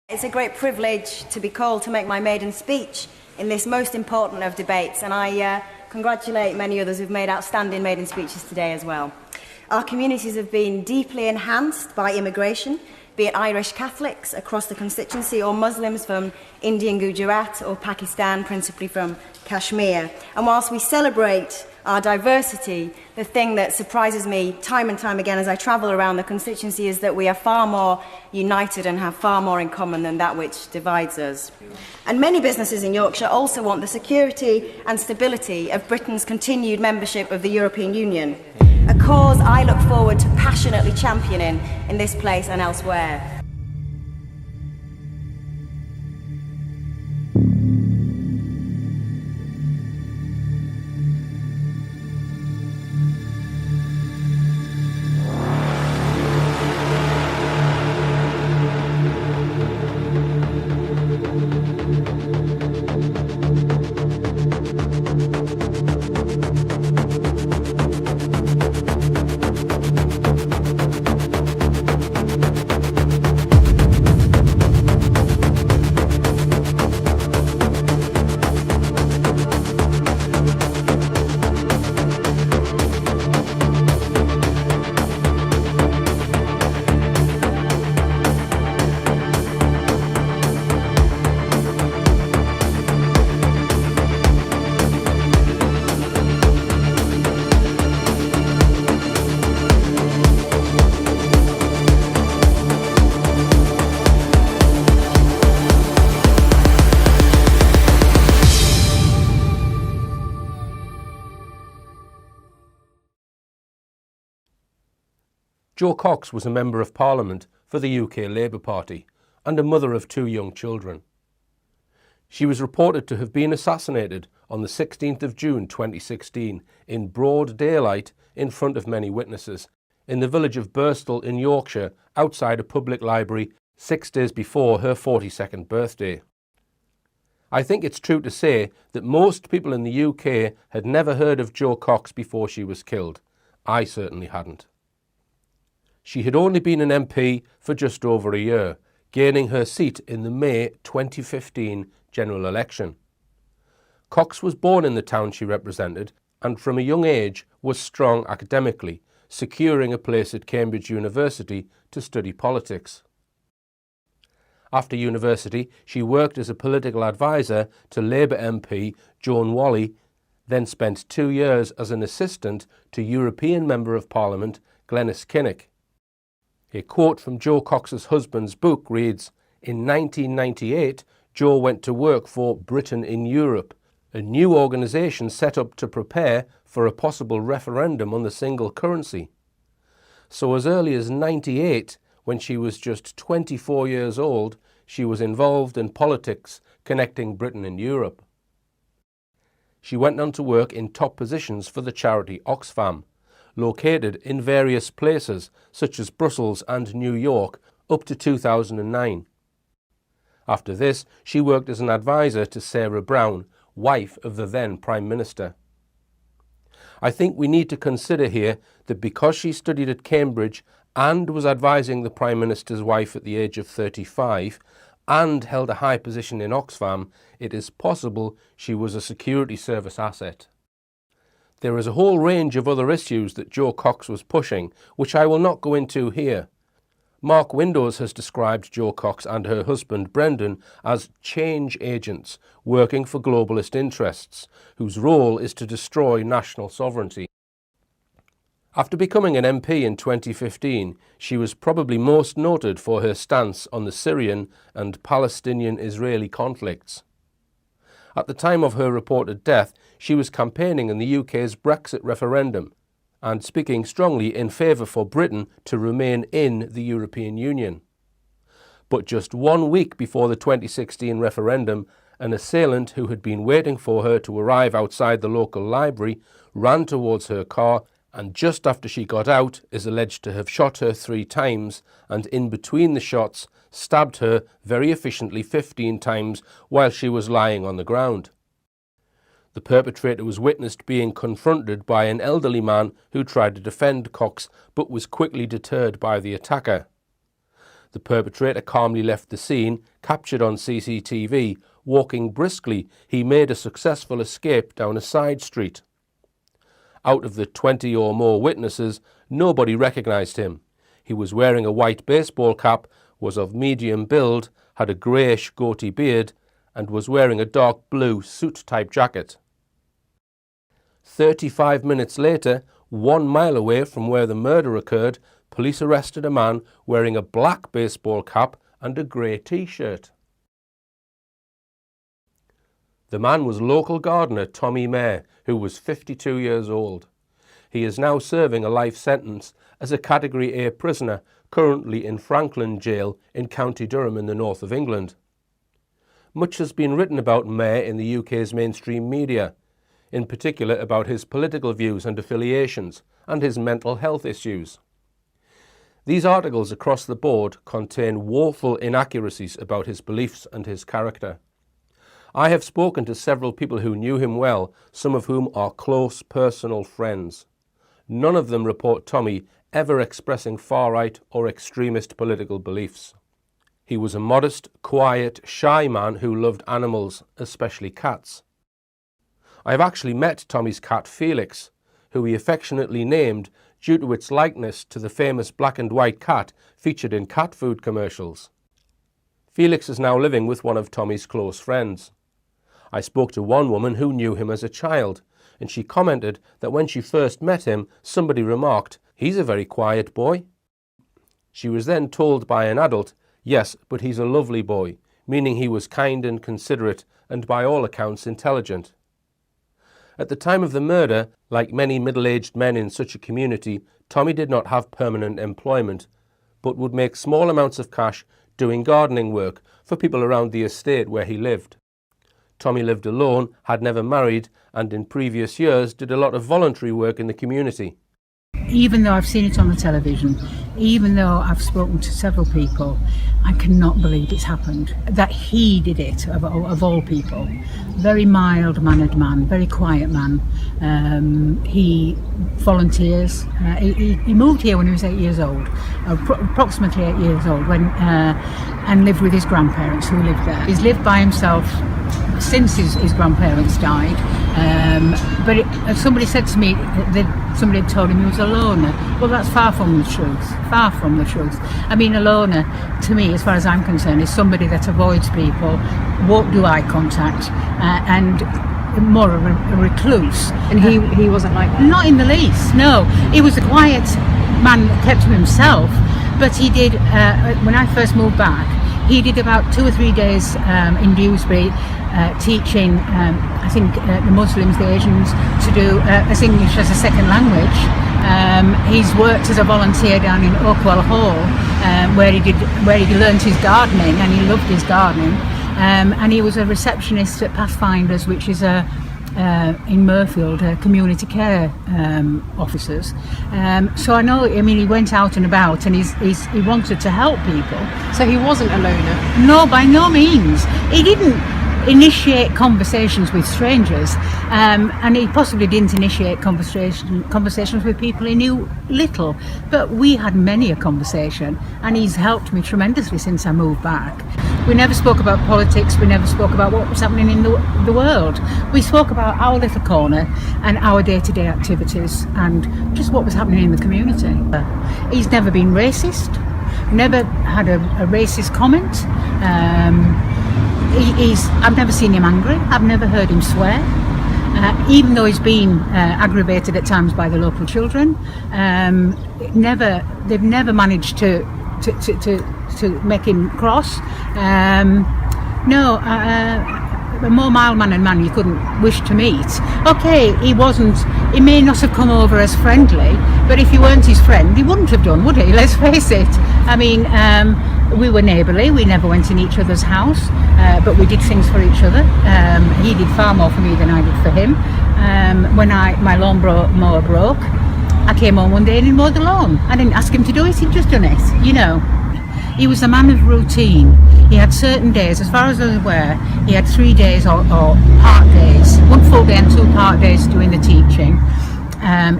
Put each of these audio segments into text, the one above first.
It's a great privilege to be called to make my maiden speech in this most important of debates, and I congratulate many others who've made outstanding maiden speeches today as well. Our communities have been deeply enhanced by immigration, be it Irish Catholics across the constituency or Muslims from Indian Gujarat or Pakistan, principally from Kashmir. And whilst we celebrate our diversity, the thing that surprises me time and time again as I travel around the constituency is that we are far more united and have far more in common than that which divides us. And many businesses in Yorkshire also want the security and stability of Britain's continued membership of the European Union, a cause I look forward to passionately championing in this place and elsewhere. Jo Cox was a Member of Parliament for the UK Labour Party and a mother of 2 young children. She was reported to have been assassinated on the 16th of June 2016 in broad daylight in front of many witnesses in the village of Birstall in Yorkshire outside a public library 6 days before her 42nd birthday. I think it's true to say that most people in the UK had never heard of Jo Cox before she was killed. I certainly hadn't. She had only been an MP for just over a year, gaining her seat in the May 2015 general election. Cox was born in the town she represented and from a young age was strong academically, securing a place at Cambridge University to study politics. After university, she worked as a political advisor to Labour MP Joan Whalley, then spent 2 years as an assistant to European Member of Parliament Glenys Kinnock. A quote from Jo Cox's husband's book reads, "In 1998, Jo went to work for Britain in Europe, a new organisation set up to prepare for a possible referendum on the single currency. So as early as 98, when she was just 24 years old, she was involved in politics connecting Britain and Europe." She went on to work in top positions for the charity Oxfam, located in various places such as Brussels and New York up to 2009. After this, she worked as an advisor to Sarah Brown, wife of the then Prime Minister. I think we need to consider here that because she studied at Cambridge and was advising the Prime Minister's wife at the age of 35 and held a high position in Oxfam, it is possible she was a security service asset. There is a whole range of other issues that Jo Cox was pushing, which I will not go into here. Mark Windows has described Jo Cox and her husband Brendan as change agents working for globalist interests, whose role is to destroy national sovereignty. After becoming an MP in 2015, she was probably most noted for her stance on the Syrian and Palestinian-Israeli conflicts. At the time of her reported death, she was campaigning in the UK's Brexit referendum and speaking strongly in favour for Britain to remain in the European Union. But just 1 week before the 2016 referendum, an assailant who had been waiting for her to arrive outside the local library ran towards her car and just after she got out is alleged to have shot her 3 times and in between the shots stabbed her very efficiently 15 times while she was lying on the ground. The perpetrator was witnessed being confronted by an elderly man who tried to defend Cox but was quickly deterred by the attacker. The perpetrator calmly left the scene, captured on CCTV. Walking briskly, he made a successful escape down a side street. Out of the 20 or more witnesses, nobody recognised him. He was wearing a white baseball cap, was of medium build, had a greyish goatee beard, and was wearing a dark blue suit-type jacket. 35 minutes later, 1 mile away from where the murder occurred, police arrested a man wearing a black baseball cap and a grey t-shirt. The man was local gardener Tommy Mayer, who was 52 years old. He is now serving a life sentence as a Category A prisoner, currently in Franklin Jail in County Durham in the north of England. Much has been written about Mayer in the UK's mainstream media, in particular about his political views and affiliations, and his mental health issues. These articles across the board contain woeful inaccuracies about his beliefs and his character. I have spoken to several people who knew him well, some of whom are close personal friends. None of them report Tommy ever expressing far-right or extremist political beliefs. He was a modest, quiet, shy man who loved animals, especially cats. I have actually met Tommy's cat Felix, who he affectionately named due to its likeness to the famous black and white cat featured in cat food commercials. Felix is now living with one of Tommy's close friends. I spoke to one woman who knew him as a child, and she commented that when she first met him, somebody remarked, "He's a very quiet boy." She was then told by an adult, "Yes, but he's a lovely boy," meaning he was kind and considerate and by all accounts intelligent. At the time of the murder, like many middle-aged men in such a community, Tommy did not have permanent employment, but would make small amounts of cash doing gardening work for people around the estate where he lived. Tommy lived alone, had never married, and in previous years did a lot of voluntary work in the community. Even though I've seen it on the television, even though I've spoken to several people, I cannot believe it's happened. That he did it, of all people. Very mild-mannered man, very quiet man. He volunteers. He moved here when he was 8 years old, approximately 8 years old, and lived with his grandparents who lived there. He's lived by himself since his grandparents died, but somebody said to me that somebody had told him he was a loner. Well, that's far from the truth, far from the truth. I mean, a loner, to me, as far as I'm concerned, is somebody that avoids people, won't do eye contact, and more of a recluse. And he wasn't like that? Not in the least, no. He was a quiet man that kept to himself, but he did, when I first moved back, he did about 2 or 3 days in Dewsbury teaching, I think, the Muslims, the Asians, to do as English as a second language. He's worked as a volunteer down in Oakwell Hall, where he learned his gardening, and he loved his gardening. And he was a receptionist at Pathfinders, which is in Murfield, community care officers. So I know, I mean, he went out and about, and he wanted to help people. So he wasn't a loner? No, by no means. He didn't initiate conversations with strangers, and he possibly didn't initiate conversations with people he knew little, but we had many a conversation, and he's helped me tremendously since I moved back. We never spoke about politics, we never spoke about what was happening in the world. We spoke about our little corner and our day-to-day activities and just what was happening in the community. He's never been racist, never had a racist comment. I've never seen him angry, I've never heard him swear, even though he's been aggravated at times by the local children. They've never managed to make him cross. A more mild-mannered man you couldn't wish to meet. Okay, he may not have come over as friendly, but if you weren't his friend, he wouldn't have done, would he? Let's face it. I mean, we were neighbourly, we never went in each other's house, but we did things for each other. He did far more for me than I did for him. When my lawnmower broke, I came home one day and he mowed the lawn. I didn't ask him to do it, he'd just done it, you know. He was a man of routine. He had certain days, as far as I was aware, he had 3 days or part days, 1 full day and 2 part days doing the teaching.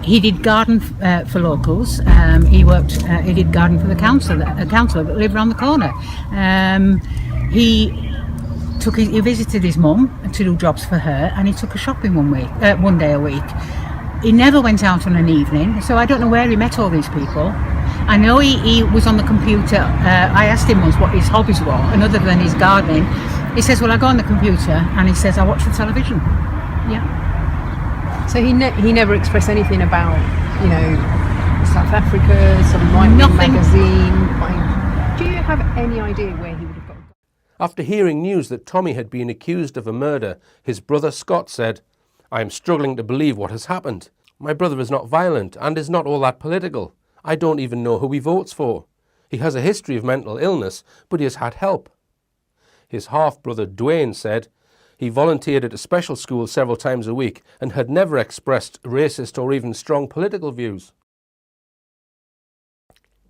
He did garden for locals. He did garden for the councillor that lived around the corner. He visited his mum to do jobs for her, and he took her shopping one day a week. He never went out on an evening, so I don't know where he met all these people. I know he was on the computer. I asked him once what his hobbies were, and other than his gardening, he says, well, I go on the computer, and he says, I watch the television. Yeah. So he never expressed anything about, South Africa, some right-wing magazine. Do you have any idea where he would have got? After hearing news that Tommy had been accused of a murder, his brother Scott said, I am struggling to believe what has happened. My brother is not violent and is not all that political. I don't even know who he votes for. He has a history of mental illness, but he has had help. His half-brother Dwayne said he volunteered at a special school several times a week and had never expressed racist or even strong political views.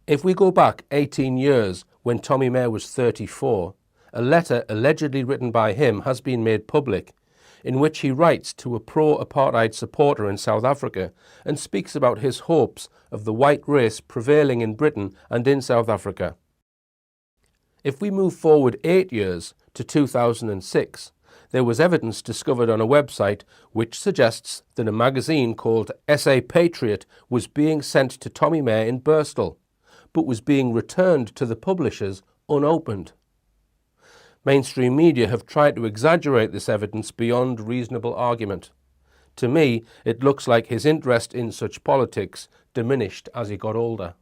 If we go back 18 years, when Tommy Mair was 34, a letter allegedly written by him has been made public, in which he writes to a pro-apartheid supporter in South Africa and speaks about his hopes of the white race prevailing in Britain and in South Africa. If we move forward 8 years to 2006, there was evidence discovered on a website which suggests that a magazine called SA Patriot was being sent to Tommy Mair in Birstall, but was being returned to the publishers unopened. Mainstream media have tried to exaggerate this evidence beyond reasonable argument. To me, it looks like his interest in such politics diminished as he got older.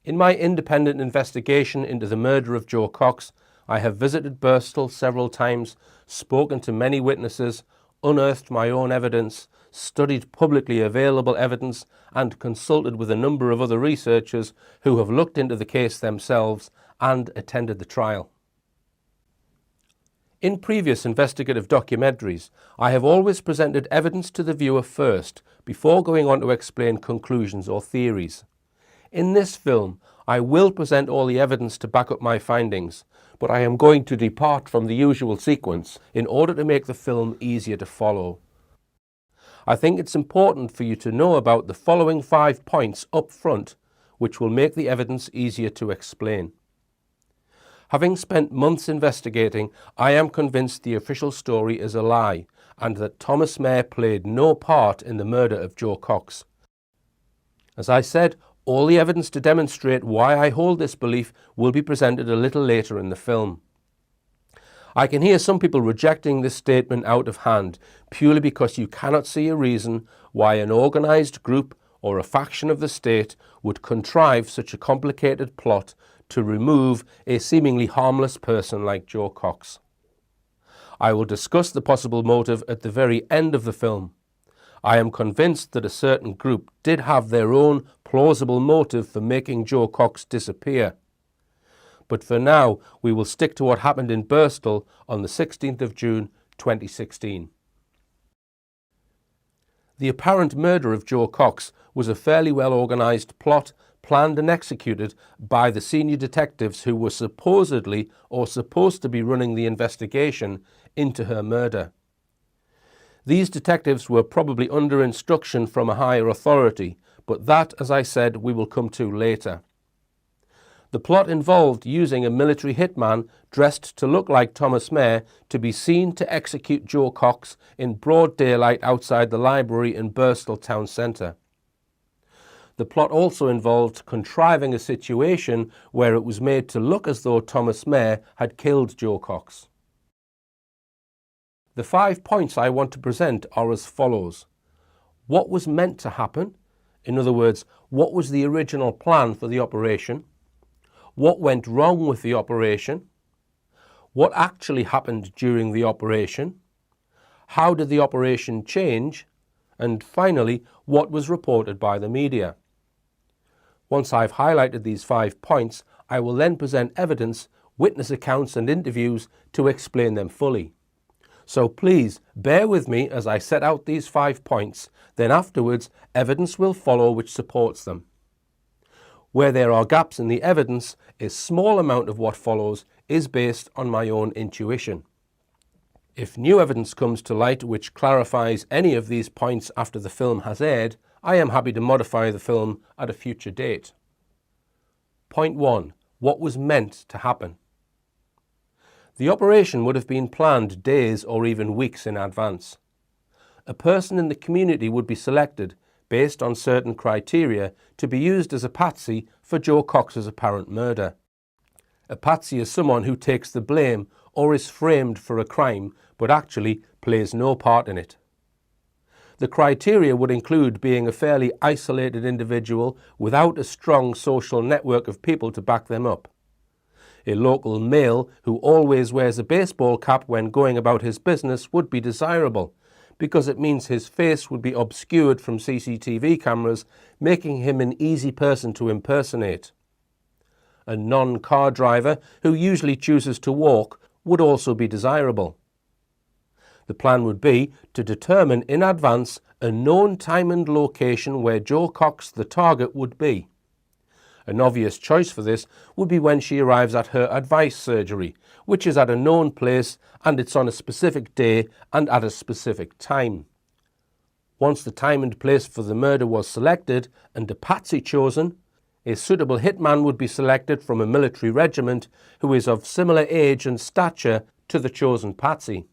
In my independent investigation into the murder of Jo Cox, I have visited Birstall several times, spoken to many witnesses, unearthed my own evidence, studied publicly available evidence, and consulted with a number of other researchers who have looked into the case themselves and attended the trial. In previous investigative documentaries, I have always presented evidence to the viewer first, before going on to explain conclusions or theories. In this film, I will present all the evidence to back up my findings, but I am going to depart from the usual sequence in order to make the film easier to follow. I think it's important for you to know about the following 5 points up front, which will make the evidence easier to explain. Having spent months investigating, I am convinced the official story is a lie, and that Thomas Mair played no part in the murder of Jo Cox. As I said, all the evidence to demonstrate why I hold this belief will be presented a little later in the film. I can hear some people rejecting this statement out of hand, purely because you cannot see a reason why an organised group or a faction of the state would contrive such a complicated plot to remove a seemingly harmless person like Jo Cox. I will discuss the possible motive at the very end of the film. I am convinced that a certain group did have their own plausible motive for making Jo Cox disappear. But for now, we will stick to what happened in Birstall on the 16th of June 2016. The apparent murder of Jo Cox was a fairly well organised plot, planned and executed by the senior detectives who were supposedly or supposed to be running the investigation into her murder. These detectives were probably under instruction from a higher authority, but that, as I said, we will come to later. The plot involved using a military hitman dressed to look like Thomas Mair to be seen to execute Jo Cox in broad daylight outside the library in Birstall town centre. The plot also involved contriving a situation where it was made to look as though Thomas Mair had killed Jo Cox. The 5 points I want to present are as follows. What was meant to happen? In other words, what was the original plan for the operation? What went wrong with the operation? What actually happened during the operation? How did the operation change? And finally, what was reported by the media? Once I've highlighted these 5 points, I will then present evidence, witness accounts and interviews to explain them fully. So please bear with me as I set out these 5 points, then afterwards evidence will follow which supports them. Where there are gaps in the evidence, a small amount of what follows is based on my own intuition. If new evidence comes to light which clarifies any of these points after the film has aired, I am happy to modify the film at a future date. Point 1. What was meant to happen? The operation would have been planned days or even weeks in advance. A person in the community would be selected based on certain criteria to be used as a patsy for Jo Cox's apparent murder. A patsy is someone who takes the blame or is framed for a crime but actually plays no part in it. The criteria would include being a fairly isolated individual without a strong social network of people to back them up. A local male who always wears a baseball cap when going about his business would be desirable, because it means his face would be obscured from CCTV cameras, making him an easy person to impersonate. A non-car driver who usually chooses to walk would also be desirable. The plan would be to determine in advance a known time and location where Jo Cox, the target, would be. An obvious choice for this would be when she arrives at her advice surgery, which is at a known place and it's on a specific day and at a specific time. Once the time and place for the murder was selected and a patsy chosen, a suitable hitman would be selected from a military regiment who is of similar age and stature to the chosen patsy.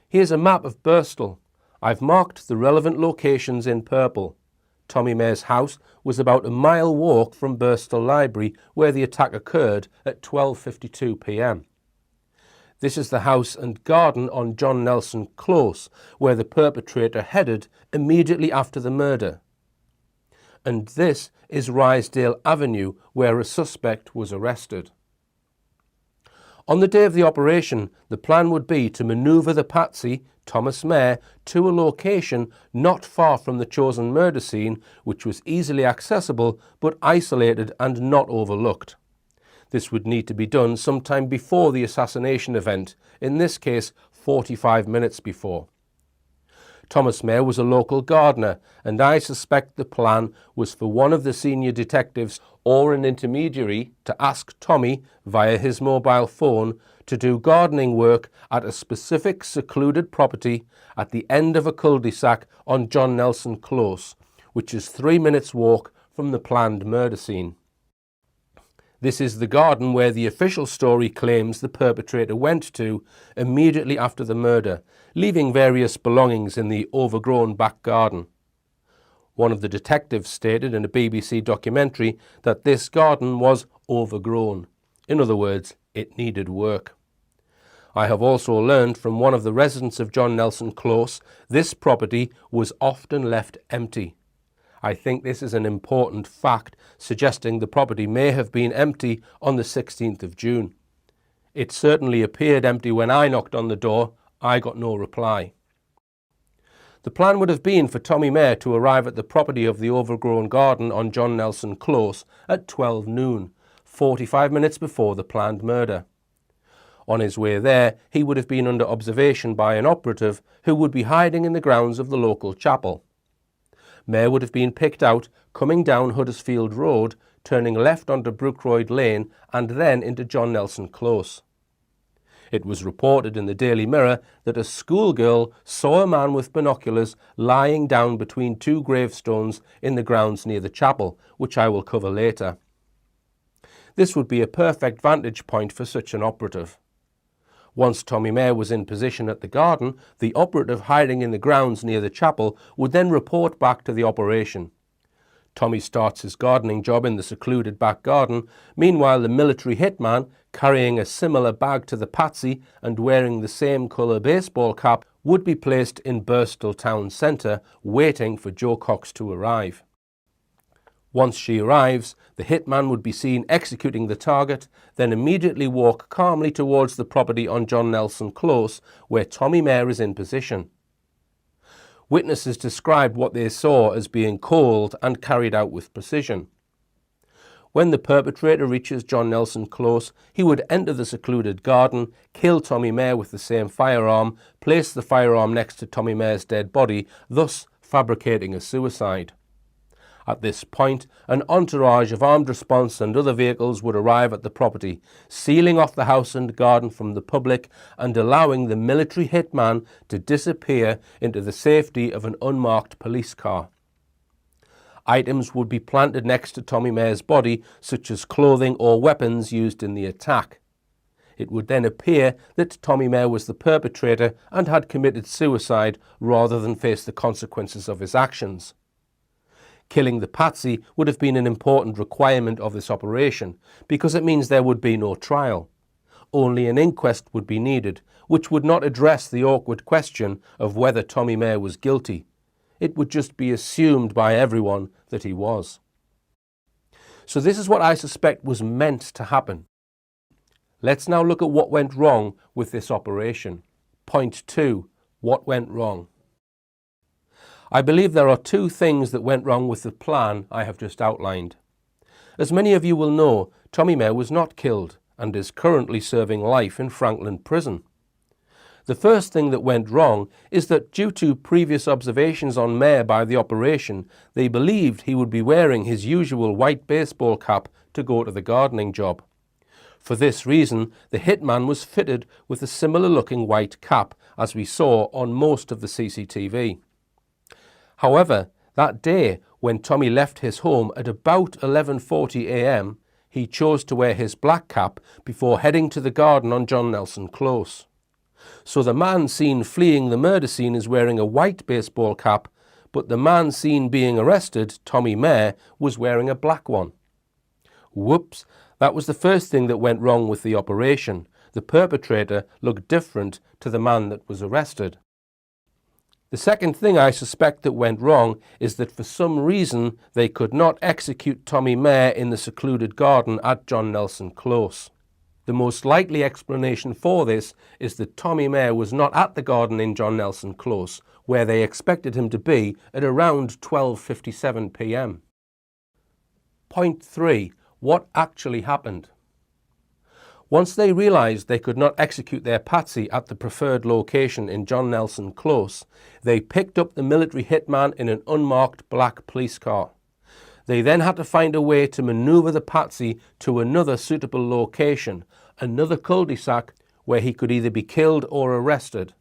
Here's a map of Birstall. I've marked the relevant locations in purple. Tommy May's house was about a mile walk from Birstall Library, where the attack occurred at 12:52 p.m. This is the house and garden on John Nelson Close, where the perpetrator headed immediately after the murder. And this is Rysdale Avenue, where a suspect was arrested. On the day of the operation, the plan would be to manoeuvre the patsy, Thomas May, to a location not far from the chosen murder scene, which was easily accessible but isolated and not overlooked. This would need to be done sometime before the assassination event, in this case 45 minutes before. Thomas May was a local gardener, and I suspect the plan was for one of the senior detectives or an intermediary to ask Tommy, via his mobile phone, to do gardening work at a specific secluded property at the end of a cul-de-sac on John Nelson Close, which is 3 minutes' walk from the planned murder scene. This is the garden where the official story claims the perpetrator went to immediately after the murder, leaving various belongings in the overgrown back garden. One of the detectives stated in a BBC documentary that this garden was overgrown. In other words, it needed work. I have also learned from one of the residents of John Nelson Close this property was often left empty. I think this is an important fact, suggesting the property may have been empty on the 16th of June. It certainly appeared empty when I knocked on the door. I got no reply. The plan would have been for Tommy May to arrive at the property of the overgrown garden on John Nelson Close at 12 noon, 45 minutes before the planned murder. On his way there, he would have been under observation by an operative who would be hiding in the grounds of the local chapel. May would have been picked out coming down Huddersfield Road, turning left onto Brookroyd Lane and then into John Nelson Close. It was reported in the Daily Mirror that a schoolgirl saw a man with binoculars lying down between two gravestones in the grounds near the chapel, which I will cover later. This would be a perfect vantage point for such an operative. Once Tommy May was in position at the garden, the operative hiding in the grounds near the chapel would then report back to the operation. Tommy starts his gardening job in the secluded back garden. Meanwhile, the military hitman, carrying a similar bag to the patsy and wearing the same colour baseball cap, would be placed in Birstall town centre, waiting for Jo Cox to arrive. Once she arrives, the hitman would be seen executing the target, then immediately walk calmly towards the property on John Nelson Close, where Tommy May is in position. Witnesses described what they saw as being cold and carried out with precision. When the perpetrator reaches John Nelson Close, he would enter the secluded garden, kill Tommy May with the same firearm, place the firearm next to Tommy May's dead body, thus fabricating a suicide. At this point, an entourage of armed response and other vehicles would arrive at the property, sealing off the house and garden from the public and allowing the military hitman to disappear into the safety of an unmarked police car. Items would be planted next to Tommy Mare's body, such as clothing or weapons used in the attack. It would then appear that Tommy Mare was the perpetrator and had committed suicide rather than face the consequences of his actions. Killing the patsy would have been an important requirement of this operation because it means there would be no trial. Only an inquest would be needed, which would not address the awkward question of whether Tommy Mare was guilty. It would just be assumed by everyone that he was. So this is what I suspect was meant to happen. Let's now look at what went wrong with this operation. Point 2. What went wrong? I believe there are two things that went wrong with the plan I have just outlined. As many of you will know, Tommy Mare was not killed and is currently serving life in Franklin Prison. The first thing that went wrong is that due to previous observations on Mare by the operation, they believed he would be wearing his usual white baseball cap to go to the gardening job. For this reason, the hitman was fitted with a similar looking white cap as we saw on most of the CCTV. However, that day when Tommy left his home at about 11:40 a.m, he chose to wear his black cap before heading to the garden on John Nelson Close. So the man seen fleeing the murder scene is wearing a white baseball cap, but the man seen being arrested, Tommy Mare, was wearing a black one. Whoops, that was the first thing that went wrong with the operation. The perpetrator looked different to the man that was arrested. The second thing I suspect that went wrong is that for some reason they could not execute Tommy Mare in the secluded garden at John Nelson Close. The most likely explanation for this is that Tommy Mare was not at the garden in John Nelson Close, where they expected him to be at around 12:57 p.m. Point 3. What actually happened? Once they realised they could not execute their patsy at the preferred location in John Nelson Close, they picked up the military hitman in an unmarked black police car. They then had to find a way to manoeuvre the patsy to another suitable location, another cul-de-sac where he could either be killed or arrested.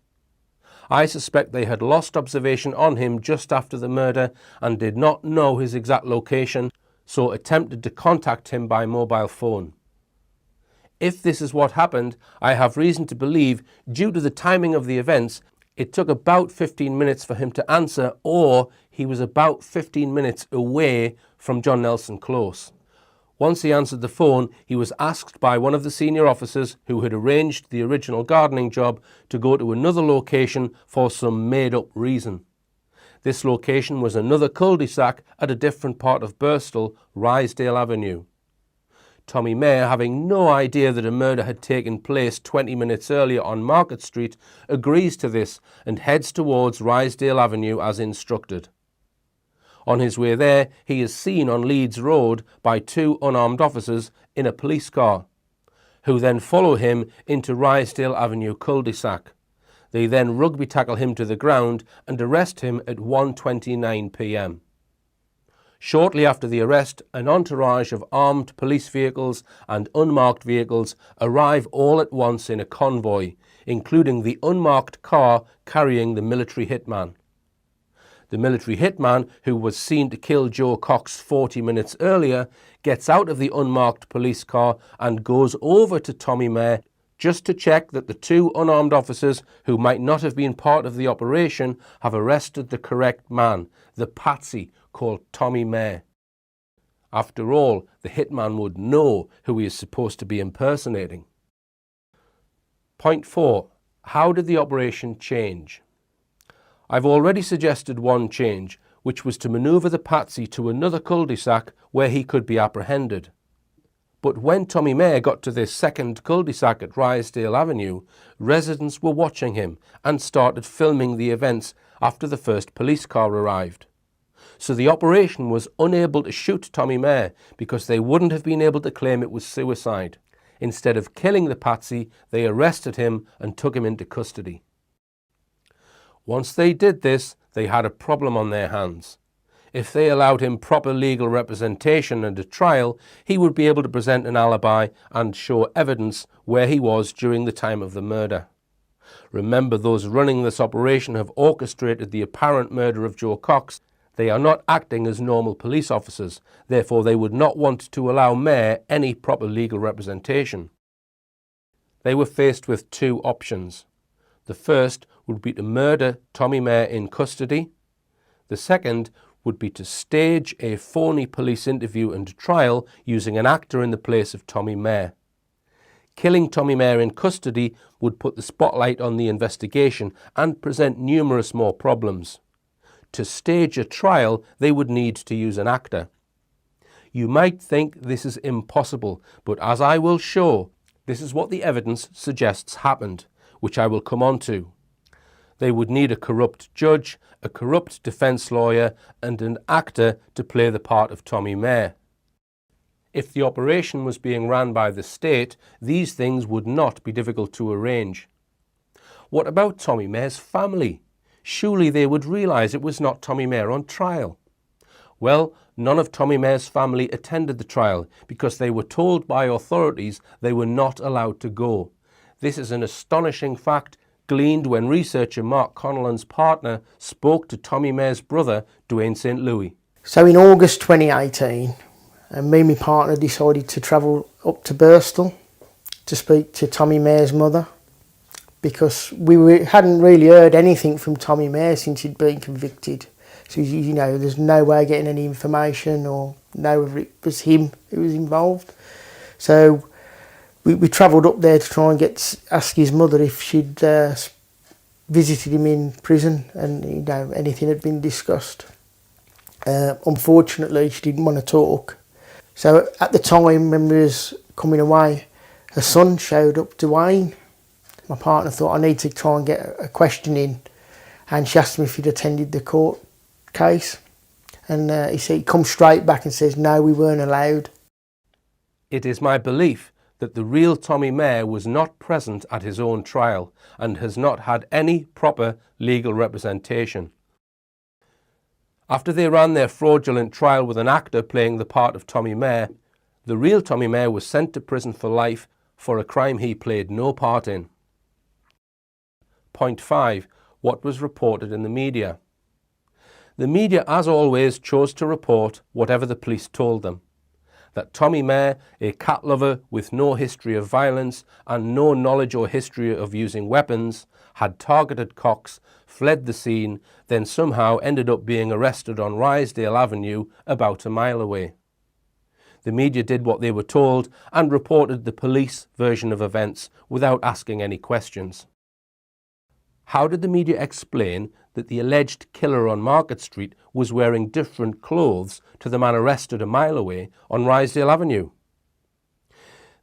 I suspect they had lost observation on him just after the murder and did not know his exact location, so attempted to contact him by mobile phone. If this is what happened, I have reason to believe, due to the timing of the events, it took about 15 minutes for him to answer, or he was about 15 minutes away from John Nelson Close. Once he answered the phone, he was asked by one of the senior officers who had arranged the original gardening job to go to another location for some made-up reason. This location was another cul-de-sac at a different part of Birstall, Rysdale Avenue. Tommy Mare, having no idea that a murder had taken place 20 minutes earlier on Market Street, agrees to this and heads towards Rysdale Avenue as instructed. On his way there, he is seen on Leeds Road by two unarmed officers in a police car, who then follow him into Rysdale Avenue cul-de-sac. They then rugby tackle him to the ground and arrest him at 1:29 p.m. Shortly after the arrest, an entourage of armed police vehicles and unmarked vehicles arrive all at once in a convoy, including the unmarked car carrying the military hitman. The military hitman, who was seen to kill Jo Cox 40 minutes earlier, gets out of the unmarked police car and goes over to Tommy Mare just to check that the two unarmed officers who might not have been part of the operation have arrested the correct man, the patsy called Tommy Mare. After all, the hitman would know who he is supposed to be impersonating. Point 4. How did the operation change? I've already suggested one change, which was to manoeuvre the patsy to another cul-de-sac where he could be apprehended. But when Tommy Mare got to this second cul-de-sac at Rysdale Avenue, residents were watching him and started filming the events after the first police car arrived. So the operation was unable to shoot Tommy Mare because they wouldn't have been able to claim it was suicide. Instead of killing the patsy, they arrested him and took him into custody. Once they did this, they had a problem on their hands. If they allowed him proper legal representation and a trial, he would be able to present an alibi and show evidence where he was during the time of the murder. Remember, those running this operation have orchestrated the apparent murder of Jo Cox. They are not acting as normal police officers, therefore they would not want to allow Mair any proper legal representation. They were faced with two options. The first would be to murder Tommy Mair in custody. The second would be to stage a phony police interview and trial using an actor in the place of Tommy Mair. Killing Tommy Mair in custody would put the spotlight on the investigation and present numerous more problems. To stage a trial, they would need to use an actor. You might think this is impossible, but as I will show, this is what the evidence suggests happened, which I will come on to. They would need a corrupt judge, a corrupt defence lawyer, and an actor to play the part of Tommy Mair. If the operation was being run by the state, these things would not be difficult to arrange. What about Tommy Mair's family? Surely they would realise it was not Tommy Mair on trial. Well, none of Tommy Mair's family attended the trial because they were told by authorities they were not allowed to go. This is an astonishing fact gleaned when researcher Mark Connellan's partner spoke to Tommy Mair's brother, Dwayne St. Louis. So in August 2018, me and my partner decided to travel up to Birstall to speak to Tommy Mair's mother, because hadn't really heard anything from Tommy Mair since he'd been convicted. So, you know, there's no way of getting any information or know if it was him who was involved. So we travelled up there to try and ask his mother if she'd visited him in prison and, you know, anything had been discussed. Unfortunately, she didn't want to talk. So at the time when we was coming away, her son showed up, Dwayne. My partner thought, I need to try and get a question in, and she asked him if he'd attended the court case, and he come straight back and says, no, we weren't allowed. It is my belief that the real Tommy Mair was not present at his own trial and has not had any proper legal representation. After they ran their fraudulent trial with an actor playing the part of Tommy Mair, the real Tommy Mair was sent to prison for life for a crime he played no part in. Point 5. What was reported in the media? The media, as always, chose to report whatever the police told them. That Tommy Mair, a cat lover with no history of violence and no knowledge or history of using weapons, had targeted Cox, fled the scene, then somehow ended up being arrested on Rysdale Avenue about a mile away. The media did what they were told and reported the police version of events without asking any questions. How did the media explain that the alleged killer on Market Street was wearing different clothes to the man arrested a mile away on Rysdale Avenue?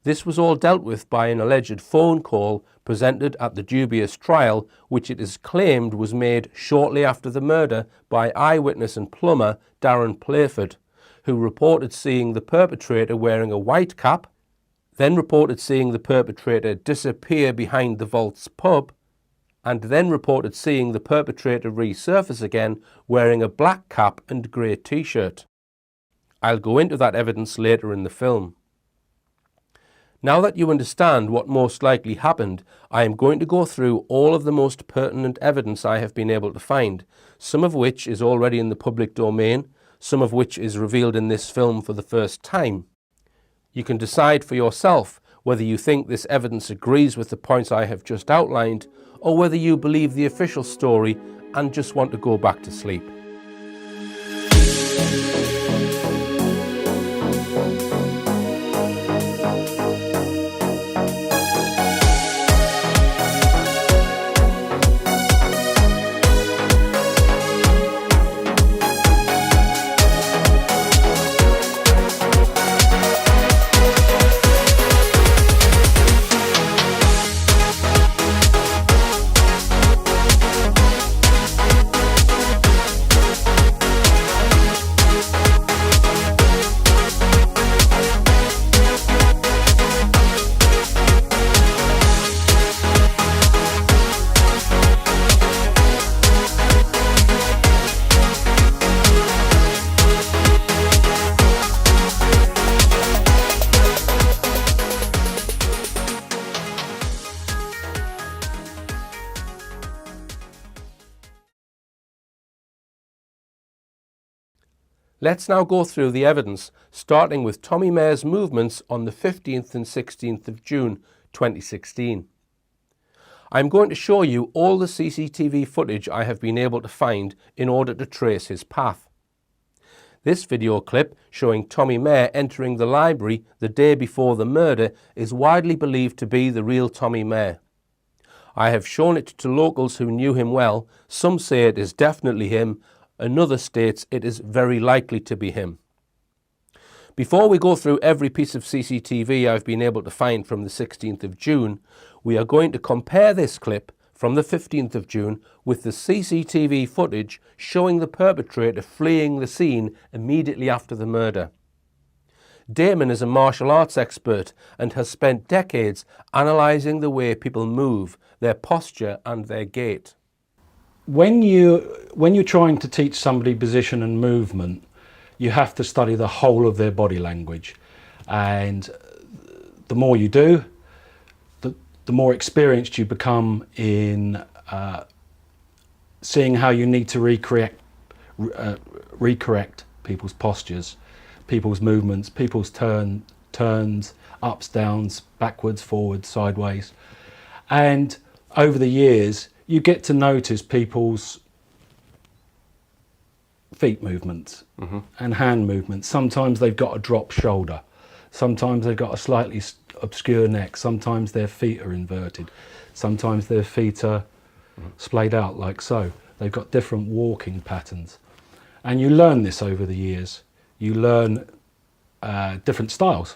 This was all dealt with by an alleged phone call presented at the dubious trial, which it is claimed was made shortly after the murder by eyewitness and plumber Darren Playford, who reported seeing the perpetrator wearing a white cap, then reported seeing the perpetrator disappear behind the Vaults pub, and then reported seeing the perpetrator resurface again wearing a black cap and grey t-shirt. I'll go into that evidence later in the film. Now that you understand what most likely happened, I am going to go through all of the most pertinent evidence I have been able to find, some of which is already in the public domain, some of which is revealed in this film for the first time. You can decide for yourself whether you think this evidence agrees with the points I have just outlined, or whether you believe the official story and just want to go back to sleep. Let's now go through the evidence, starting with Tommy Mare's movements on the 15th and 16th of June 2016. I'm going to show you all the CCTV footage I have been able to find in order to trace his path. This video clip showing Tommy Mare entering the library the day before the murder is widely believed to be the real Tommy Mare. I have shown it to locals who knew him well. Some say it is definitely him, another states it is very likely to be him. Before we go through every piece of CCTV I've been able to find from the 16th of June, we are going to compare this clip from the 15th of June with the CCTV footage showing the perpetrator fleeing the scene immediately after the murder. Damon is a martial arts expert and has spent decades analysing the way people move, their posture and their gait. When you're trying to teach somebody position and movement, you have to study the whole of their body language, and the more you do, the more experienced you become in seeing how you need to recorrect people's postures, people's movements, people's turns, ups, downs, backwards, forwards, sideways. And over the years, you get to notice people's feet movements and hand movements. Sometimes they've got a drop shoulder. Sometimes they've got a slightly obscure neck. Sometimes their feet are inverted. Sometimes their feet are splayed out like so. They've got different walking patterns. And you learn this over the years. You learn different styles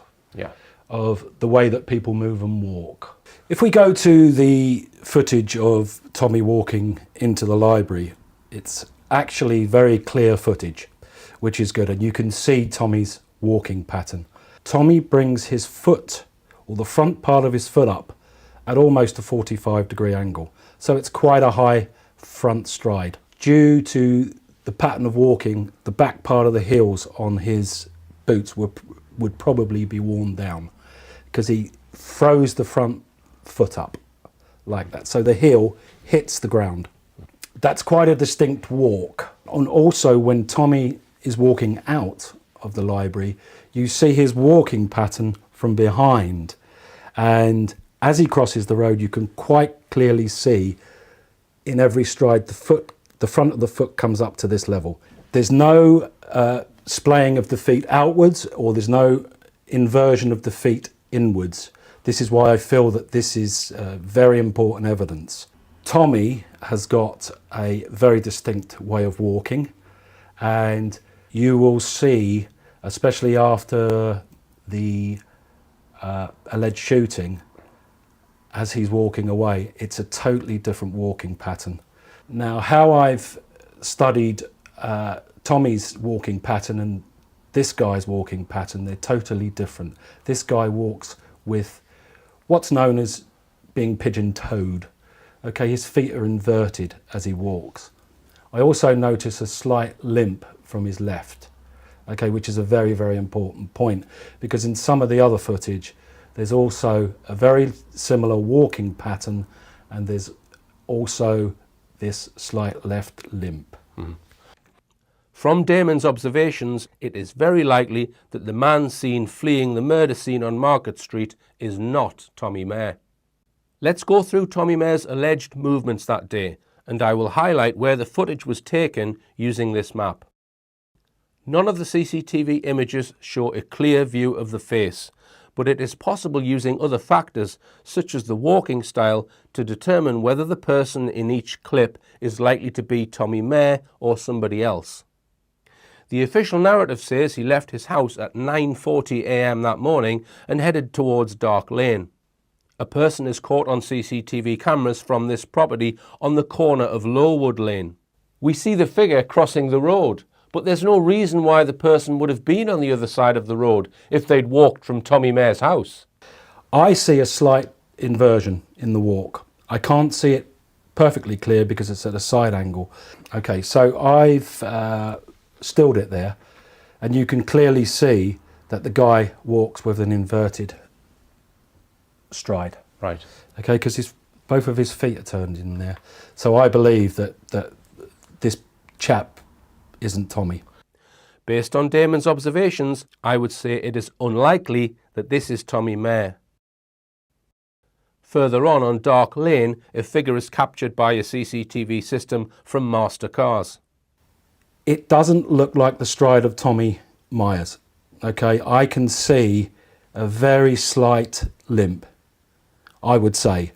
of the way that people move and walk. If we go to the footage of Tommy walking into the library, it's actually very clear footage, which is good. And you can see Tommy's walking pattern. Tommy brings his foot, or the front part of his foot, up at almost a 45-degree angle. So it's quite a high front stride. Due to the pattern of walking, the back part of the heels on his boots would probably be worn down because he throws the front foot up like that. So the heel hits the ground. That's quite a distinct walk. And also when Tommy is walking out of the library, you see his walking pattern from behind. And as he crosses the road, you can quite clearly see in every stride the front of the foot comes up to this level. There's no splaying of the feet outwards, or there's no inversion of the feet inwards. This is why I feel that this is very important evidence. Tommy has got a very distinct way of walking, and you will see, especially after the alleged shooting, as he's walking away, it's a totally different walking pattern. Now, how I've studied Tommy's walking pattern and this guy's walking pattern, they're totally different. This guy walks with what's known as being pigeon-toed. Okay, his feet are inverted as he walks. I also notice a slight limp from his left, okay, which is a very, very important point, because in some of the other footage, there's also a very similar walking pattern, and there's also this slight left limp. From Damon's observations, it is very likely that the man seen fleeing the murder scene on Market Street is not Tommy Mare. Let's go through Tommy Mare's alleged movements that day, and I will highlight where the footage was taken using this map. None of the CCTV images show a clear view of the face, but it is possible using other factors, such as the walking style, to determine whether the person in each clip is likely to be Tommy Mare or somebody else. The official narrative says he left his house at 9:40 a.m. that morning and headed towards Dark Lane. A person is caught on CCTV cameras from this property on the corner of Lowood Lane. We see the figure crossing the road, but there's no reason why the person would have been on the other side of the road if they'd walked from Tommy Mare's house. I see a slight inversion in the walk. I can't see it perfectly clear because it's at a side angle. Okay, so I've stilled it there, and you can clearly see that the guy walks with an inverted stride. Right. Okay, because both of his feet are turned in there. So I believe that this chap isn't Tommy. Based on Damon's observations, I would say it is unlikely that this is Tommy Mair. Further on Dark Lane, a figure is captured by a CCTV system from Master Cars. It doesn't look like the stride of Tommy Myers. Okay, I can see a very slight limp, I would say.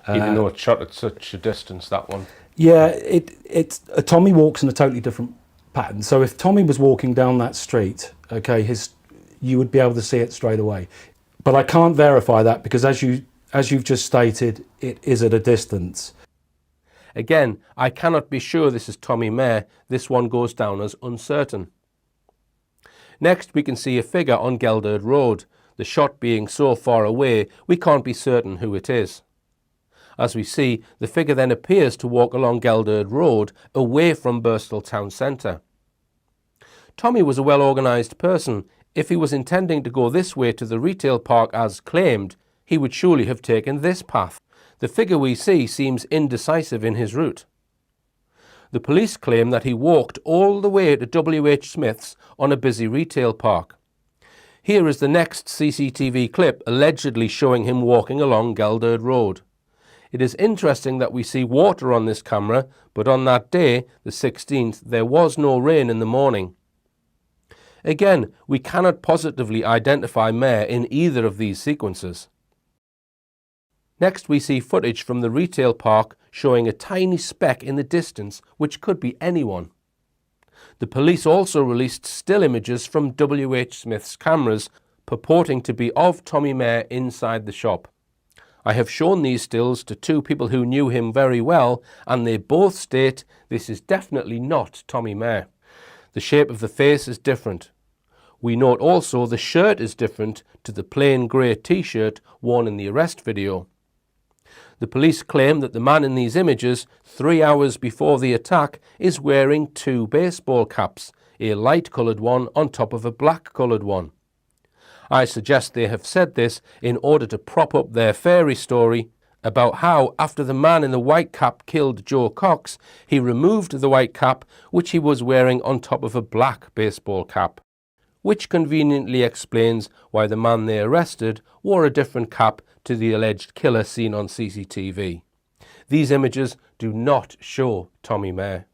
Even though it's shot at such a distance, that one. Yeah, Tommy walks in a totally different pattern. So if Tommy was walking down that street, okay, you would be able to see it straight away. But I can't verify that because as you've just stated, it is at a distance. Again, I cannot be sure this is Tommy Mair. This one goes down as uncertain. Next, we can see a figure on Gelderd Road. The shot being so far away, we can't be certain who it is. As we see, the figure then appears to walk along Gelderd Road, away from Birstall Town Centre. Tommy was a well-organised person. If he was intending to go this way to the retail park as claimed, he would surely have taken this path. The figure we see seems indecisive in his route. The police claim that he walked all the way to W.H. Smith's on a busy retail park. Here is the next CCTV clip allegedly showing him walking along Gelderd Road. It is interesting that we see water on this camera, but on that day, the 16th, there was no rain in the morning. Again, we cannot positively identify Mair in either of these sequences. Next, we see footage from the retail park showing a tiny speck in the distance, which could be anyone. The police also released still images from W.H. Smith's cameras purporting to be of Tommy Mair inside the shop. I have shown these stills to two people who knew him very well, and they both state this is definitely not Tommy Mair. The shape of the face is different. We note also the shirt is different to the plain grey t-shirt worn in the arrest video. The police claim that the man in these images, 3 hours before the attack, is wearing two baseball caps, a light-coloured one on top of a black-coloured one. I suggest they have said this in order to prop up their fairy story about how, after the man in the white cap killed Jo Cox, he removed the white cap, which he was wearing on top of a black baseball cap, which conveniently explains why the man they arrested wore a different cap to the alleged killer seen on CCTV. These images do not show Tommy Mair.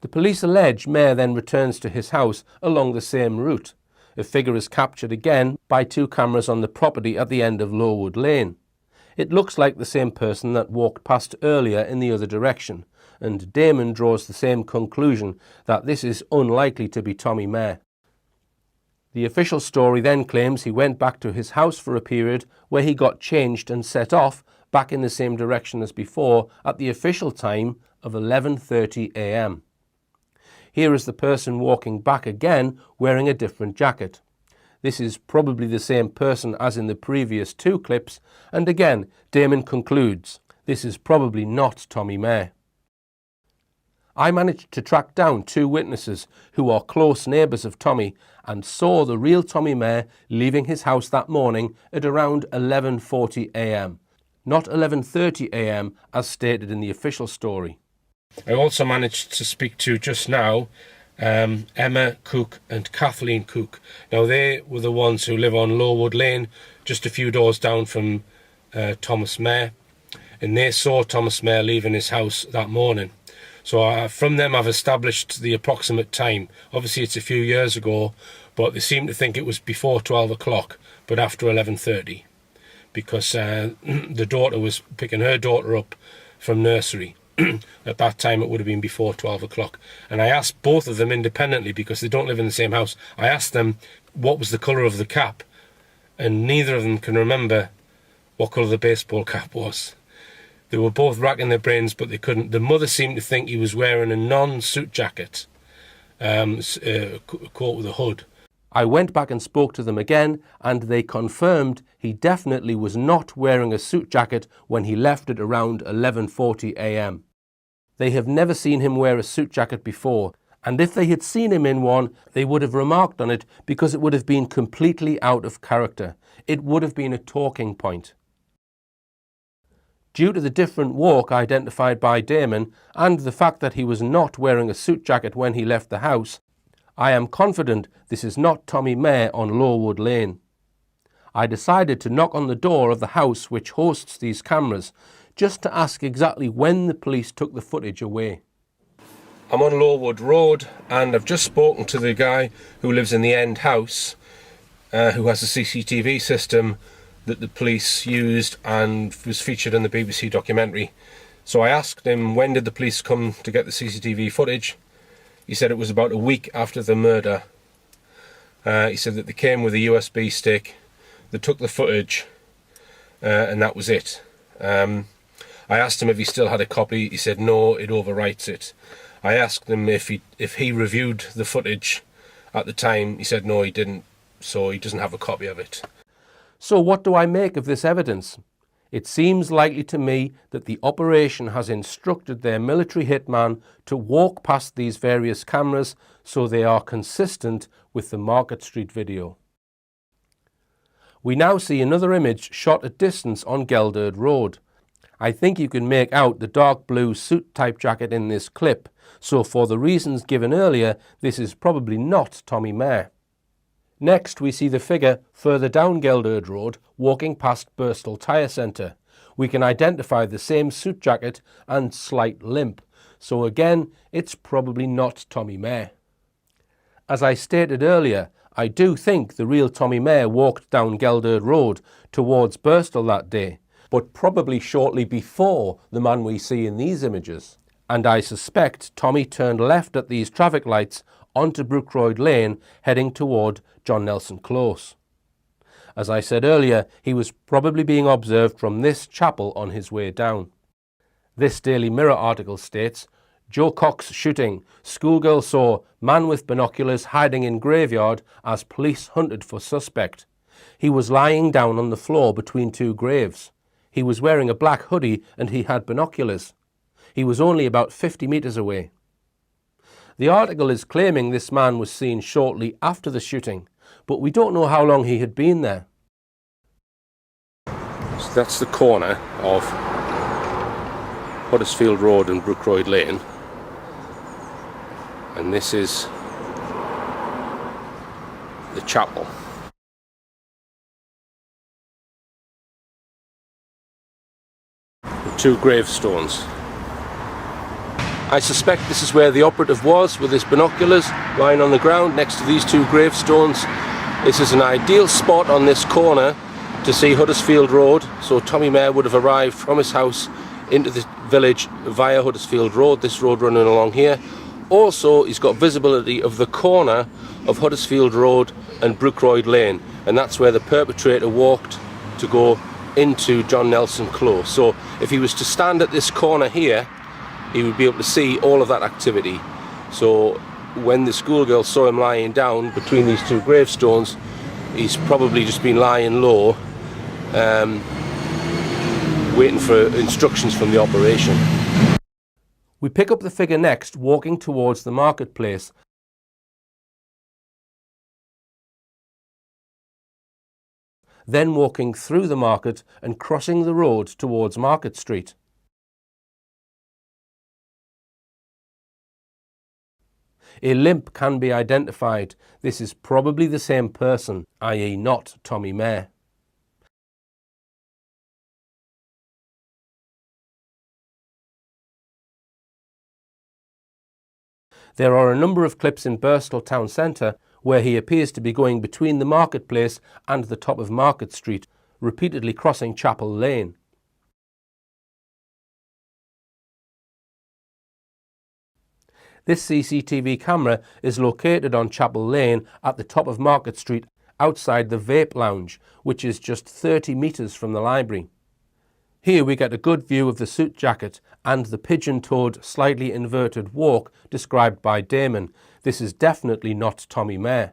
The police allege Mair then returns to his house along the same route. A figure is captured again by two cameras on the property at the end of Lowood Lane. It looks like the same person that walked past earlier in the other direction, and Damon draws the same conclusion that this is unlikely to be Tommy Mair. The official story then claims he went back to his house for a period where he got changed and set off back in the same direction as before at the official time of 11:30 a.m. Here is the person walking back again wearing a different jacket. This is probably the same person as in the previous two clips, and again Damon concludes this is probably not Tommy Mair. I managed to track down two witnesses who are close neighbours of Tommy and saw the real Tommy Mair leaving his house that morning at around 11:40 a.m, not 11:30 a.m. as stated in the official story. I also managed to speak to just now Emma Cook and Kathleen Cook. Now they were the ones who live on Lowood Lane, just a few doors down from Thomas Mair, and they saw Thomas Mair leaving his house that morning. So from them I've established the approximate time. Obviously it's a few years ago, but they seem to think it was before 12 o'clock, but after 11:30, because the daughter was picking her daughter up from nursery. At that time it would have been before 12 o'clock. And I asked both of them independently, because they don't live in the same house, I asked them what was the colour of the cap, and neither of them can remember what colour the baseball cap was. They were both racking their brains, but they couldn't. The mother seemed to think he was wearing a non-suit jacket, coat with a hood. I went back and spoke to them again, and they confirmed he definitely was not wearing a suit jacket when he left at around 11:40 a.m. They have never seen him wear a suit jacket before, and if they had seen him in one, they would have remarked on it because it would have been completely out of character. It would have been a talking point. Due to the different walk identified by Damon and the fact that he was not wearing a suit jacket when he left the house, I am confident this is not Tommy Mair on Lowood Lane. I decided to knock on the door of the house which hosts these cameras, just to ask exactly when the police took the footage away. I'm on Lowood Road and I've just spoken to the guy who lives in the end house, who has a CCTV system that the police used and was featured in the BBC documentary. So I asked him, when did the police come to get the CCTV footage? He said it was about a week after the murder. He said that they came with a USB stick, they took the footage, and that was it. I asked him if he still had a copy. He said no, it overwrites it. I asked him if he reviewed the footage at the time. He said no, he didn't, so he doesn't have a copy of it. So what do I make of this evidence? It seems likely to me that the operation has instructed their military hitman to walk past these various cameras so they are consistent with the Market Street video. We now see another image shot at distance on Gelderd Road. I think you can make out the dark blue suit type jacket in this clip, so for the reasons given earlier, this is probably not Tommy Mair. Next, we see the figure further down Gelderd Road walking past Birstall Tyre Centre. We can identify the same suit jacket and slight limp, so again, it's probably not Tommy Mair. As I stated earlier, I do think the real Tommy Mair walked down Gelderd Road towards Birstall that day, but probably shortly before the man we see in these images. And I suspect Tommy turned left at these traffic lights onto Brookroyd Lane, heading toward John Nelson Close. As I said earlier, he was probably being observed from this chapel on his way down. This Daily Mirror article states, Jo Cox shooting, schoolgirl saw man with binoculars hiding in graveyard as police hunted for suspect. He was lying down on the floor between two graves. He was wearing a black hoodie and he had binoculars. He was only about 50 metres away. The article is claiming this man was seen shortly after the shooting, but we don't know how long he had been there. So that's the corner of Huddersfield Road and Brookroyd Lane. And this is the chapel. The two gravestones. I suspect this is where the operative was with his binoculars, lying on the ground next to these two gravestones. This is an ideal spot on this corner to see Huddersfield Road, so Tommy Mair would have arrived from his house into the village via Huddersfield Road, this road running along here. Also, he's got visibility of the corner of Huddersfield Road and Brookroyd Lane, and that's where the perpetrator walked to go into John Nelson Close. So if he was to stand at this corner here, he would be able to see all of that activity. So when the schoolgirl saw him lying down between these two gravestones, he's probably just been lying low, waiting for instructions from the operation. We pick up the figure next, walking towards the marketplace. Then walking through the market and crossing the road towards Market Street. A limp can be identified. This is probably the same person, i.e. not Tommy Mair. There are a number of clips in Birstall town centre where he appears to be going between the marketplace and the top of Market Street, repeatedly crossing Chapel Lane. This CCTV camera is located on Chapel Lane at the top of Market Street outside the Vape Lounge, which is just 30 metres from the library. Here we get a good view of the suit jacket and the pigeon-toed, slightly inverted walk described by Damon. This is definitely not Tommy Mair.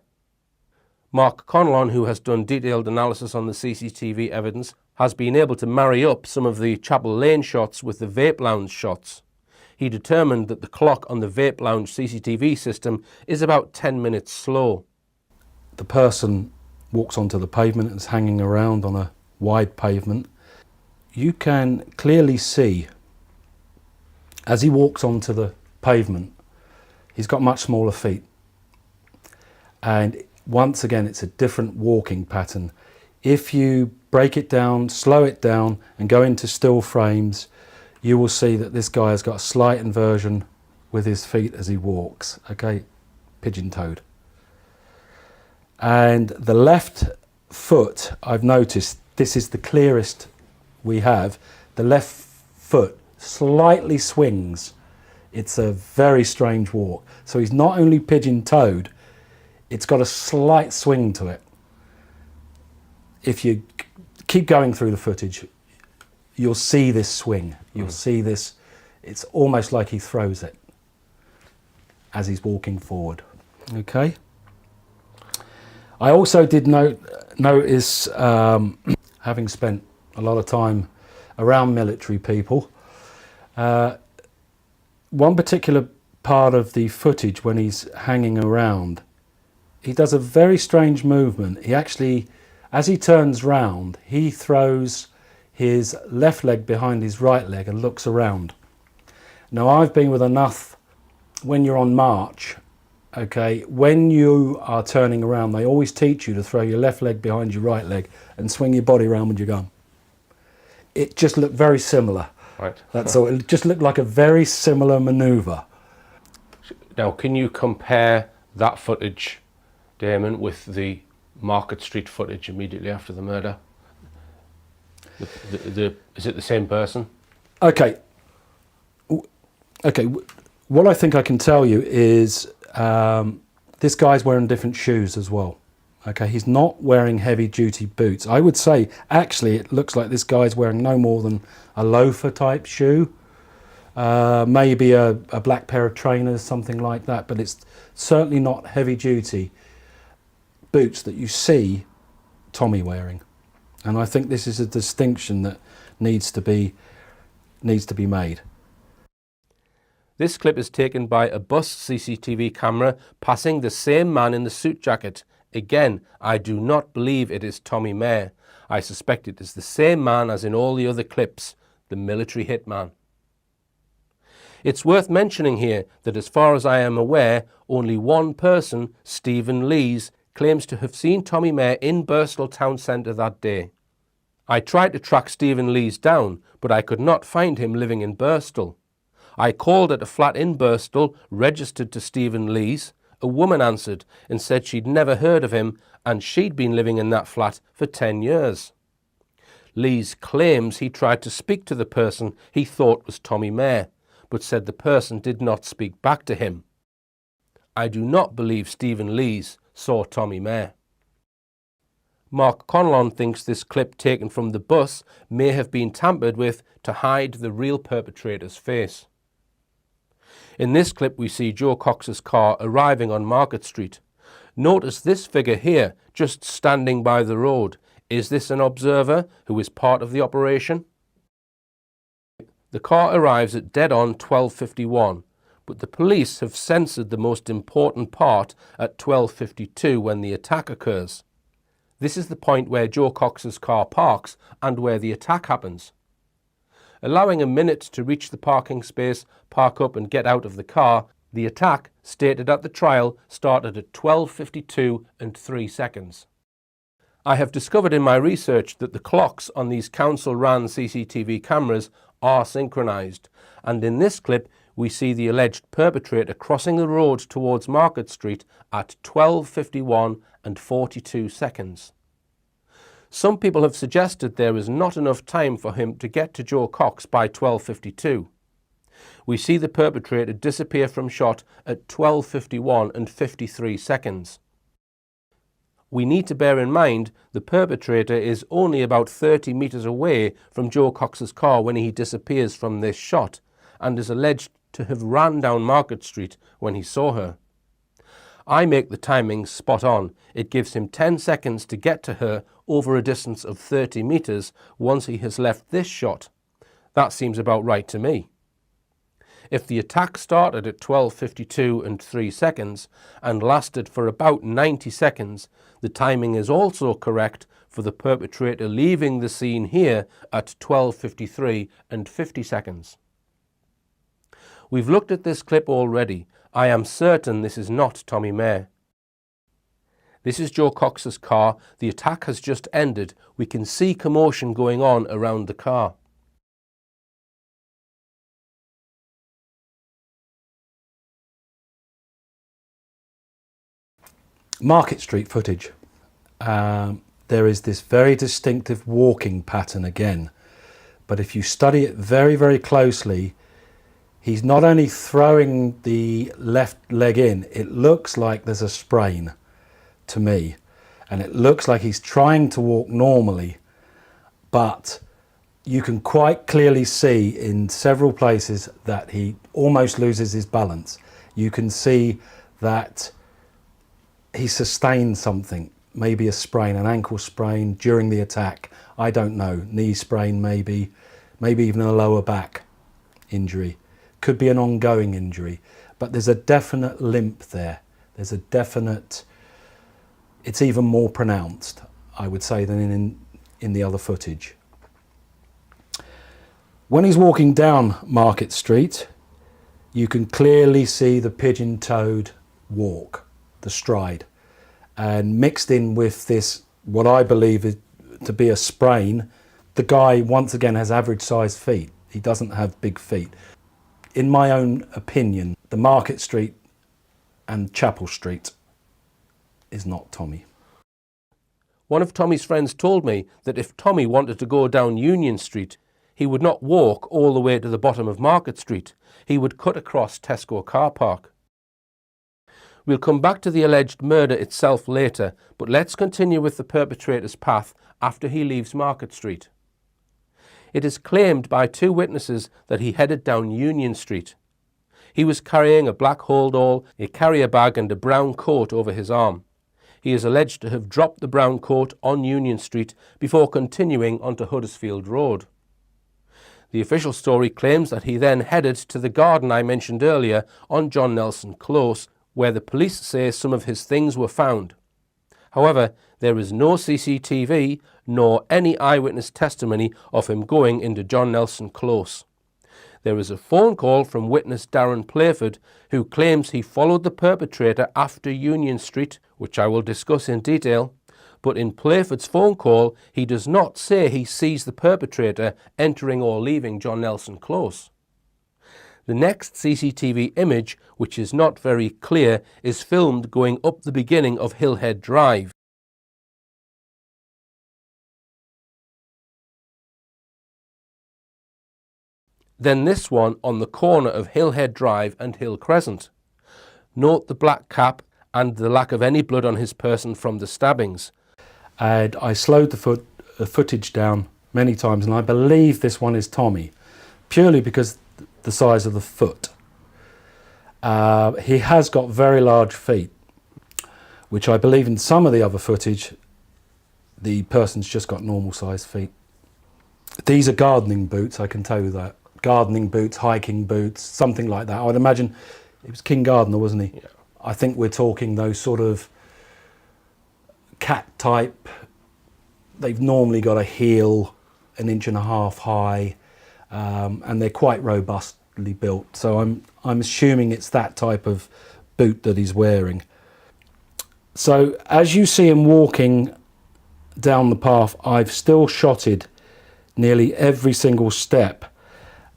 Mark Conlon, who has done detailed analysis on the CCTV evidence, has been able to marry up some of the Chapel Lane shots with the Vape Lounge shots. He determined that the clock on the Vape Lounge CCTV system is about 10 minutes slow. The person walks onto the pavement and is hanging around on a wide pavement. You can clearly see, as he walks onto the pavement, he's got much smaller feet. And once again, it's a different walking pattern. If you break it down, slow it down, and go into still frames, you will see that this guy has got a slight inversion with his feet as he walks, okay, pigeon-toed. And the left foot, I've noticed, this is the clearest we have, the left foot slightly swings. It's a very strange walk. So he's not only pigeon-toed, it's got a slight swing to it. If you keep going through the footage, you'll see this swing. You'll see this, it's almost like he throws it as he's walking forward. Okay. I also did notice, having spent a lot of time around military people, one particular part of the footage when he's hanging around, he does a very strange movement. He actually, as he turns round, he throws his left leg behind his right leg and looks around. Now, I've been with enough, when you're on march, okay, when you are turning around, they always teach you to throw your left leg behind your right leg and swing your body around when you're going. It just looked very similar. Right. That's all. It just looked like a very similar manoeuvre. Now, can you compare that footage, Damon, with the Market Street footage immediately after the murder? Is it the same person? Okay. Okay. What I think I can tell you is this guy's wearing different shoes as well. Okay, he's not wearing heavy-duty boots. I would say, actually, it looks like this guy's wearing no more than a loafer-type shoe. Maybe a black pair of trainers, something like that, but it's certainly not heavy-duty boots that you see Tommy wearing. And I think this is a distinction that needs to be made. This clip is taken by a bus CCTV camera passing the same man in the suit jacket. Again, I do not believe it is Tommy Mair. I suspect it is the same man as in all the other clips, the military hitman. It's worth mentioning here that as far as I am aware, only one person, Stephen Lees, claims to have seen Tommy Mair in Birstall town centre that day. I tried to track Stephen Lees down, but I could not find him living in Birstall. I called at a flat in Birstall, registered to Stephen Lees. A woman answered and said she'd never heard of him and she'd been living in that flat for 10 years. Lees claims he tried to speak to the person he thought was Tommy Mair, but said the person did not speak back to him. I do not believe Stephen Lees saw Tommy Mair. Mark Conlon thinks this clip taken from the bus may have been tampered with to hide the real perpetrator's face. In this clip we see Jo Cox's car arriving on Market Street. Notice this figure here, just standing by the road. Is this an observer who is part of the operation? The car arrives at dead-on 12:51, but the police have censored the most important part at 12:52 when the attack occurs. This is the point where Jo Cox's car parks and where the attack happens. Allowing a minute to reach the parking space, park up and get out of the car, the attack, stated at the trial, started at 12:52 and 3 seconds. I have discovered in my research that the clocks on these council-ran CCTV cameras are synchronised, and in this clip we see the alleged perpetrator crossing the road towards Market Street at 12:51 and 42 seconds. Some people have suggested there is not enough time for him to get to Jo Cox by 12:52. We see the perpetrator disappear from shot at 12:51 and 53 seconds. We need to bear in mind the perpetrator is only about 30 metres away from Jo Cox's car when he disappears from this shot and is alleged to have ran down Market Street when he saw her. I make the timing spot on. It gives him 10 seconds to get to her over a distance of 30 metres once he has left this shot. That seems about right to me. If the attack started at 12:52 and 3 seconds and lasted for about 90 seconds, the timing is also correct for the perpetrator leaving the scene here at 12:53 and 50 seconds. We've looked at this clip already. I am certain this is not Tommy Mair. This is Jo Cox's car. The attack has just ended. We can see commotion going on around the car. Market Street footage. There is this very distinctive walking pattern again, but if you study it very, very closely, he's not only throwing the left leg in, it looks like there's a sprain to me, and it looks like he's trying to walk normally, but you can quite clearly see in several places that he almost loses his balance. You can see that he sustained something, maybe a sprain, an ankle sprain during the attack. I don't know, knee sprain maybe even a lower back injury. Could be an ongoing injury, but there's a definite limp there. There's a definite, it's even more pronounced, I would say, than in the other footage. When he's walking down Market Street, you can clearly see the pigeon-toed walk, the stride, and mixed in with this, what I believe is to be a sprain, the guy once again has average sized feet. He doesn't have big feet. In my own opinion, the Market Street and Chapel Street is not Tommy. One of Tommy's friends told me that if Tommy wanted to go down Union Street, he would not walk all the way to the bottom of Market Street. He would cut across Tesco car park. We'll come back to the alleged murder itself later, but let's continue with the perpetrator's path after he leaves Market Street. It is claimed by two witnesses that he headed down Union Street. He was carrying a black holdall, a carrier bag and a brown coat over his arm. He is alleged to have dropped the brown coat on Union Street before continuing onto Huddersfield Road. The official story claims that he then headed to the garden I mentioned earlier on John Nelson Close, where the police say some of his things were found. However, there is no CCTV nor any eyewitness testimony of him going into John Nelson Close. There is a phone call from witness Darren Playford, who claims he followed the perpetrator after Union Street, which I will discuss in detail, but in Playford's phone call he does not say he sees the perpetrator entering or leaving John Nelson Close. The next CCTV image, which is not very clear, is filmed going up the beginning of Hillhead Drive. Then this one on the corner of Hillhead Drive and Hill Crescent. Note the black cap and the lack of any blood on his person from the stabbings. And I slowed the footage down many times, and I believe this one is Tommy, purely because the size of the foot. He has got very large feet, which I believe in some of the other footage the person's just got normal sized feet. These are gardening boots, I can tell you that. Gardening boots, hiking boots, something like that. I would imagine it was King Gardner, wasn't he? Yeah. I think we're talking those sort of cat type. They've normally got a heel 1.5 inches high, and they're quite robustly built. So I'm assuming it's that type of boot that he's wearing. So as you see him walking down the path, I've still shotted nearly every single step,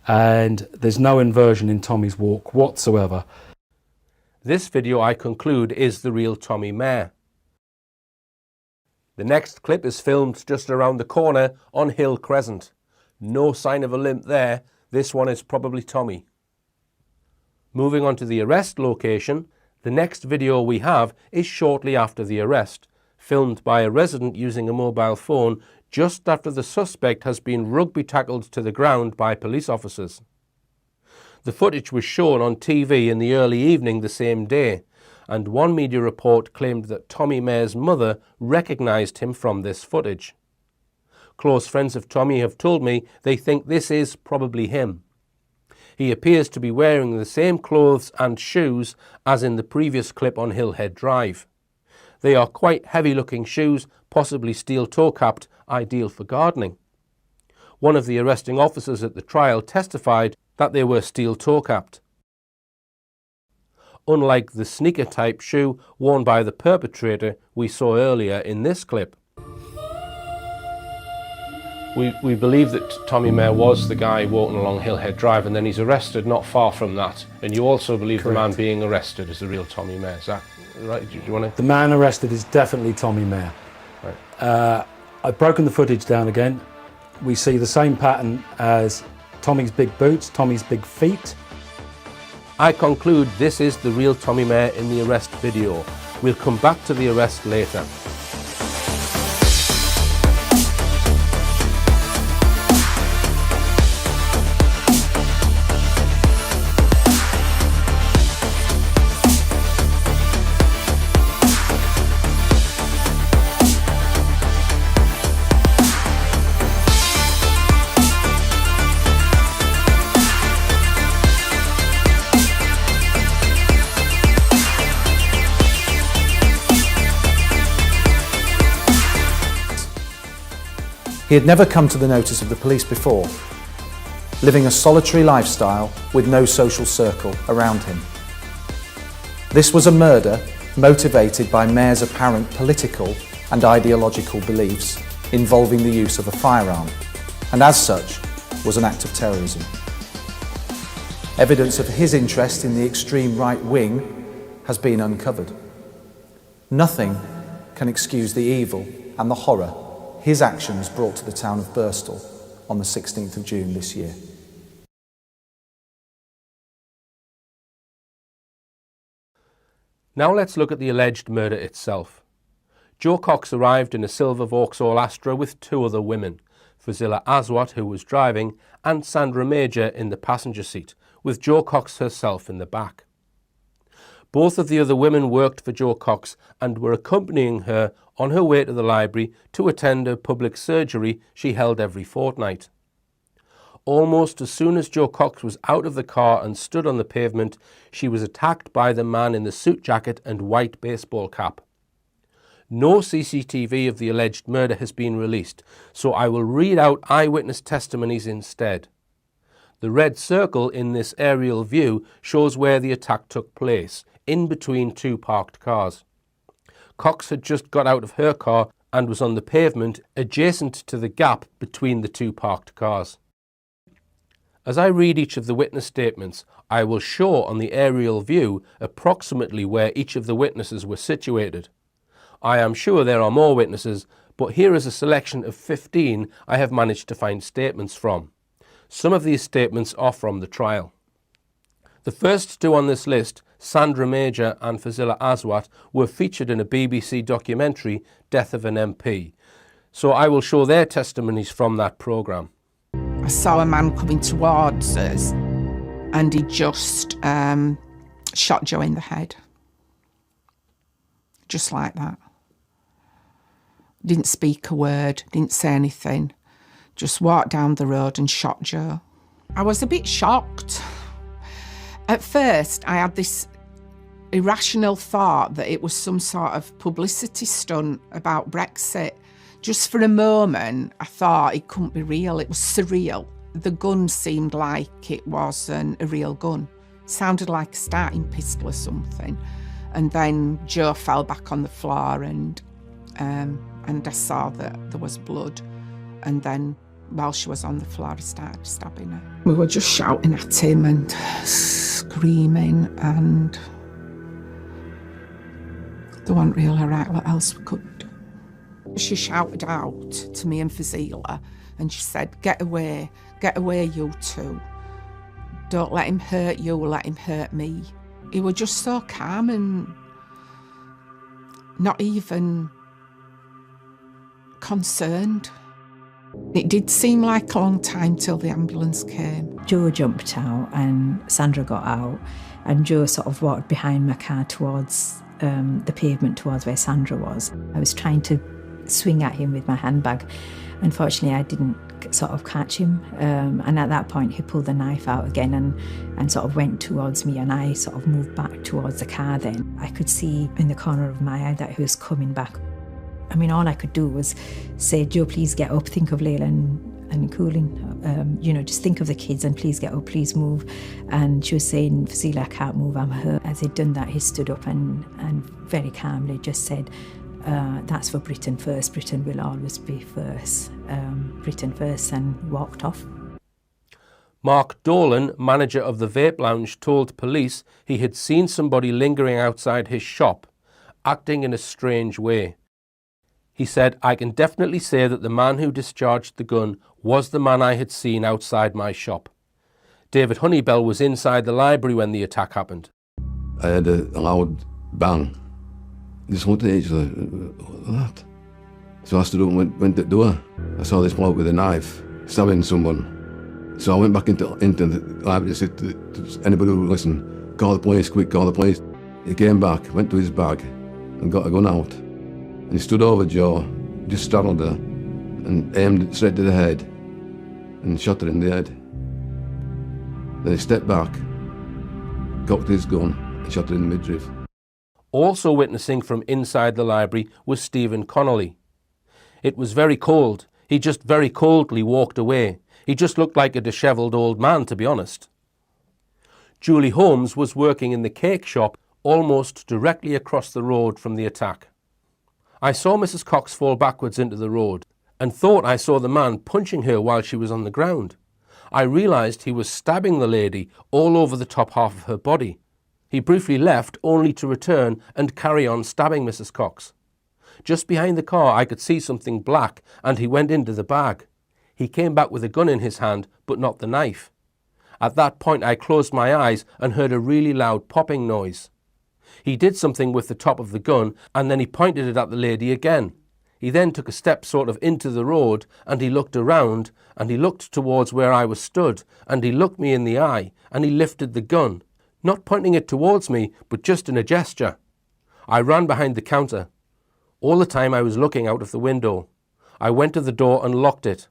and there's no inversion in Tommy's walk whatsoever. This video, I conclude, is the real Tommy Mair. The next clip is filmed just around the corner on Hill Crescent. No sign of a limp there. This one is probably Tommy. Moving on to the arrest location, the next video we have is shortly after the arrest, filmed by a resident using a mobile phone just after the suspect has been rugby tackled to the ground by police officers. The footage was shown on TV in the early evening the same day, and one media report claimed that Tommy Mair's mother recognised him from this footage. Close friends of Tommy have told me they think this is probably him. He appears to be wearing the same clothes and shoes as in the previous clip on Hillhead Drive. They are quite heavy-looking shoes, possibly steel toe-capped, ideal for gardening. One of the arresting officers at the trial testified that they were steel toe-capped. unlike the sneaker-type shoe worn by the perpetrator we saw earlier in this clip. We believe that Tommy Mayer was the guy walking along Hillhead Drive, and then he's arrested not far from that. And you also believe Correct. the man being arrested is the real Tommy Mayer. Is that right? Do you want to? The man arrested is definitely Tommy Mayer. Right. I've broken the footage down again. We see the same pattern as Tommy's big boots, Tommy's big feet. I conclude this is the real Tommy Mayer in the arrest video. We'll come back to the arrest later. He had never come to the notice of the police before, living a solitary lifestyle with no social circle around him. This was a murder motivated by Mayer's apparent political and ideological beliefs involving the use of a firearm, and as such was an act of terrorism. Evidence of his interest in the extreme right wing has been uncovered. Nothing can excuse the evil and the horror his actions brought to the town of Birstall on the 16th of June this year. Now let's look at the alleged murder itself. Jo Cox arrived in a silver Vauxhall Astra with two other women, Fazila Aswat, who was driving, and Sandra Major in the passenger seat, with Jo Cox herself in the back. Both of the other women worked for Jo Cox and were accompanying her on her way to the library to attend a public surgery she held every fortnight. Almost as soon as Jo Cox was out of the car and stood on the pavement, she was attacked by the man in the suit jacket and white baseball cap. No CCTV of the alleged murder has been released, so I will read out eyewitness testimonies instead. The red circle in this aerial view shows where the attack took place, in between two parked cars. Cox had just got out of her car and was on the pavement adjacent to the gap between the two parked cars. As I read each of the witness statements, I will show on the aerial view approximately where each of the witnesses were situated. I am sure there are more witnesses, but here is a selection of 15 I have managed to find statements from. Some of these statements are from the trial. The first two on this list, Sandra Major and Fazila Aswat, were featured in a BBC documentary, Death of an MP. So I will show their testimonies from that programme. I saw a man coming towards us and he just shot Jo in the head. Just like that. Didn't speak a word, didn't say anything. Just walked down the road and shot Jo. I was a bit shocked. At first, I had this irrational thought that it was some sort of publicity stunt about Brexit. Just for a moment, I thought it couldn't be real. It was surreal. The gun seemed like it wasn't a real gun. It sounded like a starting pistol or something. And then Jo fell back on the floor and I saw that there was blood. And then while she was on the floor, I started stabbing her. We were just shouting at him and screaming, and there wasn't really right what else we could do. She shouted out to me and Fazila, and she said, get away you two. Don't let him hurt you, let him hurt me. He was just so calm and not even concerned. It did seem like a long time till the ambulance came. Jo jumped out and Sandra got out, and Jo sort of walked behind my car towards the pavement, towards where Sandra was. I was trying to swing at him with my handbag. Unfortunately, I didn't sort of catch him, and at that point he pulled the knife out again and sort of went towards me, and I sort of moved back towards the car. Then I could see in the corner of my eye that he was coming back. I mean, all I could do was say, Jo, please get up, think of Layla and cooling her. just think of the kids and please get up, please move. And she was saying, Vasila, I can't move, I'm hurt. As he'd done that, he stood up and very calmly just said, that's for Britain first, Britain will always be first, Britain first, and walked off. Mark Dolan, manager of the vape lounge, told police he had seen somebody lingering outside his shop, acting in a strange way. He said, I can definitely say that the man who discharged the gun was the man I had seen outside my shop. David Honeybell was inside the library when the attack happened. I had a loud bang. Just looked at each other, what? So I stood up and went to the door. I saw this bloke with a knife stabbing someone. So I went back into the library and said to anybody who would listen, call the police, quick, call the police. He came back, went to his bag and got a gun out. And he stood over Jo, just straddled her and aimed straight to the head and shot her in the head. Then he stepped back, cocked his gun and shot her in the midriff. Also witnessing from inside the library was Stephen Connolly. It was very cold. He just very coldly walked away. He just looked like a dishevelled old man, to be honest. Julie Holmes was working in the cake shop almost directly across the road from the attack. I saw Mrs. Cox fall backwards into the road and thought I saw the man punching her while she was on the ground. I realised he was stabbing the lady all over the top half of her body. He briefly left only to return and carry on stabbing Mrs. Cox. Just behind the car I could see something black and he went into the bag. He came back with a gun in his hand, but not the knife. At that point I closed my eyes and heard a really loud popping noise. He did something with the top of the gun and then he pointed it at the lady again. He then took a step sort of into the road and he looked around and he looked towards where I was stood and he looked me in the eye and he lifted the gun, not pointing it towards me, but just in a gesture. I ran behind the counter. All the time I was looking out of the window. I went to the door and locked it.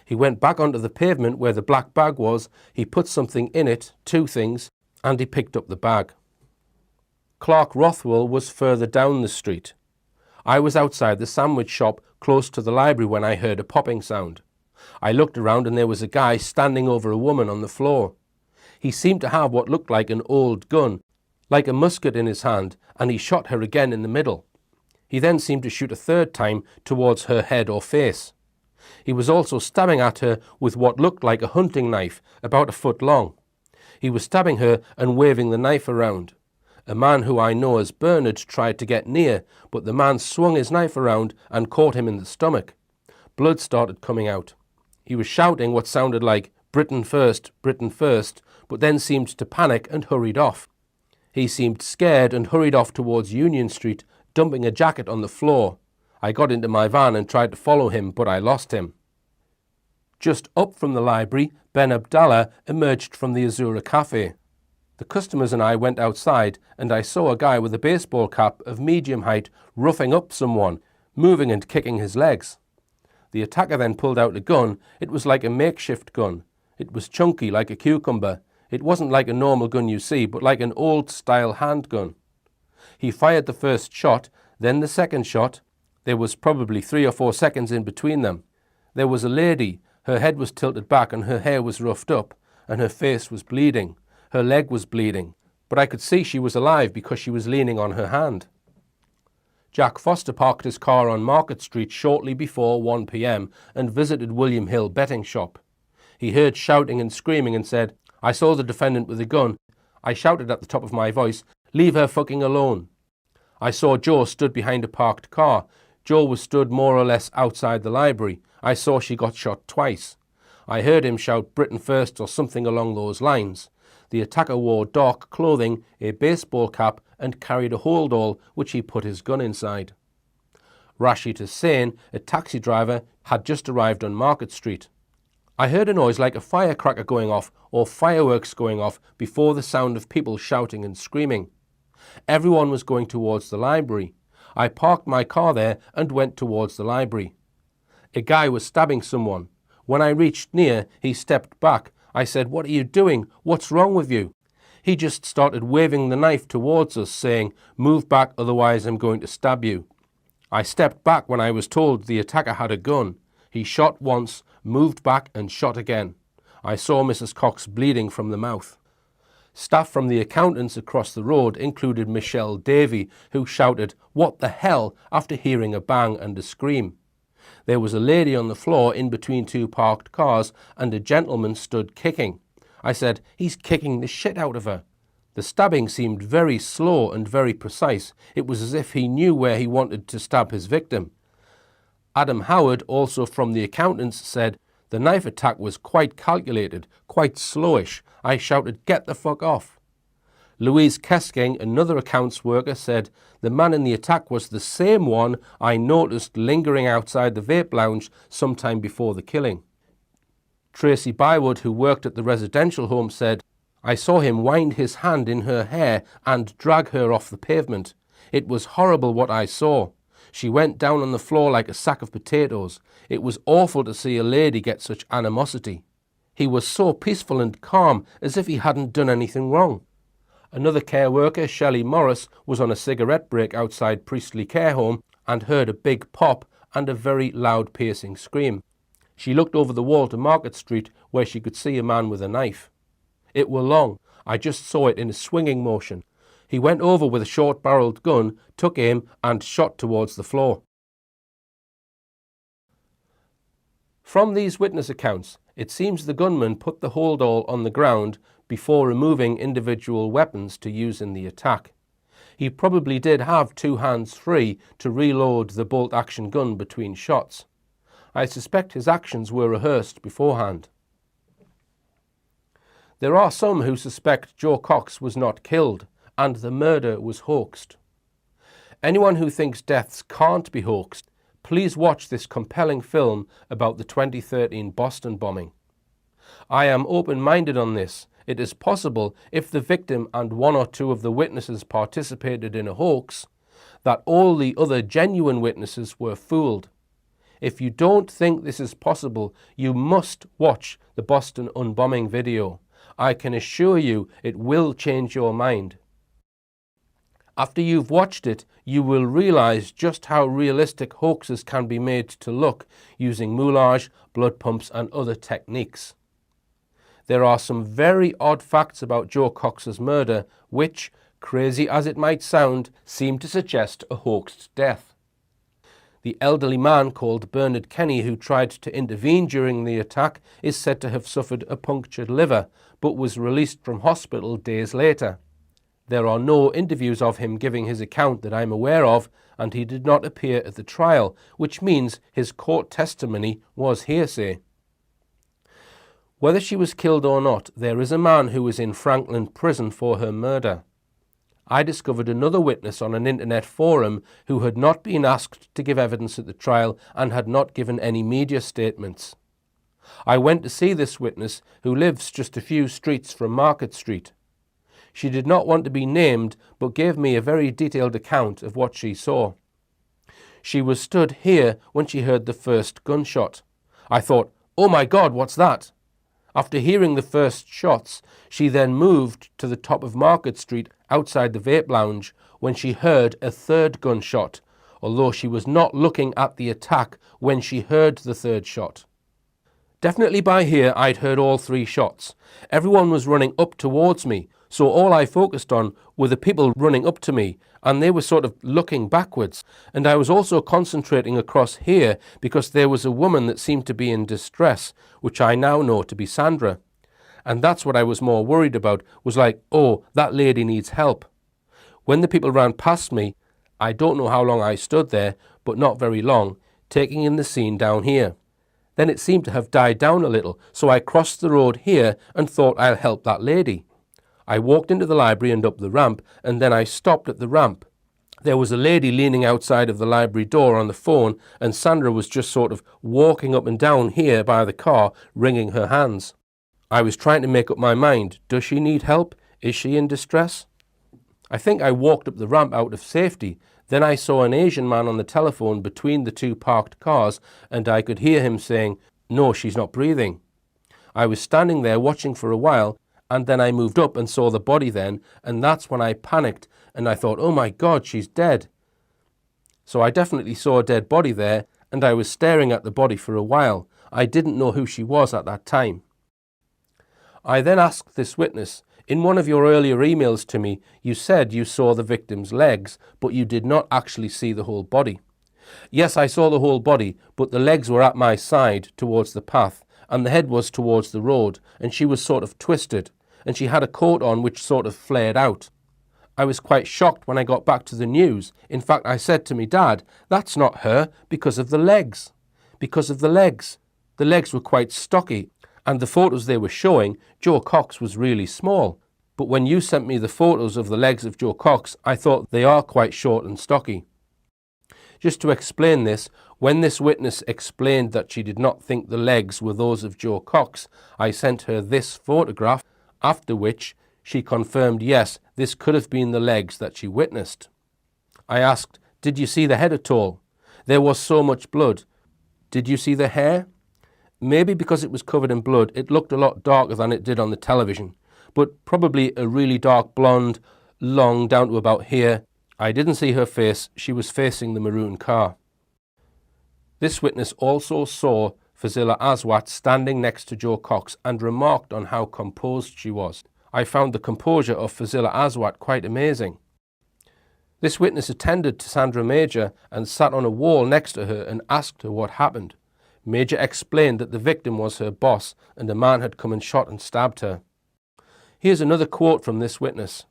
He went back onto the pavement where the black bag was, he put something in it, 2 things, and he picked up the bag. Clark Rothwell was further down the street. I was outside the sandwich shop close to the library when I heard a popping sound. I looked around and there was a guy standing over a woman on the floor. He seemed to have what looked like an old gun, like a musket in his hand, and he shot her again in the middle. He then seemed to shoot a 3rd time towards her head or face. He was also stabbing at her with what looked like a hunting knife, about 1 foot long. He was stabbing her and waving the knife around. A man who I know as Bernard tried to get near, but the man swung his knife around and caught him in the stomach. Blood started coming out. He was shouting what sounded like, Britain first, but then seemed to panic and hurried off. He seemed scared and hurried off towards Union Street, dumping a jacket on the floor. I got into my van and tried to follow him, but I lost him. Just up from the library, Ben Abdallah emerged from the Azura Cafe. The customers and I went outside and I saw a guy with a baseball cap of medium height roughing up someone, moving and kicking his legs. The attacker then pulled out a gun. It was like a makeshift gun. It was chunky like a cucumber. It wasn't like a normal gun you see, but like an old-style handgun. He fired the first shot, then the second shot. There was probably 3 or 4 seconds in between them. There was a lady. Her head was tilted back and her hair was roughed up, and her face was bleeding. Her leg was bleeding, but I could see she was alive because she was leaning on her hand. Jack Foster parked his car on Market Street shortly before 1 p.m. and visited William Hill betting shop. He heard shouting and screaming and said, I saw the defendant with a gun. I shouted at the top of my voice, leave her fucking alone. I saw Jo stood behind a parked car. Jo was stood more or less outside the library. I saw she got shot twice. I heard him shout Britain first or something along those lines. The attacker wore dark clothing, a baseball cap and carried a holdall which he put his gun inside. Rashid Hussain, a taxi driver, had just arrived on Market Street. I heard a noise like a firecracker going off or fireworks going off before the sound of people shouting and screaming. Everyone was going towards the library. I parked my car there and went towards the library. A guy was stabbing someone. When I reached near, he stepped back. I said, what are you doing? What's wrong with you? He just started waving the knife towards us, saying, move back, otherwise I'm going to stab you. I stepped back when I was told the attacker had a gun. He shot once, moved back and shot again. I saw Mrs. Cox bleeding from the mouth. Staff from the accountants across the road included Michelle Davey, who shouted, "What the hell?" after hearing a bang and a scream. There was a lady on the floor in between two parked cars and a gentleman stood kicking. I said, "He's kicking the shit out of her." The stabbing seemed very slow and very precise. It was as if he knew where he wanted to stab his victim. Adam Howard, also from the accountants, said, "The knife attack was quite calculated, quite slowish. I shouted, 'Get the fuck off.'" Louise Kesking, another accounts worker, said, "The man in the attack was the same one I noticed lingering outside the vape lounge sometime before the killing." Tracy Bywood, who worked at the residential home, said, "I saw him wind his hand in her hair and drag her off the pavement. It was horrible what I saw. She went down on the floor like a sack of potatoes. It was awful to see a lady get such animosity. He was so peaceful and calm, as if he hadn't done anything wrong." Another care worker, Shelley Morris, was on a cigarette break outside Priestley Care Home and heard a big pop and a very loud piercing scream. She looked over the wall to Market Street, where she could see a man with a knife. It were long. I just saw it in a swinging motion. He went over with a short-barreled gun, took aim and shot towards the floor. From these witness accounts, it seems the gunman put the holdall on the ground before removing individual weapons to use in the attack. He probably did have two hands free to reload the bolt-action gun between shots. I suspect his actions were rehearsed beforehand. There are some who suspect Jo Cox was not killed and the murder was hoaxed. Anyone who thinks deaths can't be hoaxed, please watch this compelling film about the 2013 Boston bombing. I am open-minded on this. It is possible, if the victim and one or two of the witnesses participated in a hoax, that all the other genuine witnesses were fooled. If you don't think this is possible, you must watch the Boston unbombing video. I can assure you it will change your mind. After you've watched it, you will realize just how realistic hoaxes can be made to look using moulage, blood pumps and other techniques. There are some very odd facts about Jo Cox's murder which, crazy as it might sound, seem to suggest a hoaxed death. The elderly man called Bernard Kenny, who tried to intervene during the attack, is said to have suffered a punctured liver, but was released from hospital days later. There are no interviews of him giving his account that I'm aware of, and he did not appear at the trial, which means his court testimony was hearsay. Whether she was killed or not, there is a man who is in Franklin prison for her murder. I discovered another witness on an internet forum who had not been asked to give evidence at the trial and had not given any media statements. I went to see this witness, who lives just a few streets from Market Street. She did not want to be named, but gave me a very detailed account of what she saw. She was stood here when she heard the first gunshot. I thought, "Oh my God, what's that?" After hearing the first shots, she then moved to the top of Market Street outside the vape lounge when she heard a third gunshot, although she was not looking at the attack when she heard the third shot. Definitely by here I'd heard all three shots. Everyone was running up towards me, so all I focused on were the people running up to me, and they were sort of looking backwards. And I was also concentrating across here because there was a woman that seemed to be in distress, which I now know to be Sandra. And that's what I was more worried about, was like, oh, that lady needs help. When the people ran past me, I don't know how long I stood there, but not very long, taking in the scene down here. Then it seemed to have died down a little, so I crossed the road here and thought I'll help that lady. I walked into the library and up the ramp, and then I stopped at the ramp. There was a lady leaning outside of the library door on the phone, and Sandra was just sort of walking up and down here by the car, wringing her hands. I was trying to make up my mind. Does she need help? Is she in distress? I think I walked up the ramp out of safety. Then I saw an Asian man on the telephone between the two parked cars, and I could hear him saying, "No, she's not breathing." I was standing there watching for a while, and then I moved up and saw the body then, and that's when I panicked, and I thought, oh my God, she's dead. So I definitely saw a dead body there, and I was staring at the body for a while. I didn't know who she was at that time. I then asked this witness, in one of your earlier emails to me, you said you saw the victim's legs, but you did not actually see the whole body. Yes, I saw the whole body, but the legs were at my side towards the path, and the head was towards the road, and she was sort of twisted, and she had a coat on which sort of flared out. I was quite shocked when I got back to the news. In fact, I said to me dad, that's not her because of the legs. Because of the legs. The legs were quite stocky, and the photos they were showing, Jo Cox was really small. But when you sent me the photos of the legs of Jo Cox, I thought they are quite short and stocky. Just to explain this, when this witness explained that she did not think the legs were those of Jo Cox, I sent her this photograph, after which she confirmed yes, this could have been the legs that she witnessed. I asked, did you see the head at all? There was so much blood. Did you see the hair? Maybe because it was covered in blood, it looked a lot darker than it did on the television, but probably a really dark blonde, long down to about here. I didn't see her face, she was facing the maroon car. This witness also saw Fazila Aswat standing next to Jo Cox and remarked on how composed she was. I found the composure of Fazila Aswat quite amazing. This witness attended to Sandra Major and sat on a wall next to her and asked her what happened. Major explained that the victim was her boss and a man had come and shot and stabbed her. Here's another quote from this witness.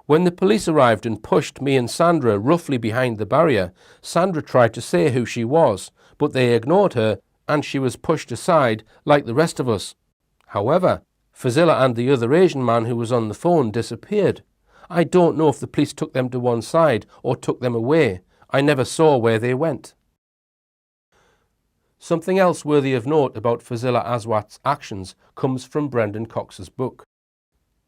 When the police arrived and pushed me and Sandra roughly behind the barrier, Sandra tried to say who she was, but they ignored her and she was pushed aside like the rest of us. However, Fazila and the other Asian man who was on the phone disappeared. I don't know if the police took them to one side or took them away. I never saw where they went. Something else worthy of note about Fazila Aswat's actions comes from Brendan Cox's book.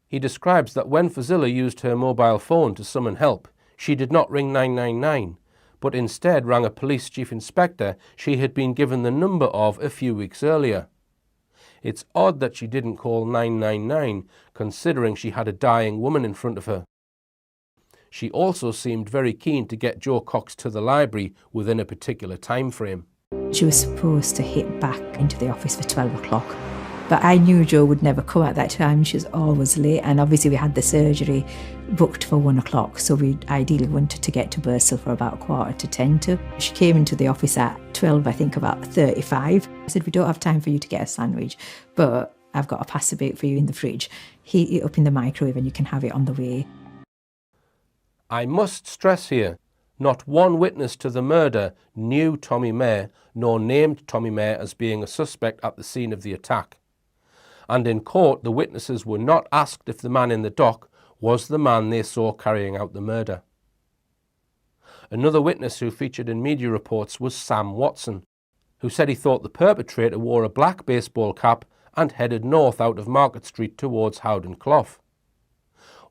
He describes that when Fazila used her mobile phone to summon help, she did not ring 999, but instead rang a police chief inspector she had been given the number of a few weeks earlier. It's odd that she didn't call 999, considering she had a dying woman in front of her. She also seemed very keen to get Jo Cox to the library within a particular time frame. She was supposed to hit back into the office for 12 o'clock. But I knew Jo would never come at that time. She was always late. And obviously we had the surgery booked for 1 o'clock. So we ideally wanted to get to Bristol for about 9:45. She came into the office at 12, I think about 35. I said, we don't have time for you to get a sandwich, but I've got a pasta bake for you in the fridge. Heat it up in the microwave and you can have it on the way. I must stress here, not one witness to the murder knew Tommy Mair, nor named Tommy Mair as being a suspect at the scene of the attack. And in court, the witnesses were not asked if the man in the dock was the man they saw carrying out the murder. Another witness who featured in media reports was Sam Watson, who said he thought the perpetrator wore a black baseball cap and headed north out of Market Street towards Howden Clough.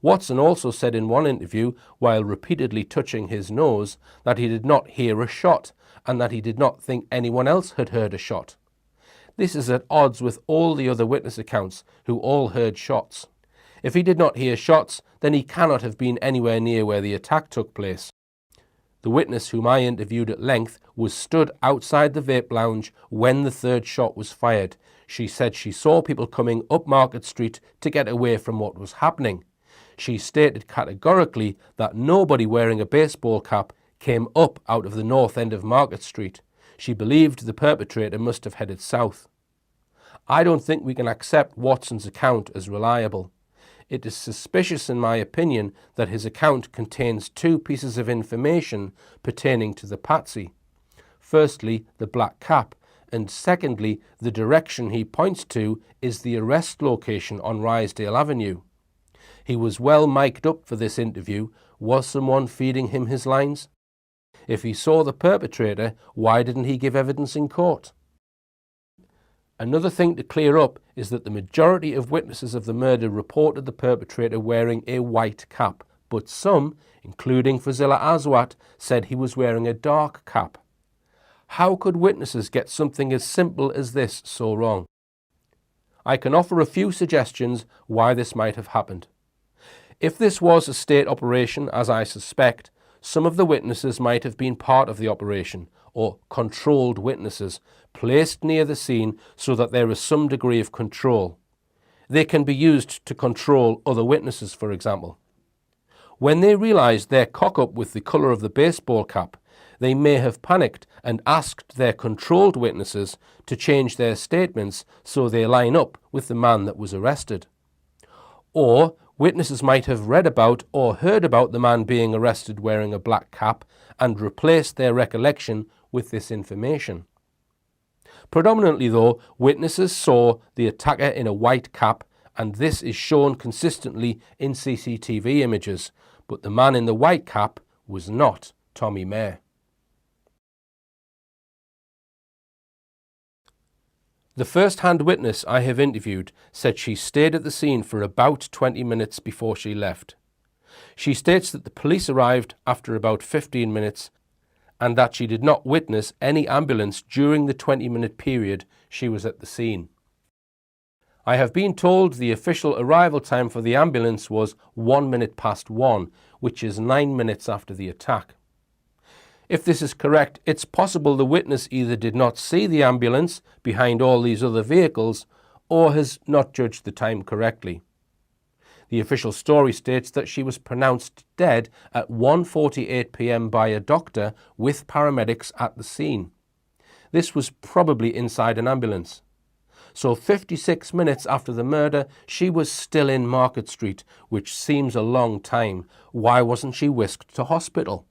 Watson also said in one interview, while repeatedly touching his nose, that he did not hear a shot and that he did not think anyone else had heard a shot. This is at odds with all the other witness accounts, who all heard shots. If he did not hear shots, then he cannot have been anywhere near where the attack took place. The witness whom I interviewed at length was stood outside the vape lounge when the third shot was fired. She said she saw people coming up Market Street to get away from what was happening. She stated categorically that nobody wearing a baseball cap came up out of the north end of Market Street. She believed the perpetrator must have headed south. I don't think we can accept Watson's account as reliable. It is suspicious, in my opinion, that his account contains two pieces of information pertaining to the patsy. Firstly, the black cap, and secondly, the direction he points to is the arrest location on Ryesdale Avenue. He was well mic'd up for this interview. Was someone feeding him his lines? If he saw the perpetrator, why didn't he give evidence in court? Another thing to clear up is that the majority of witnesses of the murder reported the perpetrator wearing a white cap, but some, including Fazila Aswat, said he was wearing a dark cap. How could witnesses get something as simple as this so wrong? I can offer a few suggestions why this might have happened. If this was a state operation, as I suspect, some of the witnesses might have been part of the operation, or controlled witnesses placed near the scene so that there is some degree of control. They can be used to control other witnesses, for example. When they realised their cock-up with the colour of the baseball cap, they may have panicked and asked their controlled witnesses to change their statements so they line up with the man that was arrested. Or witnesses might have read about or heard about the man being arrested wearing a black cap and replaced their recollection with this information. Predominantly though, witnesses saw the attacker in a white cap, and this is shown consistently in CCTV images, but the man in the white cap was not Tommy Mair. The first-hand witness I have interviewed said she stayed at the scene for about 20 minutes before she left. She states that the police arrived after about 15 minutes and that she did not witness any ambulance during the 20-minute period she was at the scene. I have been told the official arrival time for the ambulance was 1:01, which is 9 minutes after the attack. If this is correct, it's possible the witness either did not see the ambulance behind all these other vehicles or has not judged the time correctly. The official story states that she was pronounced dead at 1:48 p.m. by a doctor with paramedics at the scene. This was probably inside an ambulance. So 56 minutes after the murder, she was still in Market Street, which seems a long time. Why wasn't she whisked to hospital?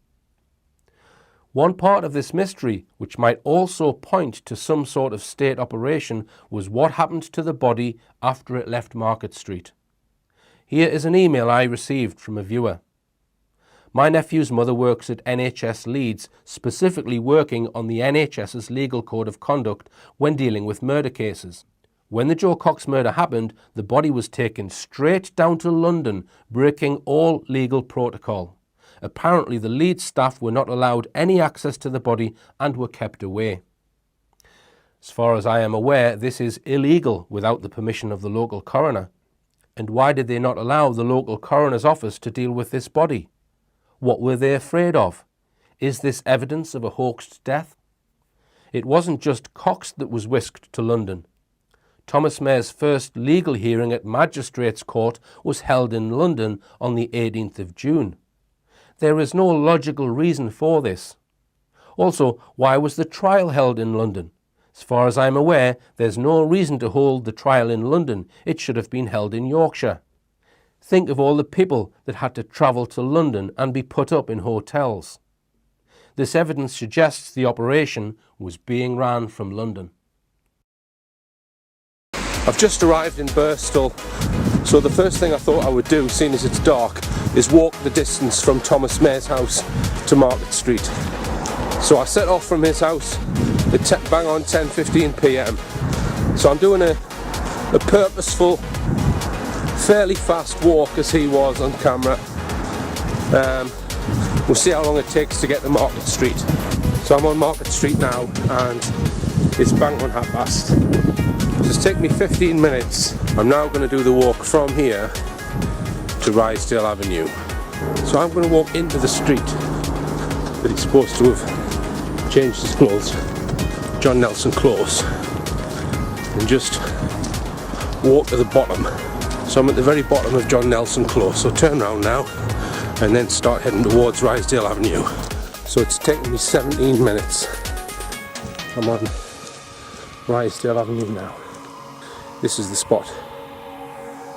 One part of this mystery, which might also point to some sort of state operation, was what happened to the body after it left Market Street. Here is an email I received from a viewer. My nephew's mother works at NHS Leeds, specifically working on the NHS's legal code of conduct when dealing with murder cases. When the Jo Cox murder happened, the body was taken straight down to London, breaking all legal protocol. Apparently the Leeds staff were not allowed any access to the body and were kept away. As far as I am aware, this is illegal without the permission of the local coroner. And why did they not allow the local coroner's office to deal with this body? What were they afraid of? Is this evidence of a hoaxed death? It wasn't just Cox that was whisked to London. Thomas Mair's first legal hearing at Magistrates Court was held in London on the 18th of June. There is no logical reason for this. Also, why was the trial held in London? As far as I'm aware, there's no reason to hold the trial in London. It should have been held in Yorkshire. Think of all the people that had to travel to London and be put up in hotels. This evidence suggests the operation was being ran from London. I've just arrived in Bristol, so the first thing I thought I would do, seeing as it's dark, is walk the distance from Thomas Mair's house to Market Street. So I set off from his house at bang on 10:15 p.m. So I'm doing a purposeful, fairly fast walk as he was on camera. We'll see how long it takes to get to Market Street. So I'm on Market Street now and it's bang on past. It's taken me 15 minutes. I'm now going to do the walk from here to Rydesdale Avenue. So I'm going to walk into the street that he's supposed to have changed his clothes, John Nelson Close, and just walk to the bottom. So I'm at the very bottom of John Nelson Close, so turn around now and then start heading towards Rydesdale Avenue. So it's taken me 17 minutes. I'm on Rydesdale Avenue now. This is the spot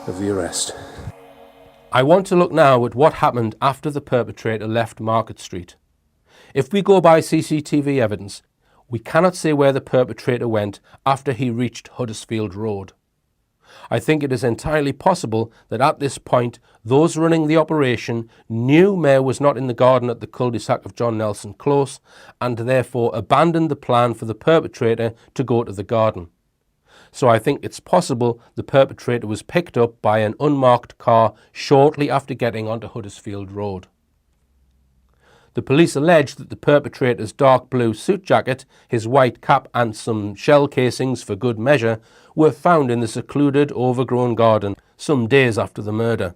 of the arrest. I want to look now at what happened after the perpetrator left Market Street. If we go by CCTV evidence, we cannot say where the perpetrator went after he reached Huddersfield Road. I think it is entirely possible that at this point, those running the operation knew Mair was not in the garden at the cul-de-sac of John Nelson Close and therefore abandoned the plan for the perpetrator to go to the garden. So I think it's possible the perpetrator was picked up by an unmarked car shortly after getting onto Huddersfield Road. The police allege that the perpetrator's dark blue suit jacket, his white cap and some shell casings for good measure were found in the secluded, overgrown garden some days after the murder.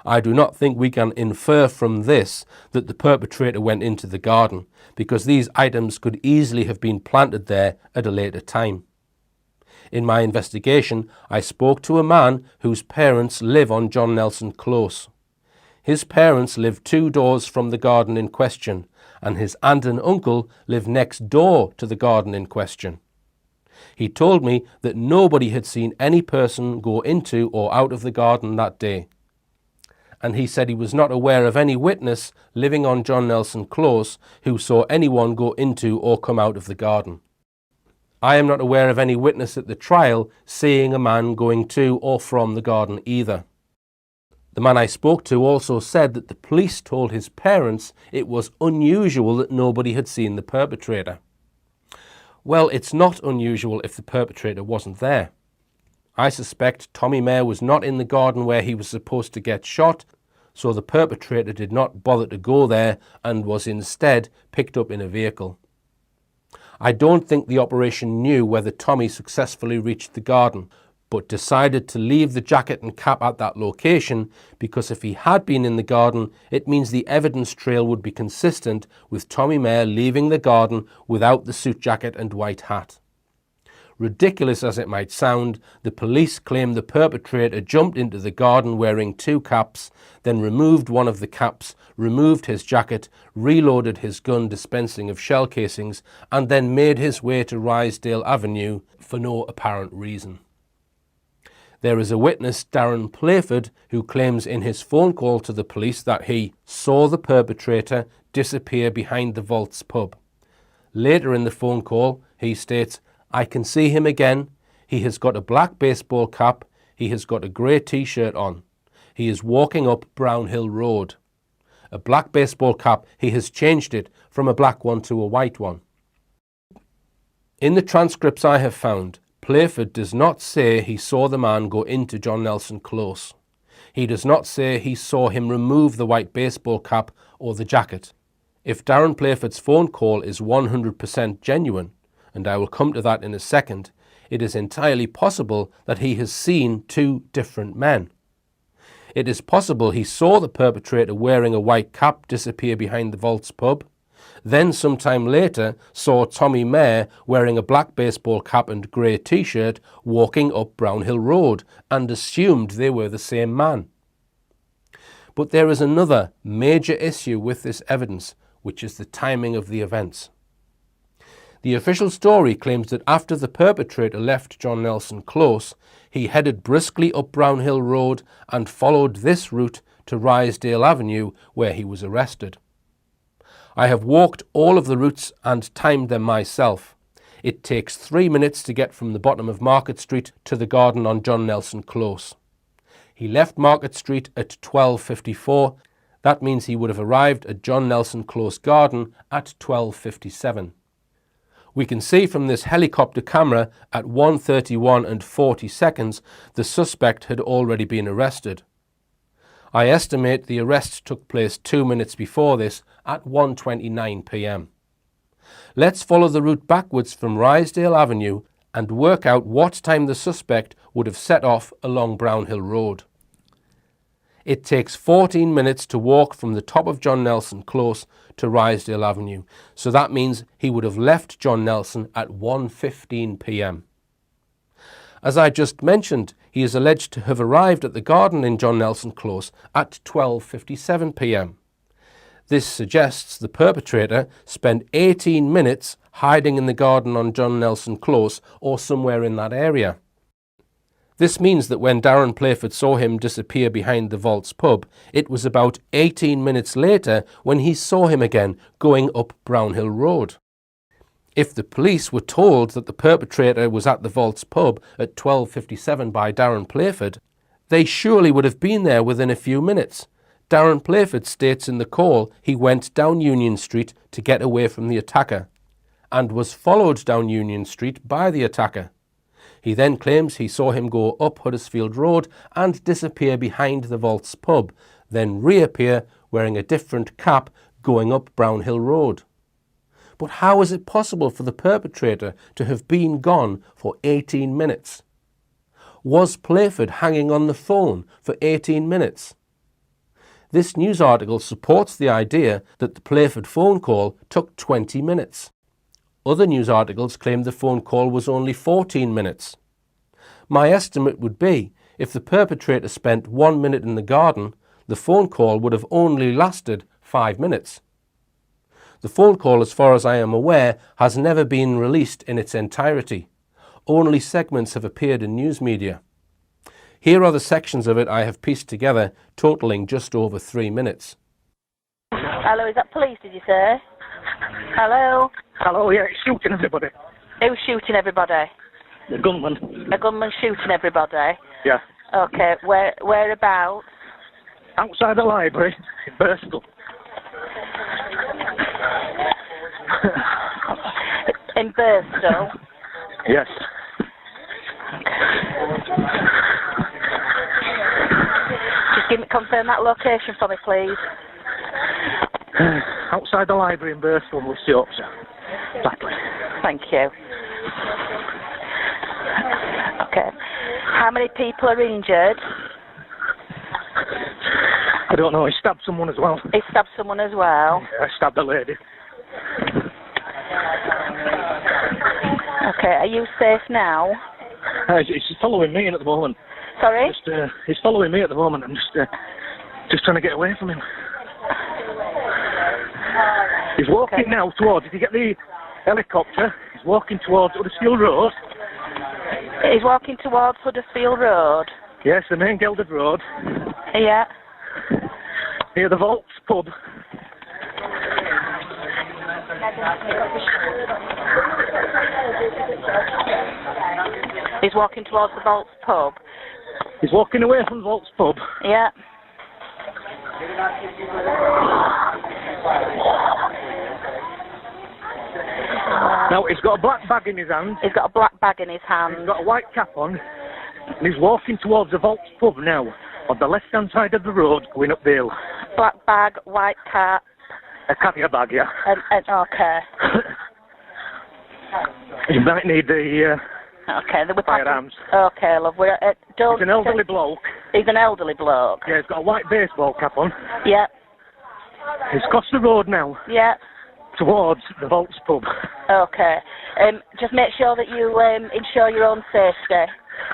I do not think we can infer from this that the perpetrator went into the garden, because these items could easily have been planted there at a later time. In my investigation, I spoke to a man whose parents live on John Nelson Close. His parents live 2 doors from the garden in question, and his aunt and uncle live next door to the garden in question. He told me that nobody had seen any person go into or out of the garden that day. And he said he was not aware of any witness living on John Nelson Close who saw anyone go into or come out of the garden. I am not aware of any witness at the trial seeing a man going to or from the garden either. The man I spoke to also said that the police told his parents it was unusual that nobody had seen the perpetrator. Well, it's not unusual if the perpetrator wasn't there. I suspect Tommy Mair was not in the garden where he was supposed to get shot, so the perpetrator did not bother to go there and was instead picked up in a vehicle. I don't think the operation knew whether Tommy successfully reached the garden, but decided to leave the jacket and cap at that location because if he had been in the garden, it means the evidence trail would be consistent with Tommy Mair leaving the garden without the suit jacket and white hat. Ridiculous as it might sound, the police claim the perpetrator jumped into the garden wearing 2 caps, then removed one of the caps, removed his jacket, reloaded his gun dispensing of shell casings, and then made his way to Rysdale Avenue for no apparent reason. There is a witness, Darren Playford, who claims in his phone call to the police that he saw the perpetrator disappear behind the Vaults pub. Later in the phone call, he states, "I can see him again. He has got a black baseball cap. He has got a grey t-shirt on. He is walking up Brownhill Road. A black baseball cap, he has changed it from a black one to a white one." In the transcripts I have found, Playford does not say he saw the man go into John Nelson Close. He does not say he saw him remove the white baseball cap or the jacket. If Darren Playford's phone call is 100% genuine, and I will come to that in a second, it is entirely possible that he has seen 2 different men. It is possible he saw the perpetrator wearing a white cap disappear behind the Vaults pub, then sometime later saw Tommy Mair wearing a black baseball cap and grey t-shirt walking up Brownhill Road and assumed they were the same man. But there is another major issue with this evidence, which is the timing of the events. The official story claims that after the perpetrator left John Nelson Close, he headed briskly up Brownhill Road and followed this route to Rysdale Avenue, where he was arrested. I have walked all of the routes and timed them myself. It takes 3 minutes to get from the bottom of Market Street to the garden on John Nelson Close. He left Market Street at 12:54. That means he would have arrived at John Nelson Close Garden at 12:57. We can see from this helicopter camera at 1:31 and 40 seconds the suspect had already been arrested. I estimate the arrest took place 2 minutes before this at 1:29 p.m. Let's follow the route backwards from Rysdale Avenue and work out what time the suspect would have set off along Brownhill Road. It takes 14 minutes to walk from the top of John Nelson Close to Rysdale Avenue, so that means he would have left John Nelson at 1:15 p.m. As I just mentioned, he is alleged to have arrived at the garden in John Nelson Close at 12:57 p.m. This suggests the perpetrator spent 18 minutes hiding in the garden on John Nelson Close or somewhere in that area. This means that when Darren Playford saw him disappear behind the Vaults pub, it was about 18 minutes later when he saw him again going up Brownhill Road. If the police were told that the perpetrator was at the Vaults pub at 12:57 by Darren Playford, they surely would have been there within a few minutes. Darren Playford states in the call he went down Union Street to get away from the attacker and was followed down Union Street by the attacker. He then claims he saw him go up Huddersfield Road and disappear behind the Vaults pub, then reappear wearing a different cap going up Brownhill Road. But how is it possible for the perpetrator to have been gone for 18 minutes? Was Playford hanging on the phone for 18 minutes? This news article supports the idea that the Playford phone call took 20 minutes. Other news articles claim the phone call was only 14 minutes. My estimate would be, if the perpetrator spent 1 minute in the garden, the phone call would have only lasted 5 minutes. The phone call, as far as I am aware, has never been released in its entirety. Only segments have appeared in news media. Here are the sections of it I have pieced together, totalling just over 3 minutes. Hello, is that police, did you say? Hello? Hello, yeah, it's shooting everybody. Who's shooting everybody? The gunman. A gunman shooting everybody? Yeah. Okay, whereabouts? Outside the library in Bristol. In Bristol? Yes. Just confirm that location for me, please. Outside the library in Bristol, West Yorkshire. Exactly. Thank you. Okay. How many people are injured? I don't know, he stabbed someone as well. He stabbed someone as well? I stabbed a lady. Okay, are you safe now? He's following me at the moment. Sorry? He's following me at the moment. I'm just trying to get away from him. He's walking now towards, if you get the helicopter, he's walking towards Huddersfield Road. He's walking towards Huddersfield Road? Yes, the main Gelded Road. Yeah. Near the Vaults pub. He's walking towards the Vaults pub? He's walking away from the Vaults pub. Yeah. Now, he's got a black bag in his hand. He's got a black bag in his hand. He's got a white cap on. And he's walking towards the Vaults pub now, on the left-hand side of the road, going up the hill. Black bag, white cap. A carrier bag, yeah. Okay. You might need the firearms. Okay, love. He's an elderly bloke. He's an elderly bloke? Yeah, he's got a white baseball cap on. Yeah. He's crossed the road now. Yeah. Towards the Vaults pub. Okay. Just make sure that you ensure your own safety.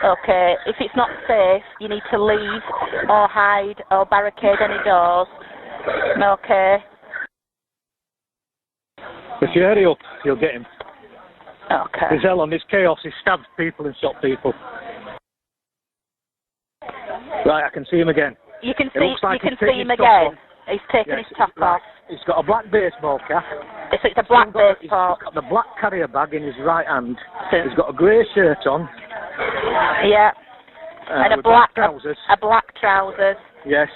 Okay. If it's not safe, you need to leave or hide or barricade any doors. Okay. If you hurry up, you'll get him. Okay. There's hell on this chaos. He stabs people and shot people. Right, I can see him again. You can see him again. He's taken his top off. He's got a black baseball cap. It's a black baseball. He's got the black carrier bag in his right hand. He's got a grey shirt on. Yeah. And a black trousers. A black trousers. Yes.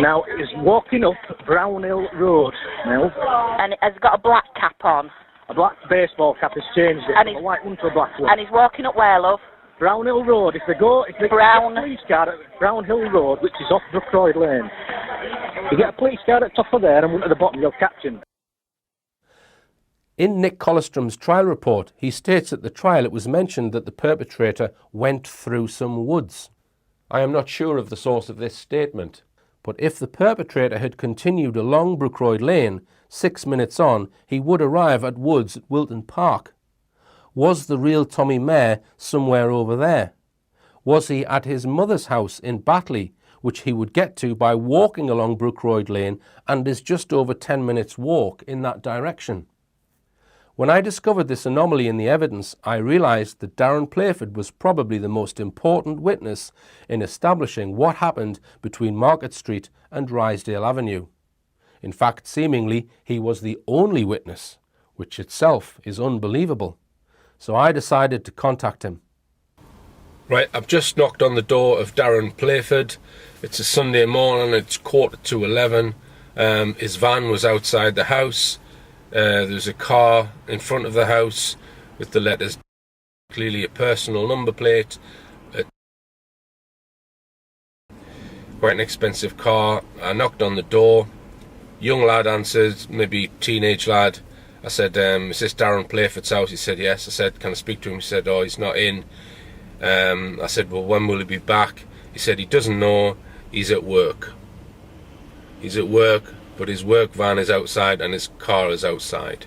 Now he's walking up Brownhill Road now. And has got a black cap on. A black baseball cap has changed it from a white one to a black one. And he's walking up where, love? Brownhill Road. If they get a police car at Brownhill Road, which is off Brookroyd Lane, you get a police car at the top of there and one at the bottom, you'll catch him. In Nick Collestrom's trial report, he states at the trial it was mentioned that the perpetrator went through some woods. I am not sure of the source of this statement, but if the perpetrator had continued along Brookroyd Lane, 6 minutes on, he would arrive at woods at Wilton Park. Was the real Tommy Mair somewhere over there? Was he at his mother's house in Batley, which he would get to by walking along Brookroyd Lane and is just over 10 minutes walk in that direction? When I discovered this anomaly in the evidence, I realised that Darren Playford was probably the most important witness in establishing what happened between Market Street and Rysdale Avenue. In fact, seemingly, he was the only witness, which itself is unbelievable. So I decided to contact him. Right, I've just knocked on the door of Darren Playford. It's a Sunday morning, it's 11:15. His van was outside the house. There's a car in front of the house with the letters, clearly a personal number plate. Quite an expensive car. I knocked on the door. Young lad answered, maybe teenage lad. I said, is this Darren Playford's house? He said, yes. I said, can I speak to him? He said, oh, he's not in. I said, well, when will he be back? He said, he doesn't know, he's at work. He's at work, but his work van is outside and his car is outside.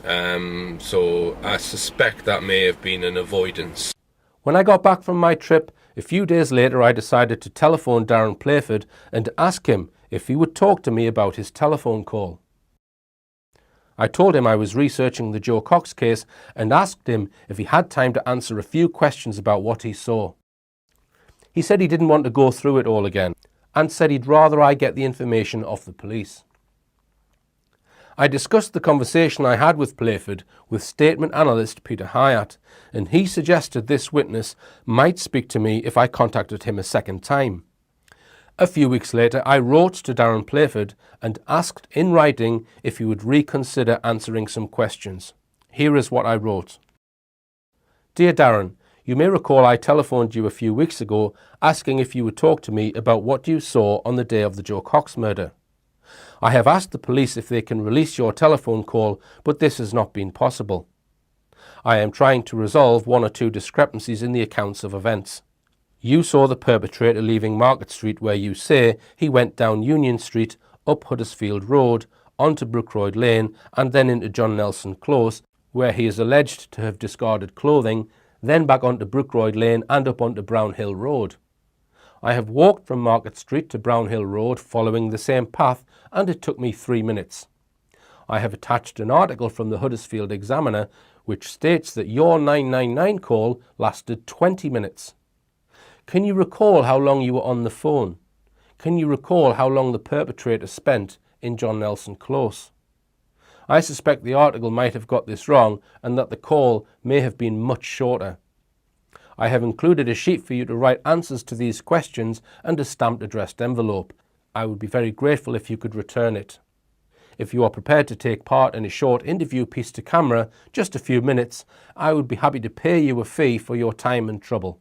So I suspect that may have been an avoidance. When I got back from my trip, a few days later I decided to telephone Darren Playford and ask him if he would talk to me about his telephone call. I told him I was researching the Jo Cox case and asked him if he had time to answer a few questions about what he saw. He said he didn't want to go through it all again and said he'd rather I get the information off the police. I discussed the conversation I had with Playford with statement analyst Peter Hyatt, and he suggested this witness might speak to me if I contacted him a second time. A few weeks later, I wrote to Darren Playford and asked in writing if he would reconsider answering some questions. Here is what I wrote. Dear Darren, you may recall I telephoned you a few weeks ago asking if you would talk to me about what you saw on the day of the Jo Cox murder. I have asked the police if they can release your telephone call, but this has not been possible. I am trying to resolve one or two discrepancies in the accounts of events. You saw the perpetrator leaving Market Street where you say he went down Union Street, up Huddersfield Road, onto Brookroyd Lane and then into John Nelson Close, where he is alleged to have discarded clothing, then back onto Brookroyd Lane and up onto Brownhill Road. I have walked from Market Street to Brownhill Road following the same path and it took me 3 minutes. I have attached an article from the Huddersfield Examiner which states that your 999 call lasted 20 minutes. Can you recall how long you were on the phone? Can you recall how long the perpetrator spent in John Nelson Close? I suspect the article might have got this wrong and that the call may have been much shorter. I have included a sheet for you to write answers to these questions and a stamped addressed envelope. I would be very grateful if you could return it. If you are prepared to take part in a short interview piece to camera, just a few minutes, I would be happy to pay you a fee for your time and trouble.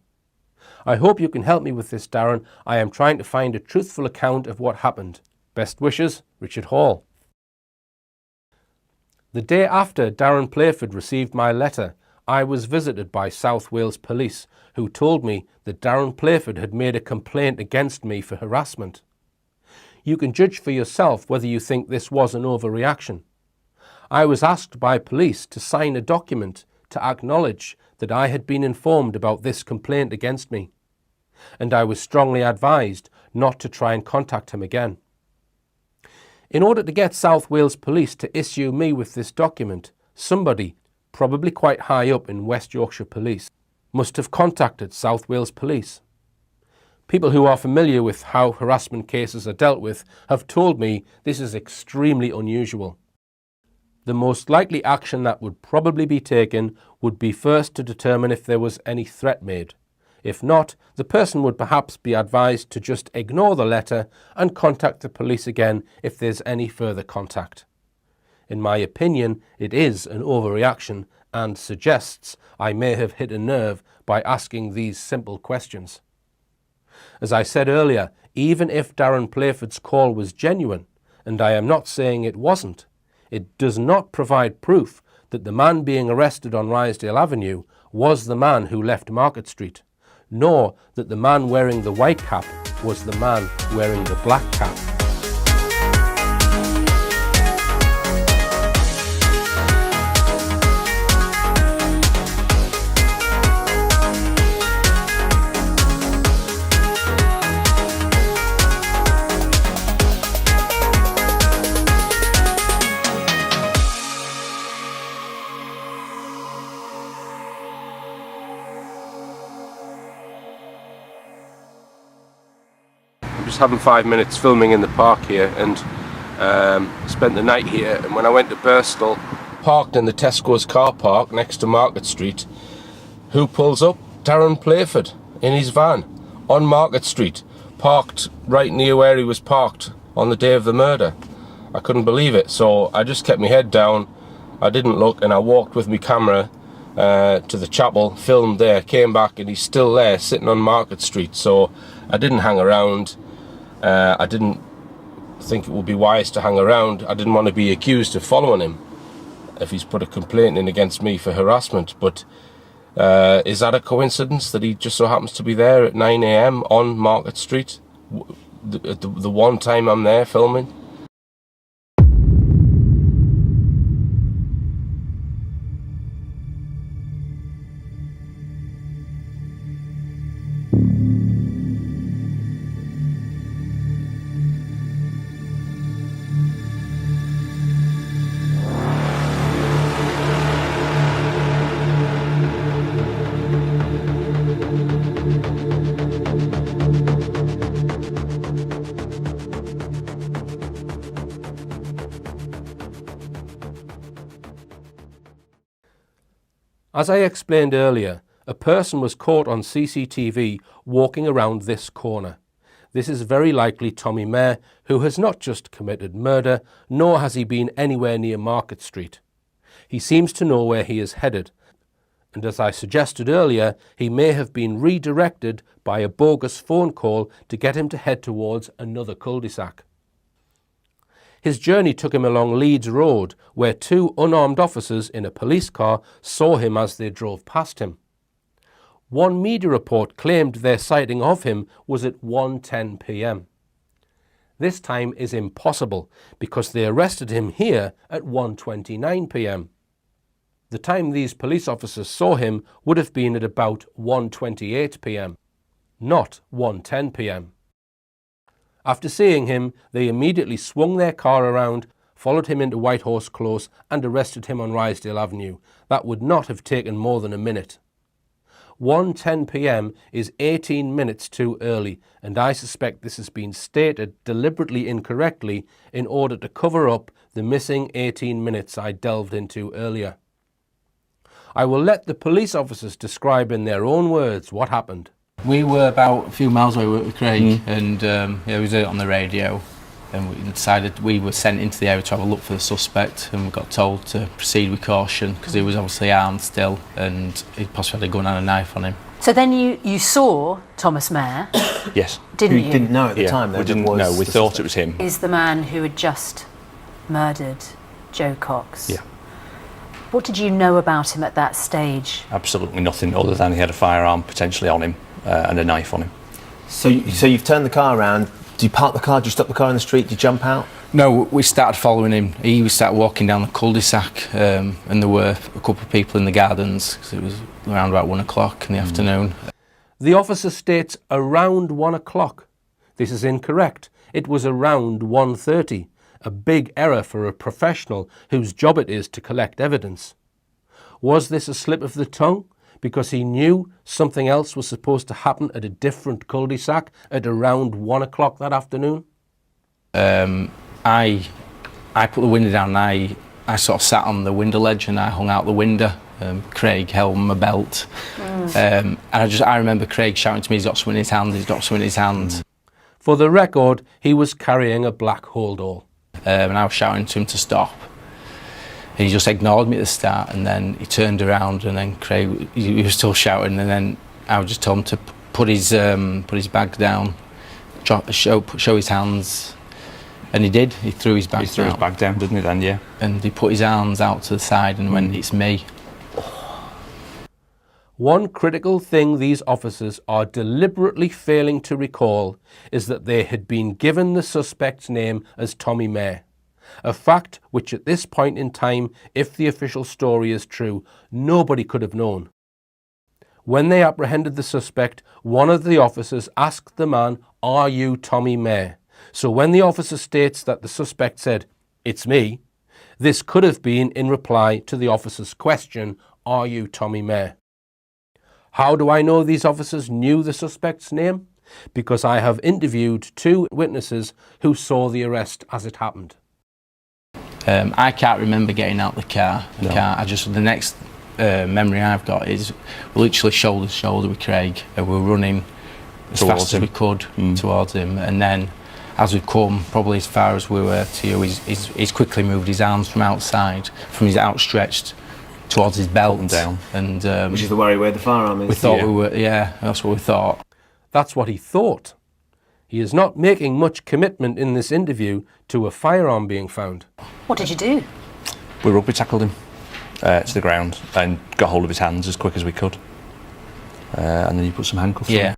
I hope you can help me with this, Darren. I am trying to find a truthful account of what happened. Best wishes, Richard Hall. The day after Darren Playford received my letter, I was visited by South Wales Police, who told me that Darren Playford had made a complaint against me for harassment. You can judge for yourself whether you think this was an overreaction. I was asked by police to sign a document to acknowledge that I had been informed about this complaint against me, and I was strongly advised not to try and contact him again. In order to get South Wales Police to issue me with this document, somebody, probably quite high up in West Yorkshire Police, must have contacted South Wales Police. People who are familiar with how harassment cases are dealt with have told me this is extremely unusual. The most likely action that would probably be taken would be first to determine if there was any threat made. If not, the person would perhaps be advised to just ignore the letter and contact the police again if there's any further contact. In my opinion, it is an overreaction and suggests I may have hit a nerve by asking these simple questions. As I said earlier, even if Darren Playford's call was genuine, and I am not saying it wasn't, it does not provide proof that the man being arrested on Ryesdale Avenue was the man who left Market Street, nor that the man wearing the white cap was the man wearing the black cap. Just having 5 minutes filming in the park here and spent the night here, and when I went to Birstall, parked in the Tesco's car park next to Market Street, who pulls up? Darren Playford in his van on Market Street, parked right near where he was parked on the day of the murder. I couldn't believe it, so I just kept my head down, I didn't look, and I walked with my camera to the chapel, filmed there, came back, and he's still there sitting on Market Street. So I didn't hang around. I didn't think it would be wise to hang around. I didn't want to be accused of following him if he's put a complaint in against me for harassment. But is that a coincidence that he just so happens to be there at 9 AM on Market Street? the one time I'm there filming. As I explained earlier, a person was caught on CCTV walking around this corner. This is very likely Tommy Mair, who has not just committed murder, nor has he been anywhere near Market Street. He seems to know where he is headed, and as I suggested earlier, he may have been redirected by a bogus phone call to get him to head towards another cul-de-sac. His journey took him along Leeds Road, where two unarmed officers in a police car saw him as they drove past him. One media report claimed their sighting of him was at 1:10 p.m. This time is impossible because they arrested him here at 1:29 p.m. The time these police officers saw him would have been at about 1:28 p.m, not 1:10 p.m. After seeing him, they immediately swung their car around, followed him into Whitehorse Close and arrested him on Rysdale Avenue. That would not have taken more than a minute. 1:10 p.m. is 18 minutes too early, and I suspect this has been stated deliberately incorrectly in order to cover up the missing 18 minutes I delved into earlier. I will let the police officers describe in their own words what happened. We were about a few miles away with Craig, and we was on the radio, and we decided we were sent into the area to have a look for the suspect, and we got told to proceed with caution because he was obviously armed still, and he possibly had a gun and a knife on him. So then you saw Thomas Mair? Yes. Didn't you? You didn't know at the time though? We didn't know, we thought it was him. Is the man who had just murdered Jo Cox? Yeah. What did you know about him at that stage? Absolutely nothing other than he had a firearm potentially on him and a knife on him. So you've turned the car around. Do you park the car? Do you stop the car in the street? Do you jump out? No, we started following him. He started walking down the cul-de-sac, and there were a couple of people in the gardens because it was around about 1 o'clock in the afternoon. The officer states around 1 o'clock. This is incorrect. It was around 1:30. A big error for a professional whose job it is to collect evidence. Was this a slip of the tongue because he knew something else was supposed to happen at a different cul-de-sac at around 1 o'clock that afternoon? I put the window down and I sort of sat on the window ledge and I hung out the window. Craig held my belt. And I remember Craig shouting to me, he's got something in his hand, he's got something in his hand. For the record, he was carrying a black holdall. And I was shouting to him to stop. And he just ignored me at the start, and then he turned around, and then Craig, he was still shouting, and then I just told him to put his bag down, show his hands, and he did. He threw his bag down. He threw his bag down, didn't he then, yeah? And he put his arms out to the side and went, "It's me." One critical thing these officers are deliberately failing to recall is that they had been given the suspect's name as Tommy Mair, a fact which at this point in time, if the official story is true, nobody could have known. When they apprehended the suspect, one of the officers asked the man, "Are you Tommy Mair?" So when the officer states that the suspect said, "It's me," this could have been in reply to the officer's question, "Are you Tommy Mair?" How do I know these officers knew the suspect's name? Because I have interviewed two witnesses who saw the arrest as it happened. I can't remember getting out the car. No. The next memory I've got is we're literally shoulder to shoulder with Craig, and we're running as fast as we could towards him, and then as we've come probably as far as we were to you, he's quickly moved his arms from outside, from his outstretched towards his belt and down, and which is the worry where the firearm is. We thought we were, that's what we thought. That's what he thought. He is not making much commitment in this interview to a firearm being found. What did you do? We rugby tackled him to the ground and got hold of his hands as quick as we could, and then you put some handcuffs on him.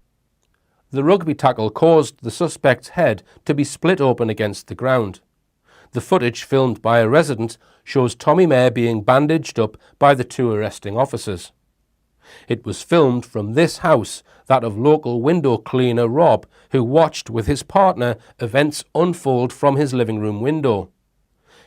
The rugby tackle caused the suspect's head to be split open against the ground. The footage filmed by a resident shows Tommy Mair being bandaged up by the two arresting officers. It was filmed from this house, that of local window cleaner Rob, who watched with his partner events unfold from his living room window.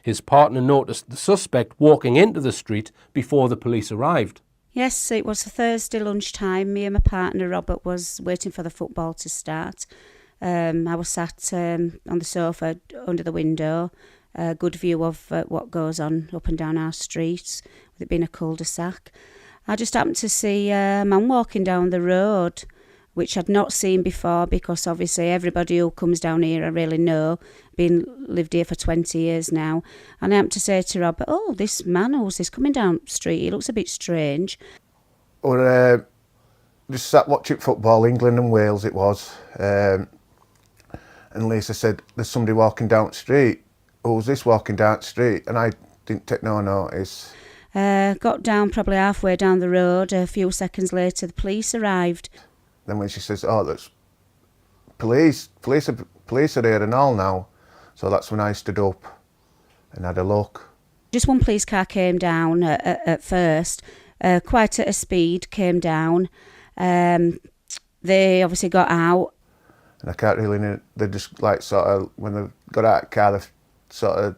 His partner noticed the suspect walking into the street before the police arrived. Yes, it was a Thursday lunchtime. Me and my partner Robert was waiting for the football to start. I was sat on the sofa under the window, a good view of what goes on up and down our streets, with it being a cul-de-sac. I just happened to see a man walking down the road, which I'd not seen before, because obviously everybody who comes down here I really know, lived here for 20 years now. And I happened to say to Robert, oh, this man, who's this coming down the street? He looks a bit strange. Or just sat watching football, England and Wales it was. And Lisa said, there's somebody walking down the street. Who's this walking down the street? And I didn't take no notice. Got down probably halfway down the road. A few seconds later, the police arrived. Then when she says, oh, that's police are here and all now. So that's when I stood up and had a look. Just one police car came down at first, quite at a speed, came down. They obviously got out. And I can't really, they just like sort of, when they got out of the car,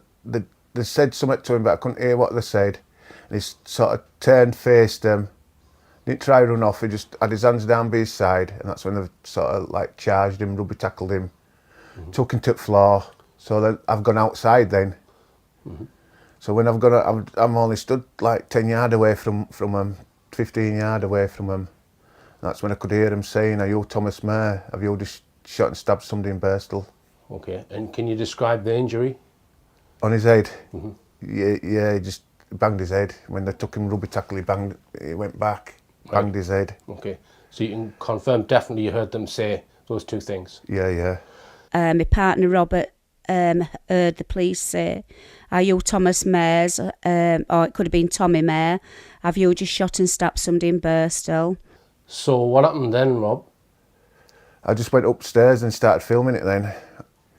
they said something to him, but I couldn't hear what they said. And he sort of turned, faced them. Didn't try to run off, he just had his hands down by his side, and that's when they sort of like charged him, rugby tackled him, took him to the floor. So then I've gone outside then. So when I've gone, I'm only stood like 10 yards away from him, 15 yards away from him. And that's when I could hear him saying, are you Thomas Mair? Have you just shot and stabbed somebody in Birstall? Okay, and can you describe the injury? On his head? Yeah, he just banged his head. When they took him rugby tackle, he went back. Banged his head. Okay, so you can confirm definitely you heard them say those two things? Yeah. My partner Robert heard the police say, are you Thomas Mair's, or it could have been Tommy Mair, have you just shot and stabbed somebody in Birstall? So what happened then, Rob? I just went upstairs and started filming it then.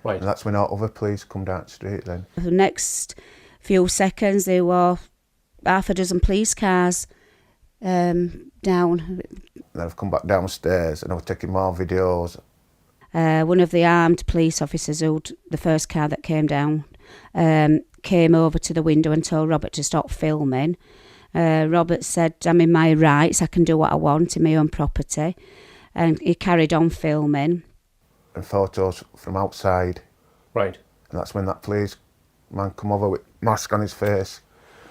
Right. And that's when our other police come down the street then. The next few seconds there were half a dozen police cars down. Then I've come back downstairs and I was taking more videos. One of the armed police officers, the first car that came down, came over to the window and told Robert to stop filming. Robert said, I'm in my rights, I can do what I want in my own property. And he carried on filming. And photos from outside. Right. And that's when that police man come over with mask on his face,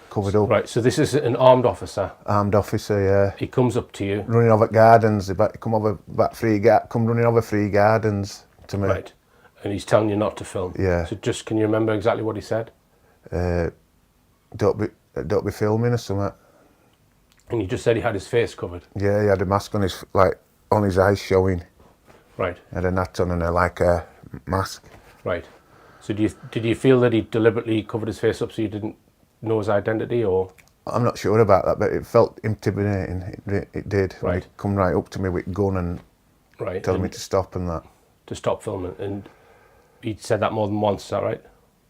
covered up. Right, so this is an armed officer? Armed officer, yeah. He comes up to you? Running over gardens, come running over 3 gardens to me. Right, and he's telling you not to film? Yeah. So just, can you remember exactly what he said? Don't be filming or something. And you just said he had his face covered? Yeah, he had a mask on his eyes showing. Right. He had a hat on and a mask. Right. So did you feel that he deliberately covered his face up so you didn't know his identity, or? I'm not sure about that, but it felt intimidating. It did. Right. He come right up to me with a gun and telling me to stop and that. To stop filming, and he said that more than once, is that right?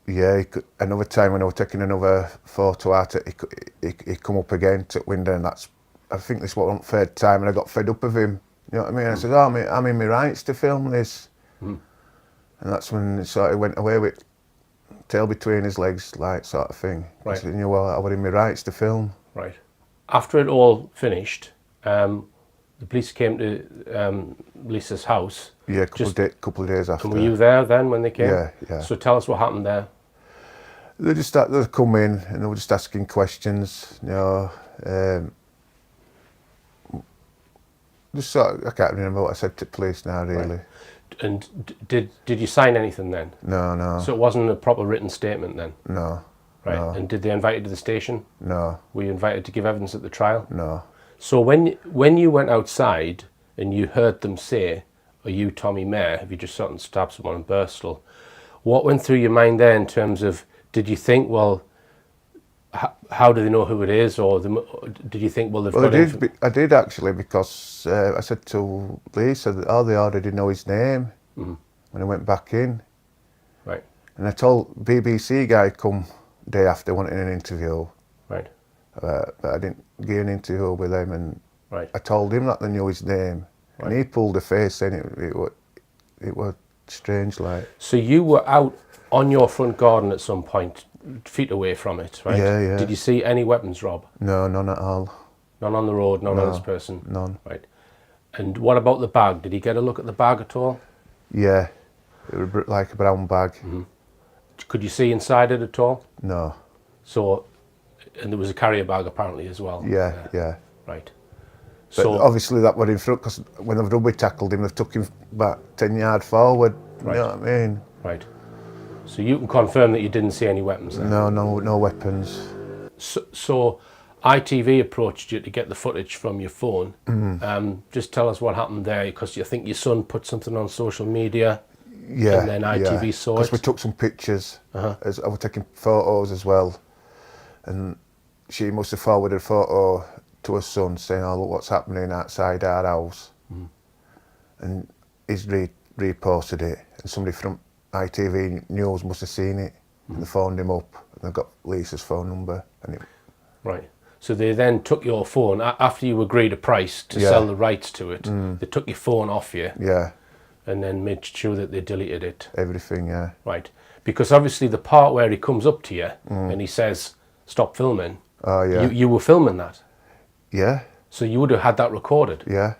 Yeah, another time when I was taking another photo at it, he come up again to the window, and I think this was the 3rd time, and I got fed up of him. You know what I mean? I said, oh, I'm in my rights to film this. And that's when it sort of went away with tail between his legs, like sort of thing. Right. I said, well, I was in my rights to film. Right. After it all finished, the police came to Lisa's house. Yeah, a couple of days after. And were you there then when they came? Yeah. So tell us what happened there. They come in and they were just asking questions, you know. I can't remember what I said to the police now, really. Right. And did you sign anything then? No. So it wasn't a proper written statement then? No. Right. No. And did they invite you to the station? No. Were you invited to give evidence at the trial? No. So when you went outside and you heard them say, are you Tommy Mair? Have you just shot and stabbed someone in Birstall? What went through your mind there in terms of, did you think, well, How do they know who it is, or did you think, well, they've got I did actually, because I said to Lisa that they already know his name when I went back in. Right. And I told BBC guy come day after wanting an interview. Right. But I didn't get an interview with him, and right. I told him that they knew his name, and he pulled a face saying it was strange, like. So you were out on your front garden at some point, feet away from it, right? Yeah, yeah. Did you see any weapons, Rob? No, none at all. None on the road, none on this person? None. Right. And what about the bag? Did he get a look at the bag at all? Yeah, it was like a brown bag. Could you see inside it at all? No. So, and there was a carrier bag apparently as well? Yeah. Right. But So obviously that were in front, because when they've rugby tackled him, they've took him back 10 yards forward. Right. You know what I mean? Right. So you can confirm that you didn't see any weapons there? No weapons. So ITV approached you to get the footage from your phone. Just tell us what happened there, because you think your son put something on social media. Yeah. And then ITV saw it. Because we took some pictures. As I was taking photos as well, and she must have forwarded a photo to her son saying, "Oh, look what's happening outside our house," and he's reposted it, and somebody from ITV News must have seen it, and they phoned him up, and they got Lisa's phone number, and Right. So they then took your phone after you agreed a price to sell the rights to it. They took your phone off you. Yeah. And then made sure that they deleted it. Everything, yeah. Right. Because obviously the part where he comes up to you and he says, "Stop filming." Oh yeah. You were filming that. Yeah. So you would have had that recorded. Yeah.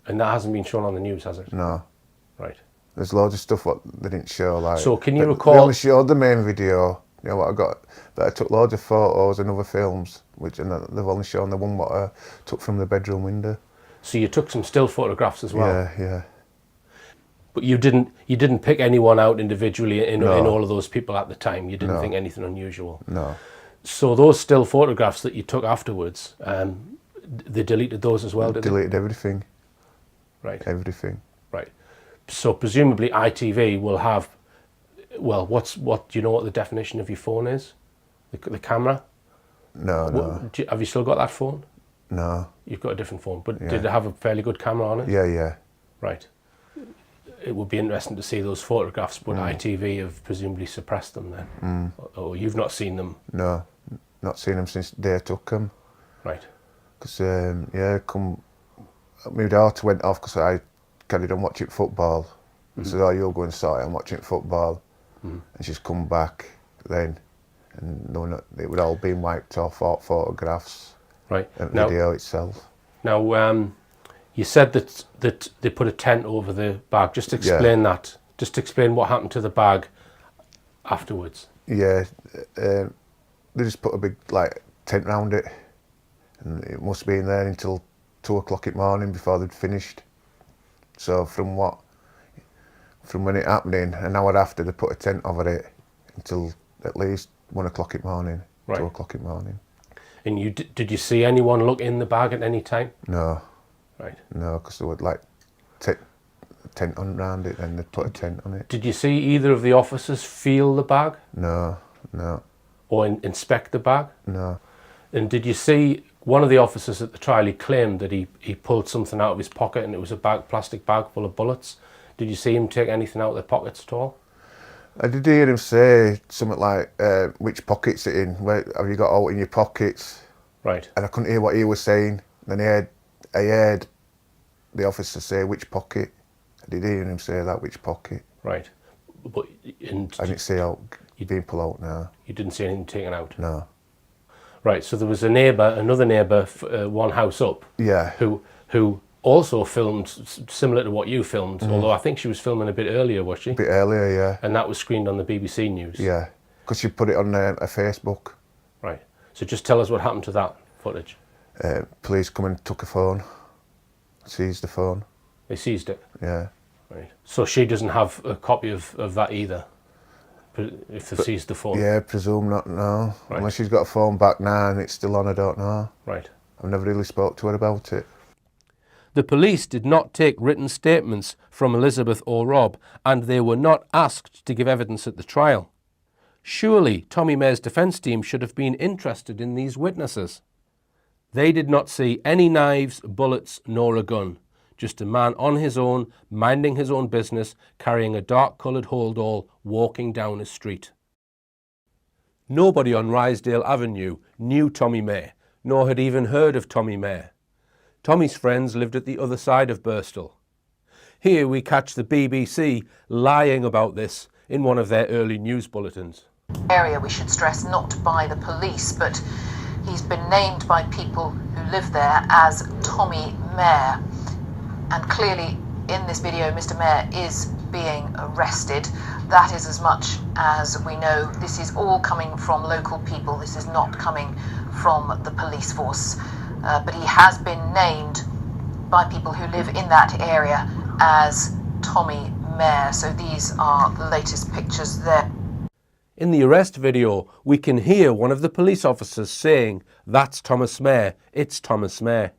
And that hasn't been shown on the news, has it? No. Right. There's loads of stuff what they didn't show, like. So can you recall? They only showed the main video. You know what I got? But I took loads of photos and other films, and they've only shown the one what I took from the bedroom window. So you took some still photographs as well. Yeah. But you didn't pick anyone out individually in all of those people at the time. You didn't think anything unusual. No. So those still photographs that you took afterwards, they deleted those as well, did they? Deleted everything. Right. Everything. Right. So presumably ITV will have, well, what do you know what the definition of your phone is? The camera? No. Have you still got that phone? No. You've got a different phone, but did it have a fairly good camera on it? Yeah. Right. It would be interesting to see those photographs, but ITV have presumably suppressed them then. Or you've not seen them? No, not seen them since the day I took them. Right. Because, my daughter went off because I carried on watching football. And said, "Oh, you'll go inside, I'm watching football." And she's come back then, and it would all been wiped off, photographs. Right. And video itself. Now, you said that they put a tent over the bag. Just explain that. Just explain what happened to the bag afterwards. Yeah, they just put a big tent round it, and it must have been there until 2 o'clock in the morning before they'd finished. So from when it happened, an hour after, they put a tent over it until at least 1 o'clock in the morning, 2 o'clock in the morning. And did you see anyone look in the bag at any time? No. Right. No, because they would tent on round it, and they'd put a tent on it. Did you see either of the officers feel the bag? No. Or inspect the bag? No. And did you see one of the officers at the trial? He claimed that he pulled something out of his pocket and it was a plastic bag full of bullets. Did you see him take anything out of their pockets at all? I did hear him say something like, "Which pocket's it in? Where have you got all in your pockets?" Right. And I couldn't hear what he was saying. Then I heard the officer say, "Which pocket?" I did hear him say that, "Which pocket?" Right. But I didn't see out being pulled out now. You didn't see anything taken out? No. Right, so there was another neighbour, one house up, yeah, who also filmed similar to what you filmed, although I think she was filming a bit earlier, was she? A bit earlier, yeah. And that was screened on the BBC News? Yeah, because she put it on her Facebook. Right, so just tell us what happened to that footage. Police come and took a phone, seized the phone. They seized it? Yeah. Right. So she doesn't have a copy of that either, if they seized the phone? Yeah, presume not, no. Right. Unless she's got a phone back now and it's still on, I don't know. Right. I've never really spoke to her about it. The police did not take written statements from Elizabeth or Rob, and they were not asked to give evidence at the trial. Surely Tommy May's defence team should have been interested in these witnesses. They did not see any knives, bullets, nor a gun. Just a man on his own, minding his own business, carrying a dark-coloured holdall, walking down a street. Nobody on Rysdale Avenue knew Tommy May, nor had even heard of Tommy May. Tommy's friends lived at the other side of Birstall. Here we catch the BBC lying about this in one of their early news bulletins. Area, we should stress, not by the police, but he's been named by people who live there as Tommy Mayor. And clearly in this video Mr Mayor is being arrested. That is as much as we know. This is all coming from local people. This is not coming from the police force. But he has been named by people who live in that area as Tommy Mayor. So these are the latest pictures there. In the arrest video, we can hear one of the police officers saying, "That's Thomas Mayor, it's Thomas Mayor."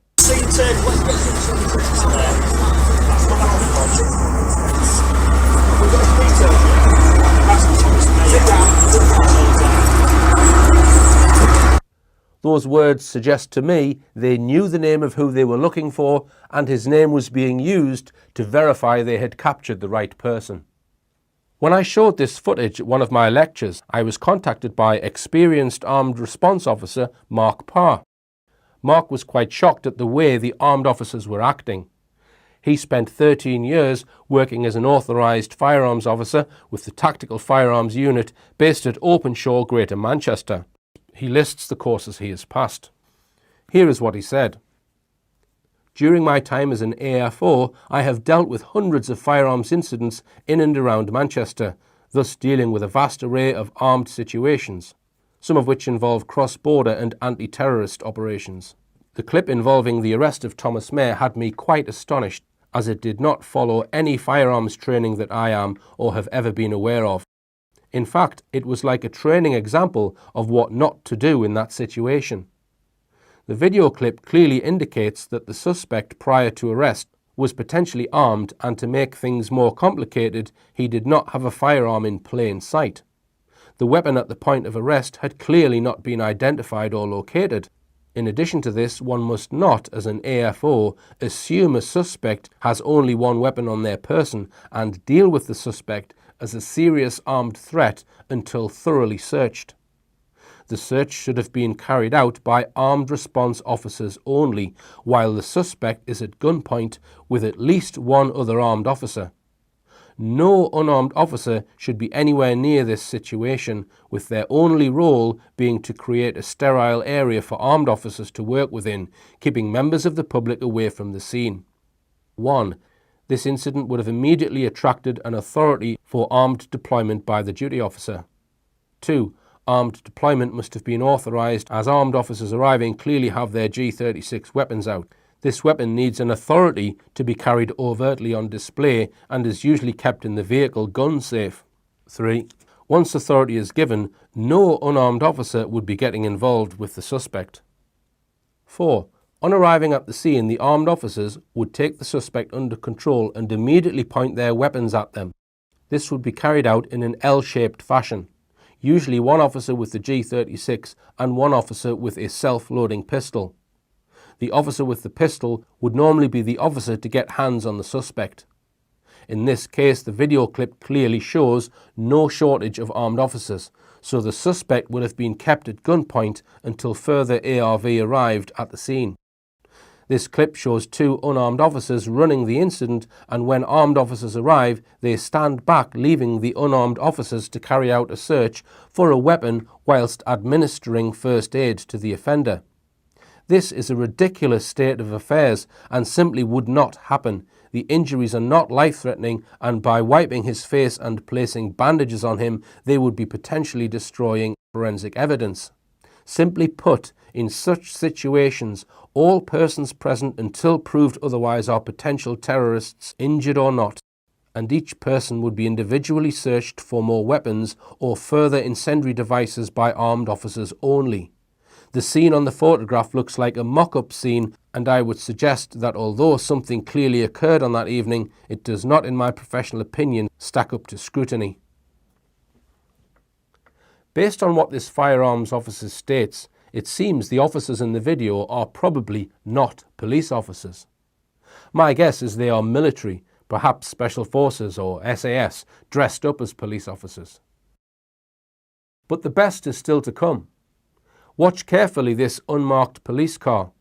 Those words suggest to me they knew the name of who they were looking for, and his name was being used to verify they had captured the right person. When I showed this footage at one of my lectures, I was contacted by experienced armed response officer Mark Parr. Mark was quite shocked at the way the armed officers were acting. He spent 13 years working as an authorised firearms officer with the Tactical Firearms Unit based at Openshaw, Greater Manchester. He lists the courses he has passed. Here is what he said. During my time as an AFO, I have dealt with hundreds of firearms incidents in and around Manchester, thus dealing with a vast array of armed situations, some of which involve cross-border and anti-terrorist operations. The clip involving the arrest of Thomas Mayor had me quite astonished, as it did not follow any firearms training that I am or have ever been aware of. In fact, it was like a training example of what not to do in that situation. The video clip clearly indicates that the suspect prior to arrest was potentially armed, and to make things more complicated, he did not have a firearm in plain sight. The weapon at the point of arrest had clearly not been identified or located. In addition to this, one must not, as an AFO, assume a suspect has only one weapon on their person and deal with the suspect as a serious armed threat until thoroughly searched. The search should have been carried out by armed response officers only, while the suspect is at gunpoint with at least one other armed officer. No unarmed officer should be anywhere near this situation, with their only role being to create a sterile area for armed officers to work within, keeping members of the public away from the scene. 1. This incident would have immediately attracted an authority for armed deployment by the duty officer. 2. Armed deployment must have been authorised, as armed officers arriving clearly have their G36 weapons out. This weapon needs an authority to be carried overtly on display and is usually kept in the vehicle gun safe. 3. Once authority is given, no unarmed officer would be getting involved with the suspect. 4. On arriving at the scene, the armed officers would take the suspect under control and immediately point their weapons at them. This would be carried out in an L-shaped fashion. Usually one officer with the G36 and one officer with a self-loading pistol. The officer with the pistol would normally be the officer to get hands on the suspect. In this case, the video clip clearly shows no shortage of armed officers, so the suspect would have been kept at gunpoint until further ARV arrived at the scene. This clip shows two unarmed officers running the incident, and when armed officers arrive, they stand back, leaving the unarmed officers to carry out a search for a weapon whilst administering first aid to the offender. This is a ridiculous state of affairs and simply would not happen. The injuries are not life-threatening, and by wiping his face and placing bandages on him, they would be potentially destroying forensic evidence. Simply put, in such situations, all persons present until proved otherwise are potential terrorists, injured or not, and each person would be individually searched for more weapons or further incendiary devices by armed officers only. The scene on the photograph looks like a mock-up scene, and I would suggest that although something clearly occurred on that evening, it does not, in my professional opinion, stack up to scrutiny. Based on what this firearms officer states, it seems the officers in the video are probably not police officers. My guess is they are military, perhaps Special Forces or SAS, dressed up as police officers. But the best is still to come. Watch carefully this unmarked police car.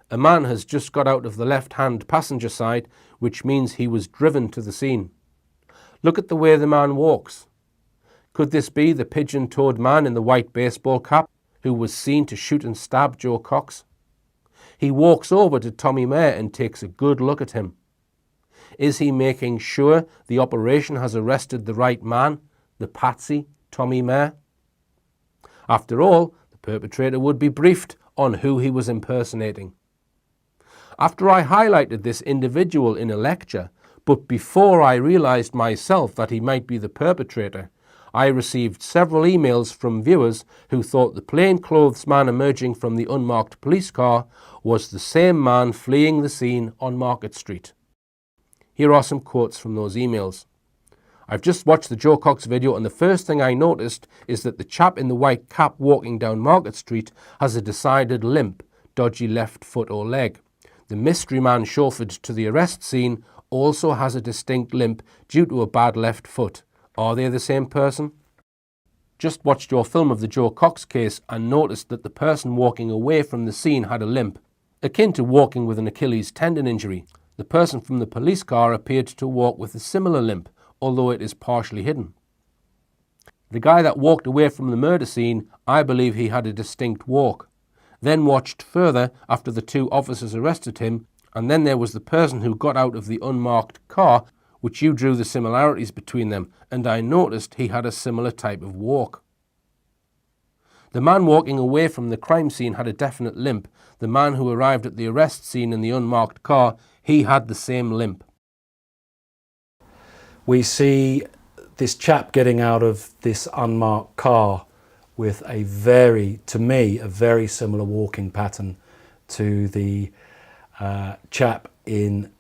A man has just got out of the left-hand passenger side, which means he was driven to the scene. Look at the way the man walks. Could this be the pigeon-toed man in the white baseball cap who was seen to shoot and stab Jo Cox? He walks over to Tommy Mair and takes a good look at him. Is he making sure the operation has arrested the right man, the patsy, Tommy Mair? After all, the perpetrator would be briefed on who he was impersonating. After I highlighted this individual in a lecture, but before I realised myself that he might be the perpetrator, I received several emails from viewers who thought the plainclothes man emerging from the unmarked police car was the same man fleeing the scene on Market Street. Here are some quotes from those emails. I've just watched the Jo Cox video and the first thing I noticed is that the chap in the white cap walking down Market Street has a decided limp, dodgy left foot or leg. The mystery man chauffeured to the arrest scene also has a distinct limp due to a bad left foot. Are they the same person? Just watched your film of the Jo Cox case and noticed that the person walking away from the scene had a limp, akin to walking with an Achilles tendon injury. The person from the police car appeared to walk with a similar limp, although it is partially hidden. The guy that walked away from the murder scene, I believe he had a distinct walk. Then watched further after the two officers arrested him, and then there was the person who got out of the unmarked car, which you drew the similarities between them, and I noticed he had a similar type of walk. The man walking away from the crime scene had a definite limp. The man who arrived at the arrest scene in the unmarked car, he had the same limp. We see this chap getting out of this unmarked car with a to me, a very similar walking pattern to the chap in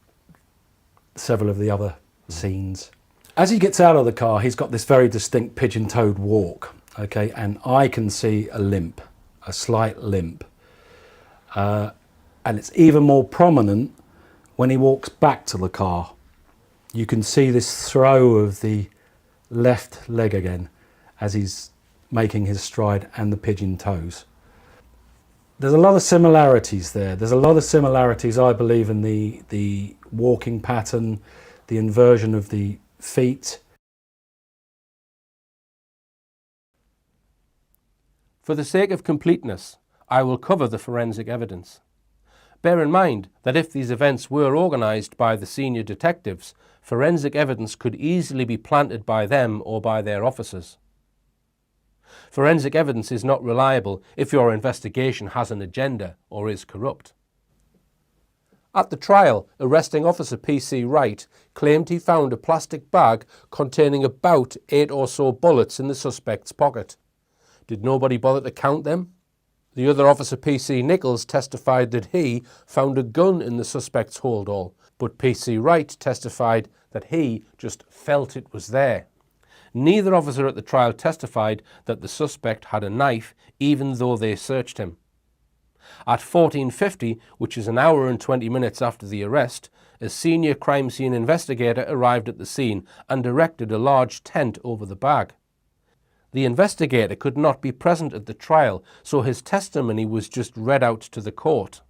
several of the other scenes. As he gets out of the car, he's got this very distinct pigeon-toed walk, okay, and I can see a limp, a slight limp. And it's even more prominent when he walks back to the car. You can see this throw of the left leg again as he's making his stride and the pigeon toes. There's a lot of similarities there. There's a lot of similarities, I believe, in the walking pattern, the inversion of the feet. For the sake of completeness, I will cover the forensic evidence. Bear in mind that if these events were organised by the senior detectives, forensic evidence could easily be planted by them or by their officers. Forensic evidence is not reliable if your investigation has an agenda or is corrupt. At the trial, arresting officer PC Wright claimed he found a plastic bag containing about 8 or so bullets in the suspect's pocket. Did nobody bother to count them? The other officer PC Nichols testified that he found a gun in the suspect's hold-all, but PC Wright testified that he just felt it was there. Neither officer at the trial testified that the suspect had a knife, even though they searched him. At 14:50, which is an hour and 20 minutes after the arrest, a senior crime scene investigator arrived at the scene and erected a large tent over the bag. The investigator could not be present at the trial, so his testimony was just read out to the court.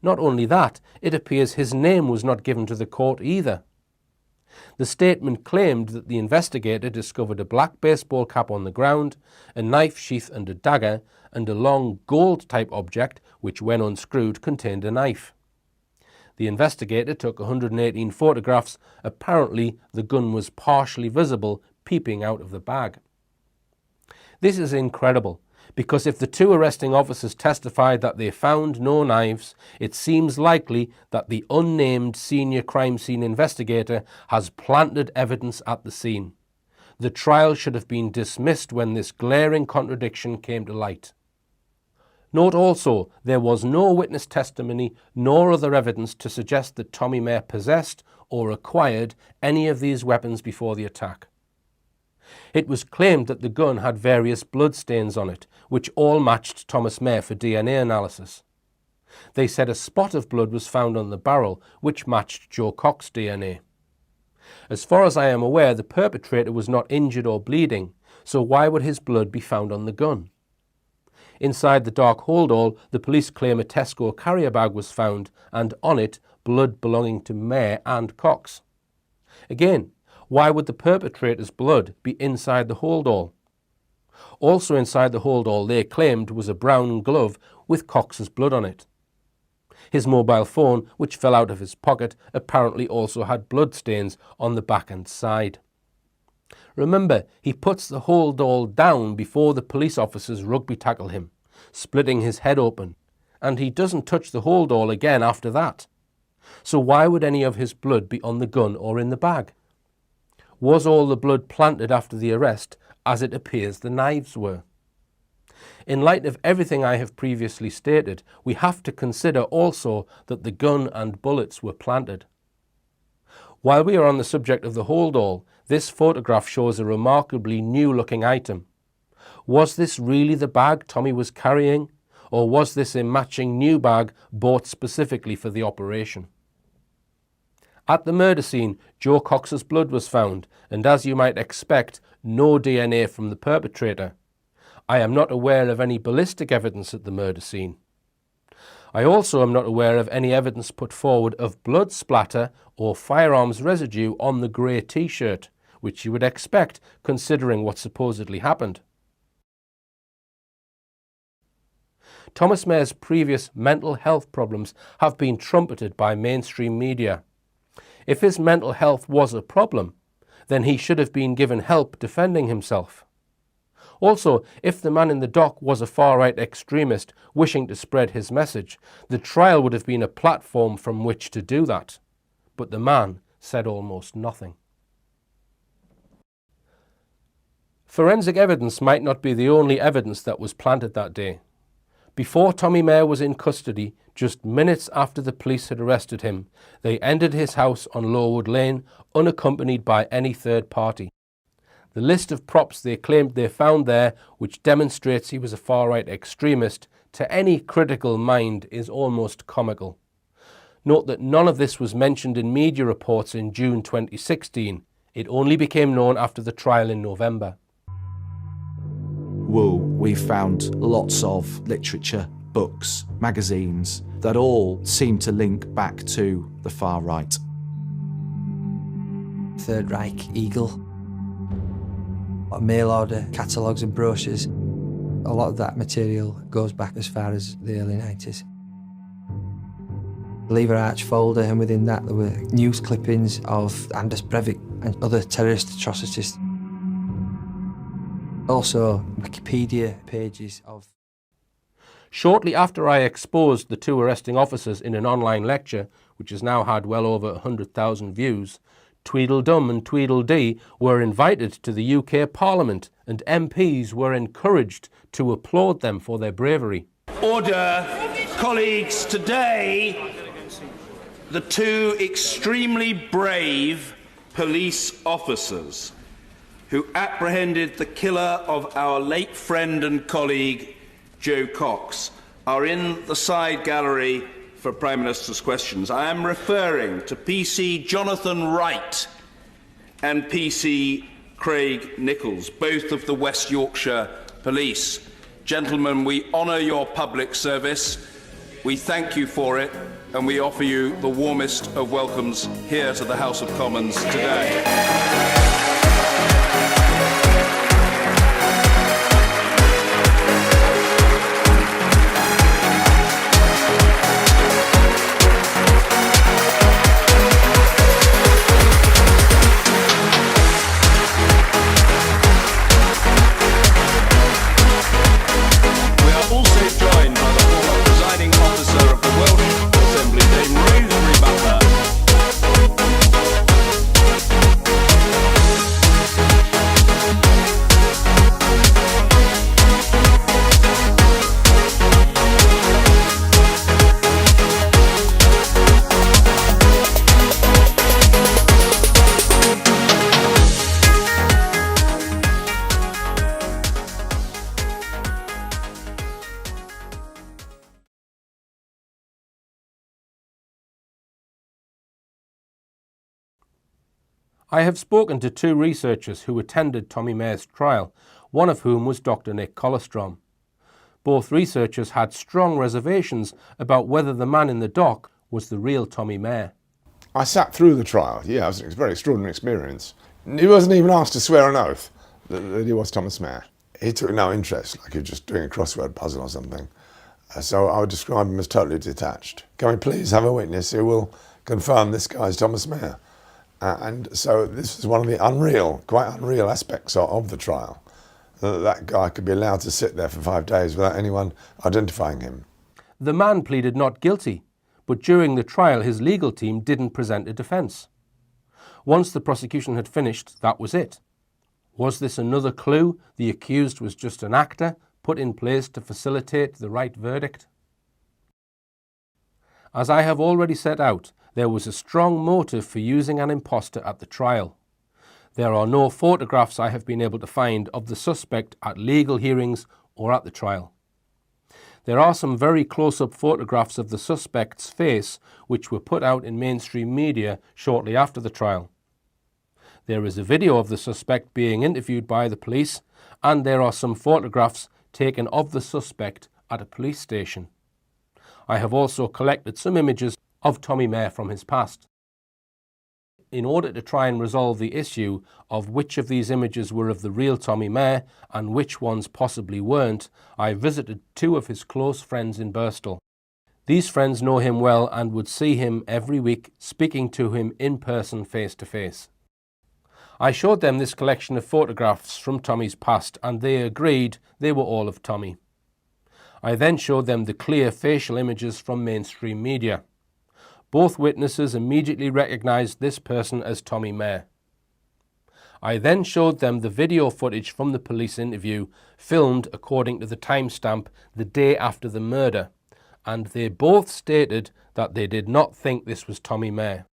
Not only that, it appears his name was not given to the court either. The statement claimed that the investigator discovered a black baseball cap on the ground, a knife sheath and a dagger, and a long gold-type object which, when unscrewed, contained a knife. The investigator took 118 photographs. Apparently, the gun was partially visible, peeping out of the bag. This is incredible, because if the two arresting officers testified that they found no knives, it seems likely that the unnamed senior crime scene investigator has planted evidence at the scene. The trial should have been dismissed when this glaring contradiction came to light. Note also, there was no witness testimony nor other evidence to suggest that Tommy Mair possessed or acquired any of these weapons before the attack. It was claimed that the gun had various bloodstains on it, which all matched Thomas Mair for DNA analysis. They said a spot of blood was found on the barrel, which matched Jo Cox DNA. As far as I am aware, the perpetrator was not injured or bleeding, so why would his blood be found on the gun? Inside the dark holdall, the police claim a Tesco carrier bag was found, and on it, blood belonging to Mair and Cox. Again, why would the perpetrator's blood be inside the holdall? Also inside the holdall, they claimed, was a brown glove with Cox's blood on it. His mobile phone, which fell out of his pocket, apparently also had bloodstains on the back and side. Remember, he puts the holdall down before the police officers rugby tackle him, splitting his head open, and he doesn't touch the holdall again after that. So why would any of his blood be on the gun or in the bag? Was all the blood planted after the arrest, as it appears the knives were? In light of everything I have previously stated, we have to consider also that the gun and bullets were planted. While we are on the subject of the holdall, this photograph shows a remarkably new-looking item. Was this really the bag Tommy was carrying, or was this a matching new bag bought specifically for the operation? At the murder scene, Jo Cox's blood was found, and as you might expect, no DNA from the perpetrator. I am not aware of any ballistic evidence at the murder scene. I also am not aware of any evidence put forward of blood splatter or firearms residue on the grey t-shirt, which you would expect considering what supposedly happened. Thomas Mair's previous mental health problems have been trumpeted by mainstream media. If his mental health was a problem, then he should have been given help defending himself. Also, if the man in the dock was a far-right extremist wishing to spread his message, the trial would have been a platform from which to do that. But the man said almost nothing. Forensic evidence might not be the only evidence that was planted that day. Before Tommy Mair was in custody, just minutes after the police had arrested him, they entered his house on Lowood Lane, unaccompanied by any third party. The list of props they claimed they found there, which demonstrates he was a far-right extremist, to any critical mind is almost comical. Note that none of this was mentioned in media reports in June 2016. It only became known after the trial in November. We found lots of literature, books, magazines that all seem to link back to the far right. Third Reich Eagle, mail order catalogues and brochures. A lot of that material goes back as far as the early 90s. Lever Arch folder, and within that there were news clippings of Anders Breivik and other terrorist atrocities. Also, Wikipedia pages of... Shortly after I exposed the two arresting officers in an online lecture, which has now had well over 100,000 views, Tweedledum and Tweedledee were invited to the UK Parliament, and MPs were encouraged to applaud them for their bravery. Order, colleagues, today the two extremely brave police officers who apprehended the killer of our late friend and colleague Jo Cox are in the side gallery for Prime Minister's questions. I am referring to PC Jonathan Wright and PC Craig Nichols, both of the West Yorkshire Police. Gentlemen, we honour your public service, we thank you for it, and we offer you the warmest of welcomes here to the House of Commons today. I have spoken to two researchers who attended Tommy Mare's trial, one of whom was Dr. Nick Colostrom. Both researchers had strong reservations about whether the man in the dock was the real Tommy Mare. I sat through the trial. Yeah, it was a very extraordinary experience. He wasn't even asked to swear an oath that he was Thomas Mare. He took no interest, like he was just doing a crossword puzzle or something. So I would describe him as totally detached. Can we please have a witness who will confirm this guy's Thomas Mare? And so this was one of the quite unreal aspects of the trial. That guy could be allowed to sit there for 5 days without anyone identifying him. The man pleaded not guilty, but during the trial his legal team didn't present a defence. Once the prosecution had finished, that was it. Was this another clue the accused was just an actor put in place to facilitate the right verdict? As I have already set out, there was a strong motive for using an impostor at the trial. There are no photographs I have been able to find of the suspect at legal hearings or at the trial. There are some very close-up photographs of the suspect's face which were put out in mainstream media shortly after the trial. There is a video of the suspect being interviewed by the police, and there are some photographs taken of the suspect at a police station. I have also collected some images of Tommy Mare from his past. In order to try and resolve the issue of which of these images were of the real Tommy Mare and which ones possibly weren't, I visited two of his close friends in Birstall. These friends know him well and would see him every week, speaking to him in person face to face. I showed them this collection of photographs from Tommy's past and they agreed they were all of Tommy. I then showed them the clear facial images from mainstream media. Both witnesses immediately recognised this person as Tommy Mare. I then showed them the video footage from the police interview, filmed according to the timestamp the day after the murder, and they both stated that they did not think this was Tommy Mare.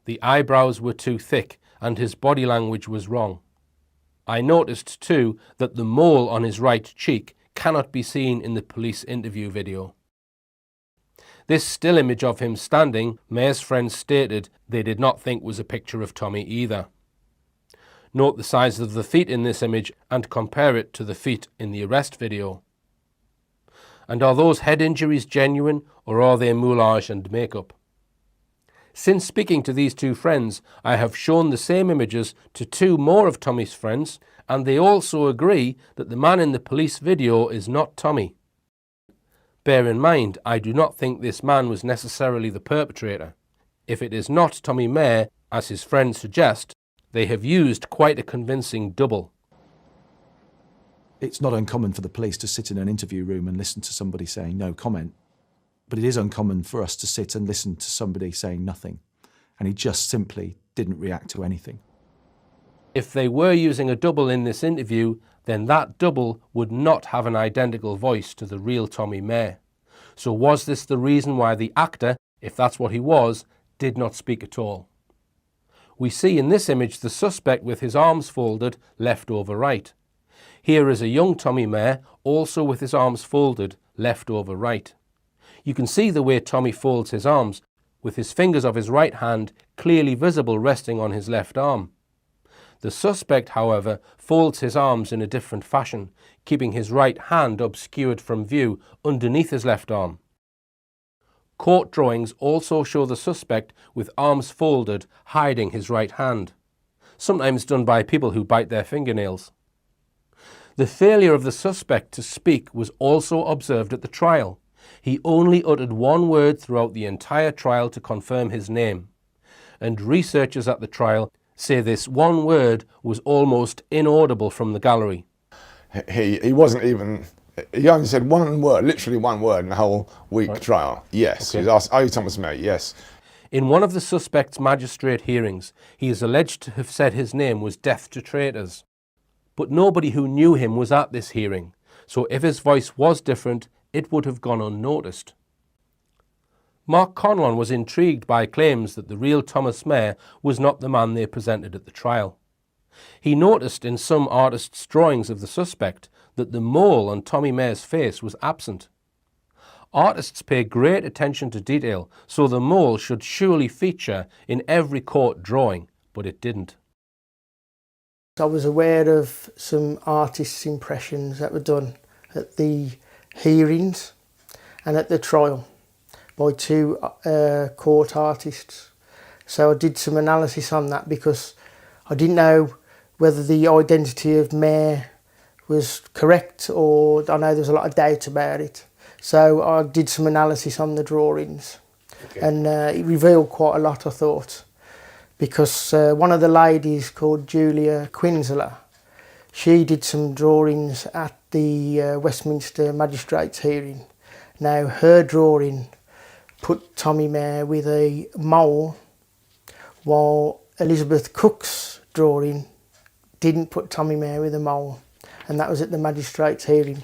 The eyebrows were too thick and his body language was wrong. I noticed too that the mole on his right cheek cannot be seen in the police interview video. This still image of him standing, Mare's friends stated they did not think was a picture of Tommy either. Note the size of the feet in this image and compare it to the feet in the arrest video. And are those head injuries genuine or are they moulage and makeup? Since speaking to these two friends, I have shown the same images to two more of Tommy's friends, and they also agree that the man in the police video is not Tommy. Bear in mind, I do not think this man was necessarily the perpetrator. If it is not Tommy Mare, as his friends suggest, they have used quite a convincing double. It's not uncommon for the police to sit in an interview room and listen to somebody saying no comment. But it is uncommon for us to sit and listen to somebody saying nothing. And he just simply didn't react to anything. If they were using a double in this interview, then that double would not have an identical voice to the real Tommy Mare. So was this the reason why the actor, if that's what he was, did not speak at all? We see in this image the suspect with his arms folded, left over right. Here is a young Tommy Mare, also with his arms folded, left over right. You can see the way Tommy folds his arms, with his fingers of his right hand clearly visible resting on his left arm. The suspect, however, folds his arms in a different fashion, keeping his right hand obscured from view underneath his left arm. Court drawings also show the suspect with arms folded, hiding his right hand, sometimes done by people who bite their fingernails. The failure of the suspect to speak was also observed at the trial. He only uttered one word throughout the entire trial to confirm his name, and researchers at the trial say this one word was almost inaudible from the gallery. He wasn't even, he only said one word, literally one word in the whole week trial. Yes. Okay. He was asked, are you Thomas Mare? Yes. In one of the suspect's magistrate hearings, he is alleged to have said his name was Death to Traitors. But nobody who knew him was at this hearing, so if his voice was different, it would have gone unnoticed. Mark Conlon was intrigued by claims that the real Thomas Mare was not the man they presented at the trial. He noticed in some artists' drawings of the suspect that the mole on Tommy Mare's face was absent. Artists pay great attention to detail, so the mole should surely feature in every court drawing, but it didn't. I was aware of some artists' impressions that were done at the hearings and at the trial by two court artists. So I did some analysis on that because I didn't know whether the identity of Mayor was correct, or I know there's a lot of doubt about it. So I did some analysis on the drawings, and it revealed quite a lot, I thought, because one of the ladies called Julia Quinsler, she did some drawings at the Westminster Magistrates hearing. Now her drawing put Tommy Mayor with a mole, while Elizabeth Cook's drawing didn't put Tommy Mayor with a mole, and that was at the magistrates hearing.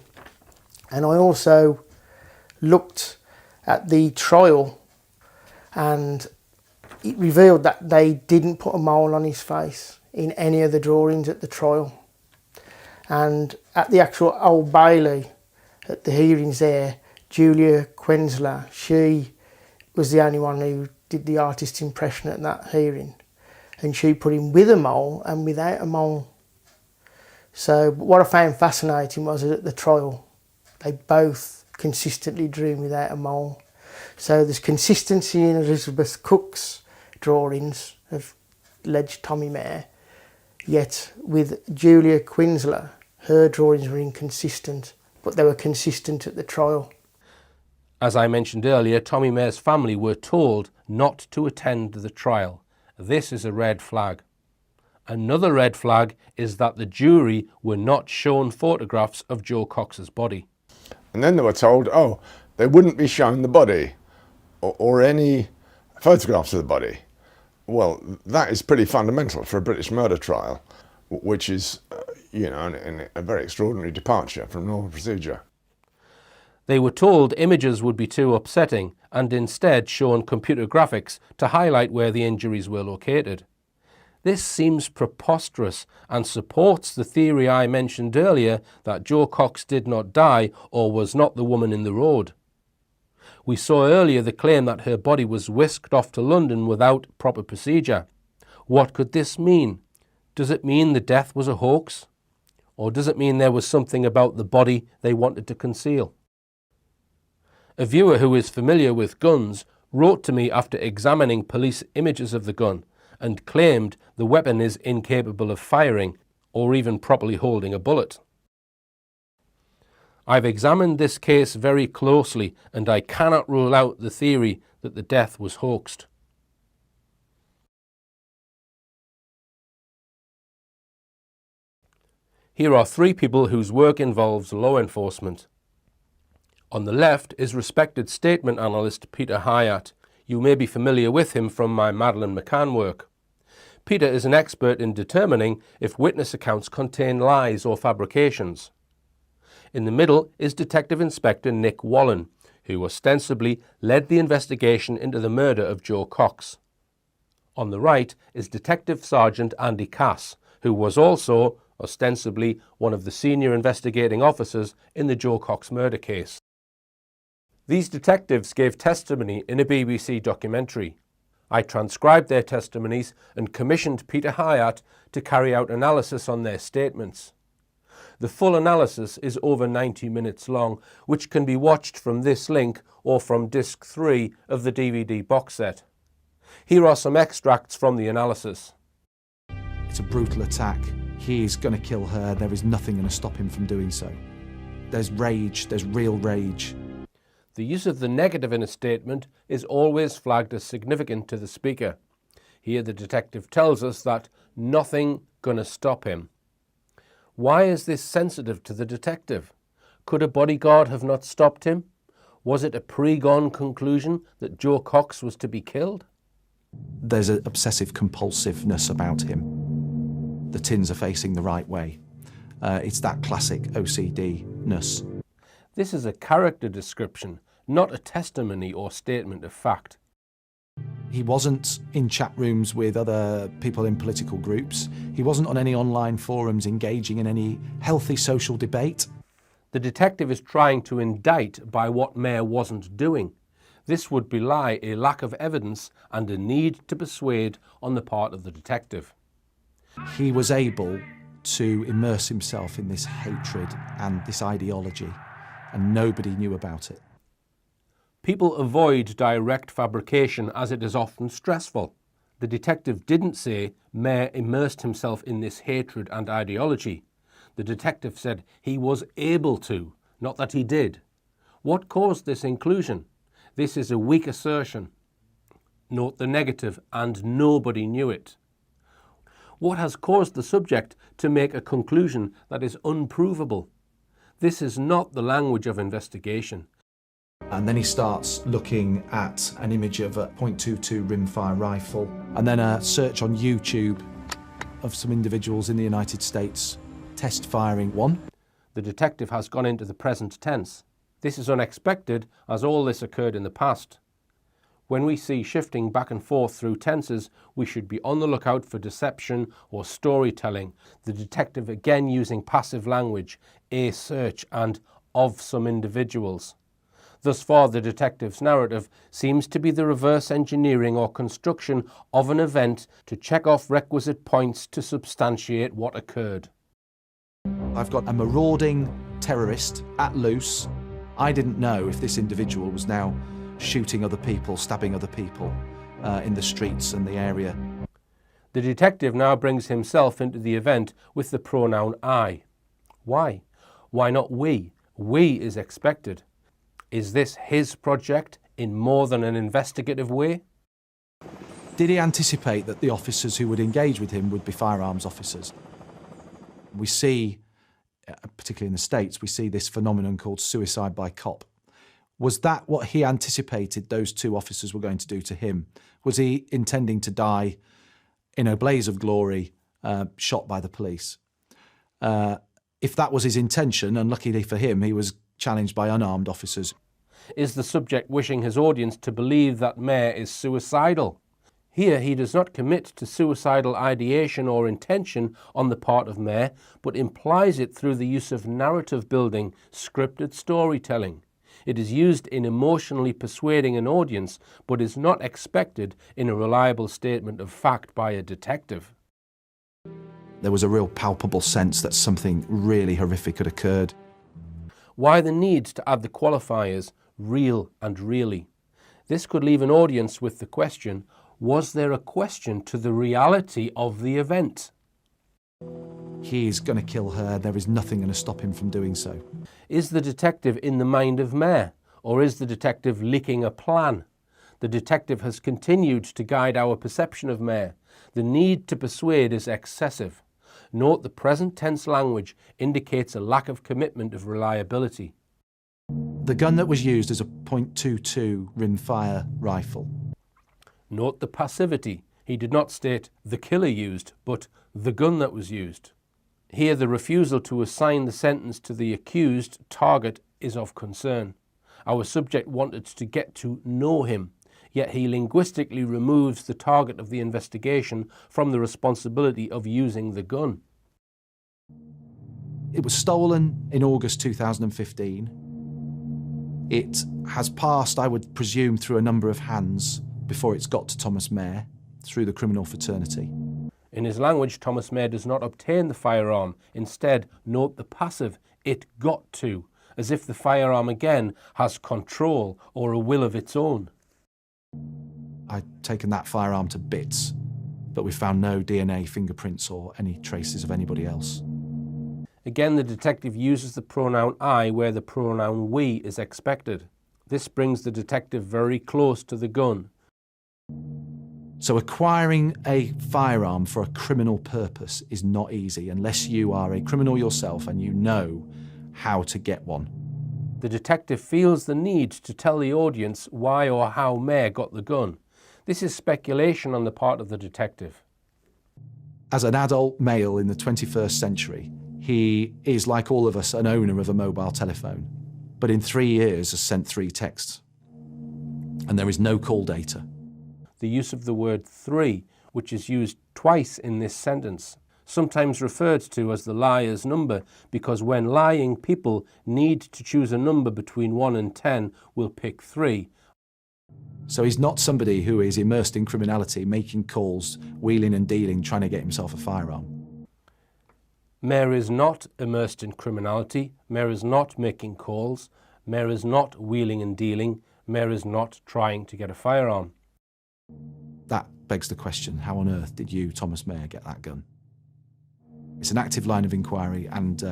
And I also looked at the trial, and it revealed that they didn't put a mole on his face in any of the drawings at the trial. And at the actual Old Bailey, at the hearings there, Julia Quinsler, she was the only one who did the artist's impression at that hearing, and she put him with a mole and without a mole. So what I found fascinating was that at the trial, they both consistently drew him without a mole. So there's consistency in Elizabeth Cook's drawings of alleged Tommy Mayor, yet with Julia Quinsler, her drawings were inconsistent, but they were consistent at the trial. As I mentioned earlier, Tommy Mayor's family were told not to attend the trial. This is a red flag. Another red flag is that the jury were not shown photographs of Jo Cox's body. And then they were told, oh, they wouldn't be shown the body or any photographs of the body. Well, that is pretty fundamental for a British murder trial, which is, a very extraordinary departure from normal procedure. They were told images would be too upsetting and instead shown computer graphics to highlight where the injuries were located. This seems preposterous and supports the theory I mentioned earlier that Jo Cox did not die or was not the woman in the road. We saw earlier the claim that her body was whisked off to London without proper procedure. What could this mean? Does it mean the death was a hoax? Or does it mean there was something about the body they wanted to conceal? A viewer who is familiar with guns wrote to me after examining police images of the gun and claimed the weapon is incapable of firing or even properly holding a bullet. I've examined this case very closely and I cannot rule out the theory that the death was hoaxed. Here are three people whose work involves law enforcement. On the left is respected statement analyst Peter Hyatt. You may be familiar with him from my Madeleine McCann work. Peter is an expert in determining if witness accounts contain lies or fabrications. In the middle is Detective Inspector Nick Wallen, who ostensibly led the investigation into the murder of Jo Cox. On the right is Detective Sergeant Andy Cass, who was also, ostensibly, one of the senior investigating officers in the Jo Cox murder case. These detectives gave testimony in a BBC documentary. I transcribed their testimonies and commissioned Peter Hyatt to carry out analysis on their statements. The full analysis is over 90 minutes long, which can be watched from this link or from disc 3 of the DVD box set. Here are some extracts from the analysis. It's a brutal attack. He is going to kill her. There is nothing going to stop him from doing so. There's rage. There's real rage. The use of the negative in a statement is always flagged as significant to the speaker. Here the detective tells us that nothing gonna stop him. Why is this sensitive to the detective? Could a bodyguard have not stopped him? Was it a pre-gone conclusion that Jo Cox was to be killed? There's an obsessive compulsiveness about him. The tins are facing the right way. It's that classic OCD-ness. This is a character description, not a testimony or statement of fact. He wasn't in chat rooms with other people in political groups. He wasn't on any online forums engaging in any healthy social debate. The detective is trying to indict by what Mayor wasn't doing. This would belie a lack of evidence and a need to persuade on the part of the detective. He was able to immerse himself in this hatred and this ideology, and nobody knew about it. People avoid direct fabrication as it is often stressful. The detective didn't say Mair immersed himself in this hatred and ideology. The detective said he was able to, not that he did. What caused this inclusion? This is a weak assertion. Note the negative, and nobody knew it. What has caused the subject to make a conclusion that is unprovable? This is not the language of investigation. And then he starts looking at an image of a .22 rimfire rifle, and then a search on YouTube of some individuals in the United States test firing one. The detective has gone into the present tense. This is unexpected, as all this occurred in the past. When we see shifting back and forth through tenses, we should be on the lookout for deception or storytelling. The detective again using passive language, a search, and of some individuals. Thus far, the detective's narrative seems to be the reverse engineering or construction of an event to check off requisite points to substantiate what occurred. I've got a marauding terrorist at loose. I didn't know if this individual was now shooting other people, stabbing other people in the streets and the area. The detective now brings himself into the event with the pronoun I. Why? Why not we? We is expected. Is this his project in more than an investigative way? Did he anticipate that the officers who would engage with him would be firearms officers? We see, particularly in the States, we see this phenomenon called suicide by cop. Was that what he anticipated those two officers were going to do to him? Was he intending to die in a blaze of glory, shot by the police? If that was his intention, unluckily for him, he was challenged by unarmed officers. Is the subject wishing his audience to believe that Mair is suicidal? Here he does not commit to suicidal ideation or intention on the part of Mair, but implies it through the use of narrative building, scripted storytelling. It is used in emotionally persuading an audience, but is not expected in a reliable statement of fact by a detective. There was a real palpable sense that something really horrific had occurred. Why the need to add the qualifiers real and really? This could leave an audience with the question, was there a question to the reality of the event? He is going to kill her. There is nothing going to stop him from doing so. Is the detective in the mind of Mair, or is the detective leaking a plan? The detective has continued to guide our perception of Mair. The need to persuade is excessive. Note the present tense language indicates a lack of commitment of reliability. The gun that was used is a .22 rimfire rifle. Note the passivity. He did not state the killer used, but the gun that was used. Here the refusal to assign the sentence to the accused target is of concern. Our subject wanted to get to know him, yet he linguistically removes the target of the investigation from the responsibility of using the gun. It was stolen in August 2015. It has passed, I would presume, through a number of hands before it's got to Thomas Mair, through the criminal fraternity. In his language, Thomas Mair does not obtain the firearm. Instead, note the passive, it got to, as if the firearm again has control or a will of its own. I'd taken that firearm to bits, but we found no DNA fingerprints or any traces of anybody else. Again, the detective uses the pronoun I where the pronoun we is expected. This brings the detective very close to the gun. So acquiring a firearm for a criminal purpose is not easy unless you are a criminal yourself and you know how to get one. The detective feels the need to tell the audience why or how Mair got the gun. This is speculation on the part of the detective. As an adult male in the 21st century, he is, like all of us, an owner of a mobile telephone, but in 3 years has sent 3 texts. And there is no call data. The use of the word 3, which is used twice in this sentence, sometimes referred to as the liar's number, because when lying people need to choose a number between 1 and 10, will pick 3. So he's not somebody who is immersed in criminality, making calls, wheeling and dealing, trying to get himself a firearm. Mayor is not immersed in criminality. Mayor is not making calls. Mayor is not wheeling and dealing. Mayor is not trying to get a firearm. That begs the question, how on earth did you, Thomas Mayor, get that gun? It's an active line of inquiry, and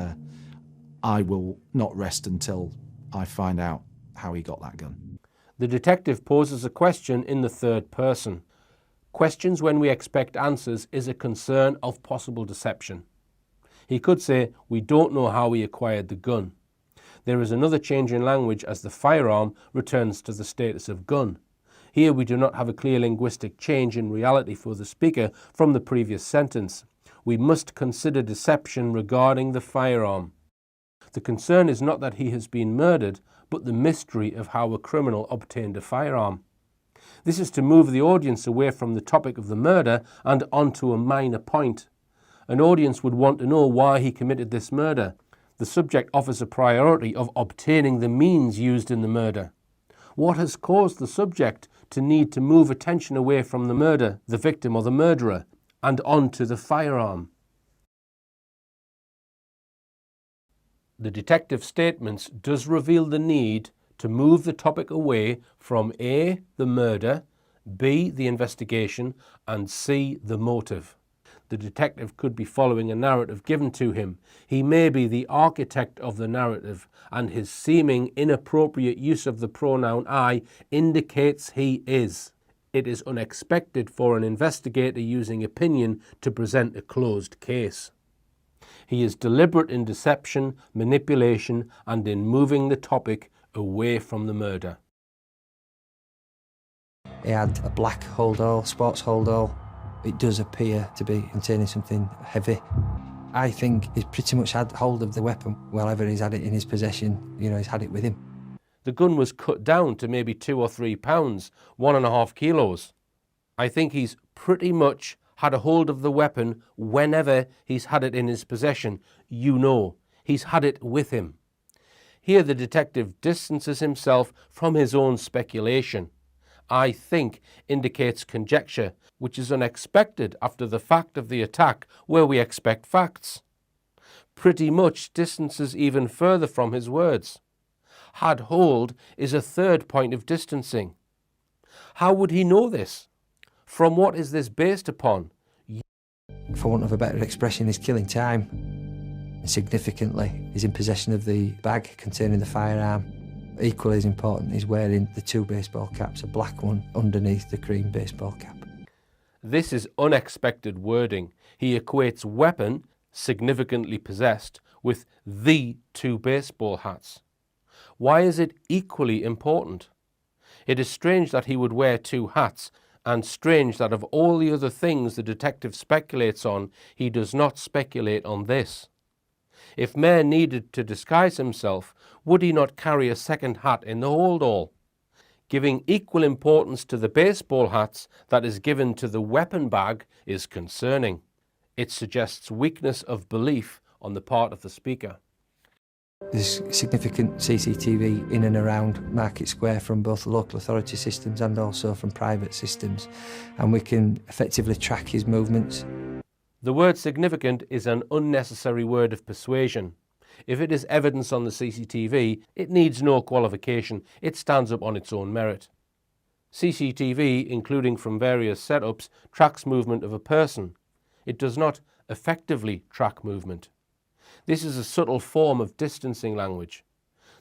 I will not rest until I find out how he got that gun. The detective poses a question in the third person. Questions when we expect answers is a concern of possible deception. He could say, we don't know how he acquired the gun. There is another change in language as the firearm returns to the status of gun. Here we do not have a clear linguistic change in reality for the speaker from the previous sentence. We must consider deception regarding the firearm. The concern is not that he has been murdered, but the mystery of how a criminal obtained a firearm. This is to move the audience away from the topic of the murder and onto a minor point. An audience would want to know why he committed this murder. The subject offers a priority of obtaining the means used in the murder. What has caused the subject to need to move attention away from the murder, the victim or the murderer, and onto the firearm? The detective's statements does reveal the need to move the topic away from A, the murder, B, the investigation, and C, the motive. The detective could be following a narrative given to him. He may be the architect of the narrative, and his seeming inappropriate use of the pronoun I indicates he is. It is unexpected for an investigator using opinion to present a closed case. He is deliberate in deception, manipulation, and in moving the topic away from the murder. He had a black holdall, sports holdall. It does appear to be containing something heavy. I think he's pretty much had hold of the weapon wherever he's had it in his possession. You know, he's had it with him. The gun was cut down to maybe 2 or 3 pounds, 1.5 kilos. I think he's pretty much had a hold of the weapon whenever he's had it in his possession. You know, he's had it with him. Here the detective distances himself from his own speculation. I think indicates conjecture, which is unexpected after the fact of the attack where we expect facts. Pretty much distances even further from his words. Had hold is a third point of distancing. How would he know this? From what is this based upon? For want of a better expression, he's killing time. And significantly, he's in possession of the bag containing the firearm. Equally as important, he's wearing the 2 baseball caps, a black one underneath the cream baseball cap. This is unexpected wording. He equates weapon, significantly possessed, with the 2 baseball hats. Why is it equally important? It is strange that he would wear 2 hats, and strange that of all the other things the detective speculates on, he does not speculate on this. If Mayor needed to disguise himself, would he not carry a second hat in the hold-all? Giving equal importance to the baseball hats that is given to the weapon bag is concerning. It suggests weakness of belief on the part of the speaker. There's significant CCTV in and around Market Square from both local authority systems and also from private systems, and we can effectively track his movements. The word significant is an unnecessary word of persuasion. If it is evidence on the CCTV, it needs no qualification. It stands up on its own merit. CCTV, including from various setups, tracks movement of a person. It does not effectively track movement. This is a subtle form of distancing language.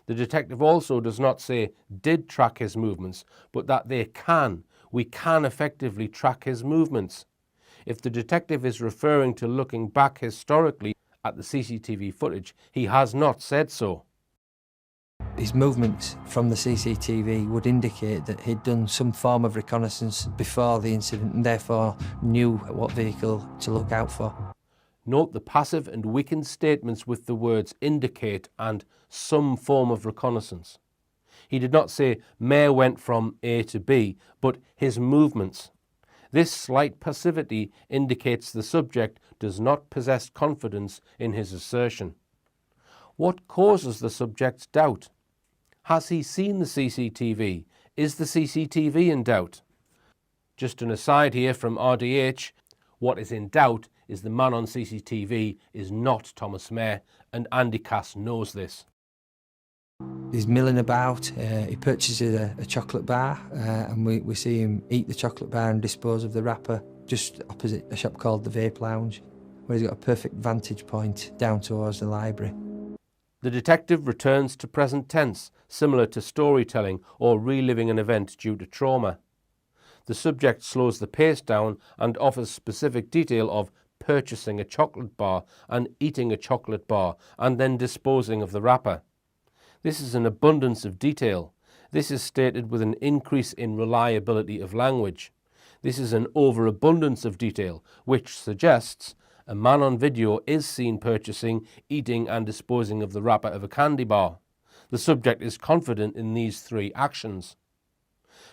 The detective also does not say did track his movements, but that we can effectively track his movements. If the detective is referring to looking back historically at the CCTV footage, he has not said so. His movements from the CCTV would indicate that he'd done some form of reconnaissance before the incident and therefore knew what vehicle to look out for. Note the passive and weakened statements with the words indicate and some form of reconnaissance. He did not say Mayor went from A to B, but his movements. This slight passivity indicates the subject does not possess confidence in his assertion. What causes the subject's doubt? Has he seen the CCTV? Is the CCTV in doubt? Just an aside here from RDH, what is in doubt is the man on CCTV is not Thomas Mair, and Andy Cass knows this. He's milling about, he purchases a chocolate bar and we see him eat the chocolate bar and dispose of the wrapper just opposite a shop called the Vape Lounge, where he's got a perfect vantage point down towards the library. The detective returns to present tense, similar to storytelling or reliving an event due to trauma. The subject slows the pace down and offers specific detail of purchasing a chocolate bar and eating a chocolate bar and then disposing of the wrapper. This is an abundance of detail. This is stated with an increase in reliability of language. This is an overabundance of detail, which suggests a man on video is seen purchasing, eating and disposing of the wrapper of a candy bar. The subject is confident in these three actions.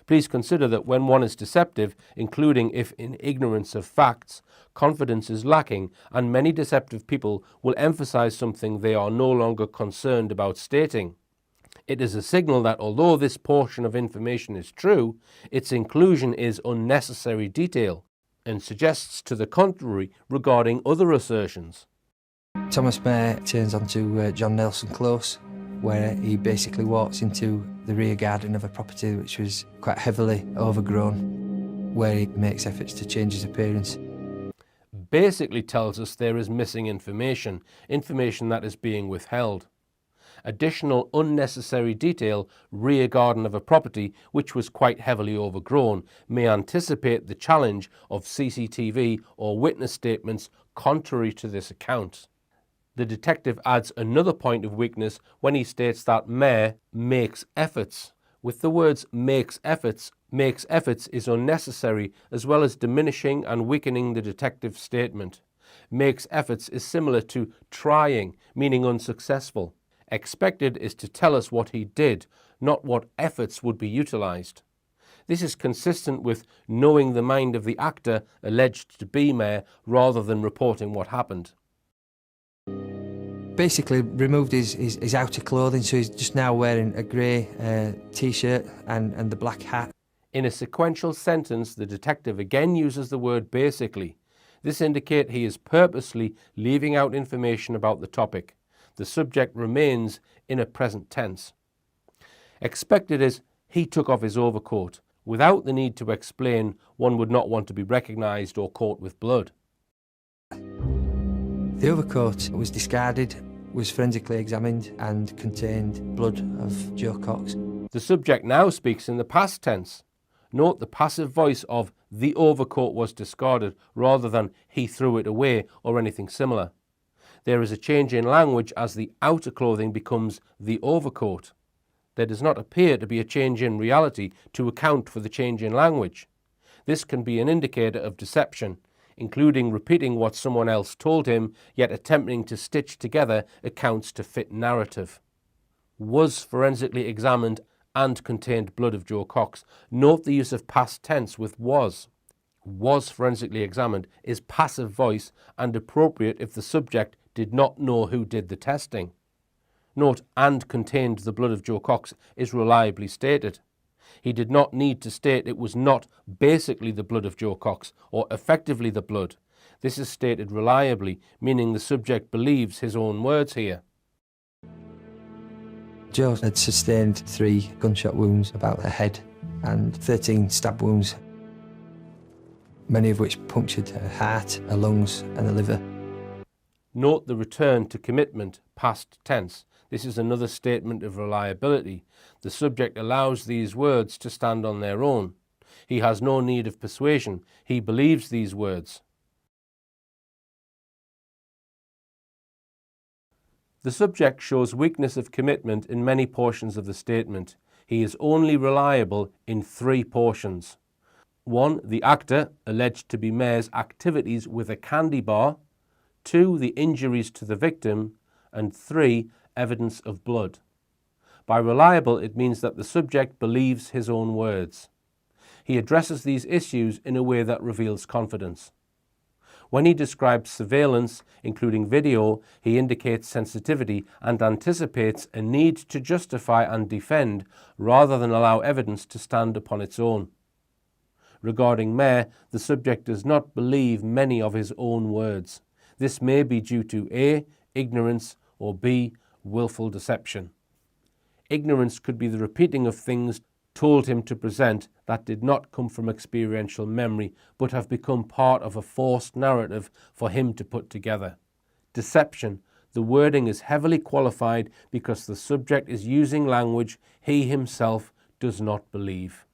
Please consider that when one is deceptive, including if in ignorance of facts, confidence is lacking, and many deceptive people will emphasize something they are no longer concerned about stating. It is a signal that although this portion of information is true, its inclusion is unnecessary detail and suggests to the contrary regarding other assertions. Thomas Mair turns onto John Nelson Close, where he basically walks into the rear garden of a property which was quite heavily overgrown, where he makes efforts to change his appearance. Basically tells us there is missing information that is being withheld. Additional unnecessary detail, rear garden of a property which was quite heavily overgrown, may anticipate the challenge of CCTV or witness statements contrary to this account. The detective adds another point of weakness when he states that Mair makes efforts. With the words makes efforts is unnecessary as well as diminishing and weakening the detective's statement. Makes efforts is similar to trying, meaning unsuccessful. Expected is to tell us what he did, not what efforts would be utilised. This is consistent with knowing the mind of the actor alleged to be Mair rather than reporting what happened. Basically removed his outer clothing, so he's just now wearing a grey t-shirt and the black hat. In a sequential sentence, the detective again uses the word basically. This indicates he is purposely leaving out information about the topic. The subject remains in a present tense. Expected is he took off his overcoat. Without the need to explain, one would not want to be recognised or caught with blood. The overcoat was discarded, was forensically examined and contained blood of Jo Cox. The subject now speaks in the past tense. Note the passive voice of the overcoat was discarded rather than he threw it away or anything similar. There is a change in language as the outer clothing becomes the overcoat. There does not appear to be a change in reality to account for the change in language. This can be an indicator of deception, including repeating what someone else told him, yet attempting to stitch together accounts to fit narrative. Was forensically examined and contained blood of Jo Cox. Note the use of past tense with was. Was forensically examined is passive voice and appropriate if the subject did not know who did the testing. Note and contained the blood of Jo Cox is reliably stated. He did not need to state it was not basically the blood of Jo Cox or effectively the blood. This is stated reliably, meaning the subject believes his own words here. Jo had sustained 3 gunshot wounds about her head and 13 stab wounds, many of which punctured her heart, her lungs and her liver. Note the return to commitment, past tense. This is another statement of reliability. The subject allows these words to stand on their own. He has no need of persuasion. He believes these words. The subject shows weakness of commitment in many portions of the statement. He is only reliable in 3 portions. 1. The actor, alleged to be Mair's activities with a candy bar. 2. The injuries to the victim. And 3. Evidence of blood. By reliable, it means that the subject believes his own words. He addresses these issues in a way that reveals confidence. When he describes surveillance, including video, he indicates sensitivity and anticipates a need to justify and defend rather than allow evidence to stand upon its own. Regarding Mayer, the subject does not believe many of his own words. This may be due to A, ignorance, or B, willful deception. Ignorance could be the repeating of things told him to present that did not come from experiential memory, but have become part of a forced narrative for him to put together. Deception. The wording is heavily qualified because the subject is using language he himself does not believe.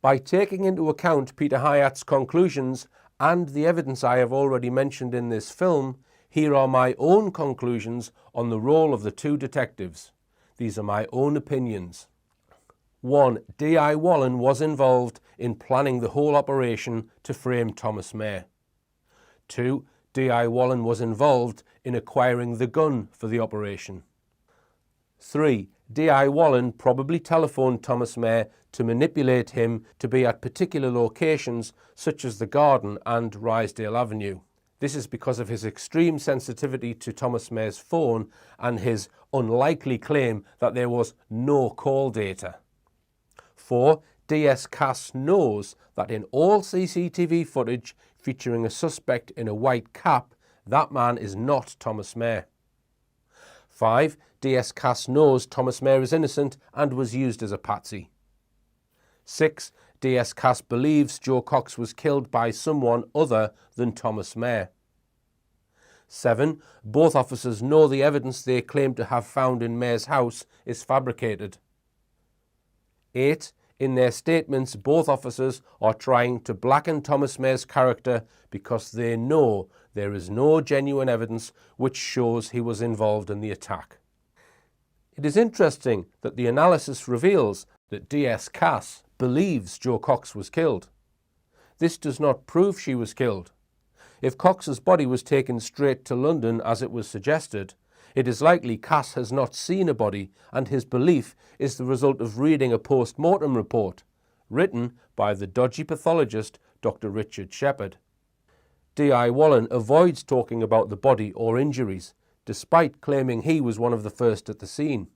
By taking into account Peter Hyatt's conclusions and the evidence I have already mentioned in this film, here are my own conclusions on the role of the two detectives. These are my own opinions. 1. D.I. Wallen was involved in planning the whole operation to frame Thomas Mayer. 2. D.I. Wallen was involved in acquiring the gun for the operation. 3. D.I. Wallen probably telephoned Thomas Mayer to manipulate him to be at particular locations such as the garden and Rysdale Avenue. This is because of his extreme sensitivity to Thomas Mayer's phone and his unlikely claim that there was no call data. 4. DS Cass knows that in all CCTV footage featuring a suspect in a white cap, that man is not Thomas Mayer. 5. DS Cass knows Thomas Mayer is innocent and was used as a patsy. 6. DS Cass believes Jo Cox was killed by someone other than Thomas Mayer. 7. Both officers know the evidence they claim to have found in Mayer's house is fabricated. 8. In their statements, both officers are trying to blacken Thomas Mayer's character because they know there is no genuine evidence which shows he was involved in the attack. It is interesting that the analysis reveals that DS Cass believes Jo Cox was killed. This does not prove she was killed. If Cox's body was taken straight to London as it was suggested, it is likely Cass has not seen a body, and his belief is the result of reading a post-mortem report written by the dodgy pathologist Dr. Richard Shepherd. D.I. Wallen avoids talking about the body or injuries, despite claiming he was one of the first at the scene.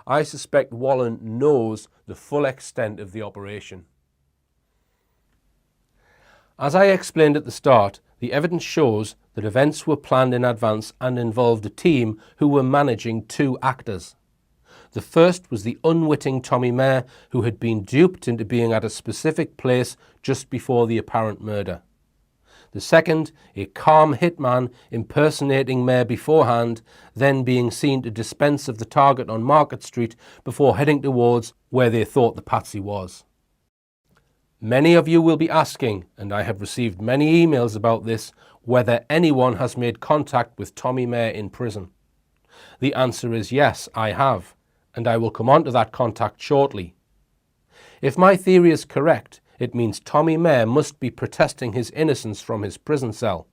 I suspect Wallen knows the full extent of the operation. As I explained at the start, the evidence shows that events were planned in advance and involved a team who were managing two actors. The first was the unwitting Tommy Mayer, who had been duped into being at a specific place just before the apparent murder. The second, a calm hitman impersonating Mayer beforehand, then being seen to dispense of the target on Market Street before heading towards where they thought the patsy was. Many of you will be asking, and I have received many emails about this, whether anyone has made contact with Tommy Mayer in prison. The answer is yes, I have, and I will come on to that contact shortly. If my theory is correct, it means Tommy Mayer must be protesting his innocence from his prison cell.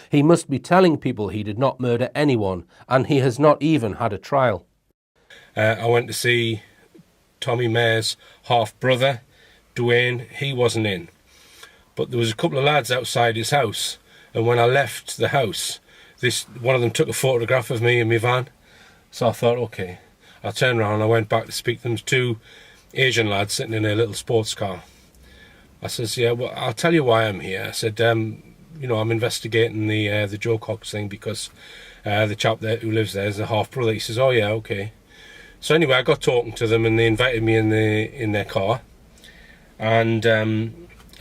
He must be telling people he did not murder anyone, and he has not even had a trial. I went to see Tommy Mayer's half-brother, Dwayne. He wasn't in, but there was a couple of lads outside his house, and when I left the house, one of them took a photograph of me in my van. So I thought, okay, I turned around and I went back to speak to them. Two Asian lads sitting in a little sports car. I says, yeah, well, I'll tell you why I'm here. I said, I'm investigating the Jo Cox thing because the chap there who lives there is a half brother. He says, oh yeah, okay. So anyway, I got talking to them and they invited me in their car. And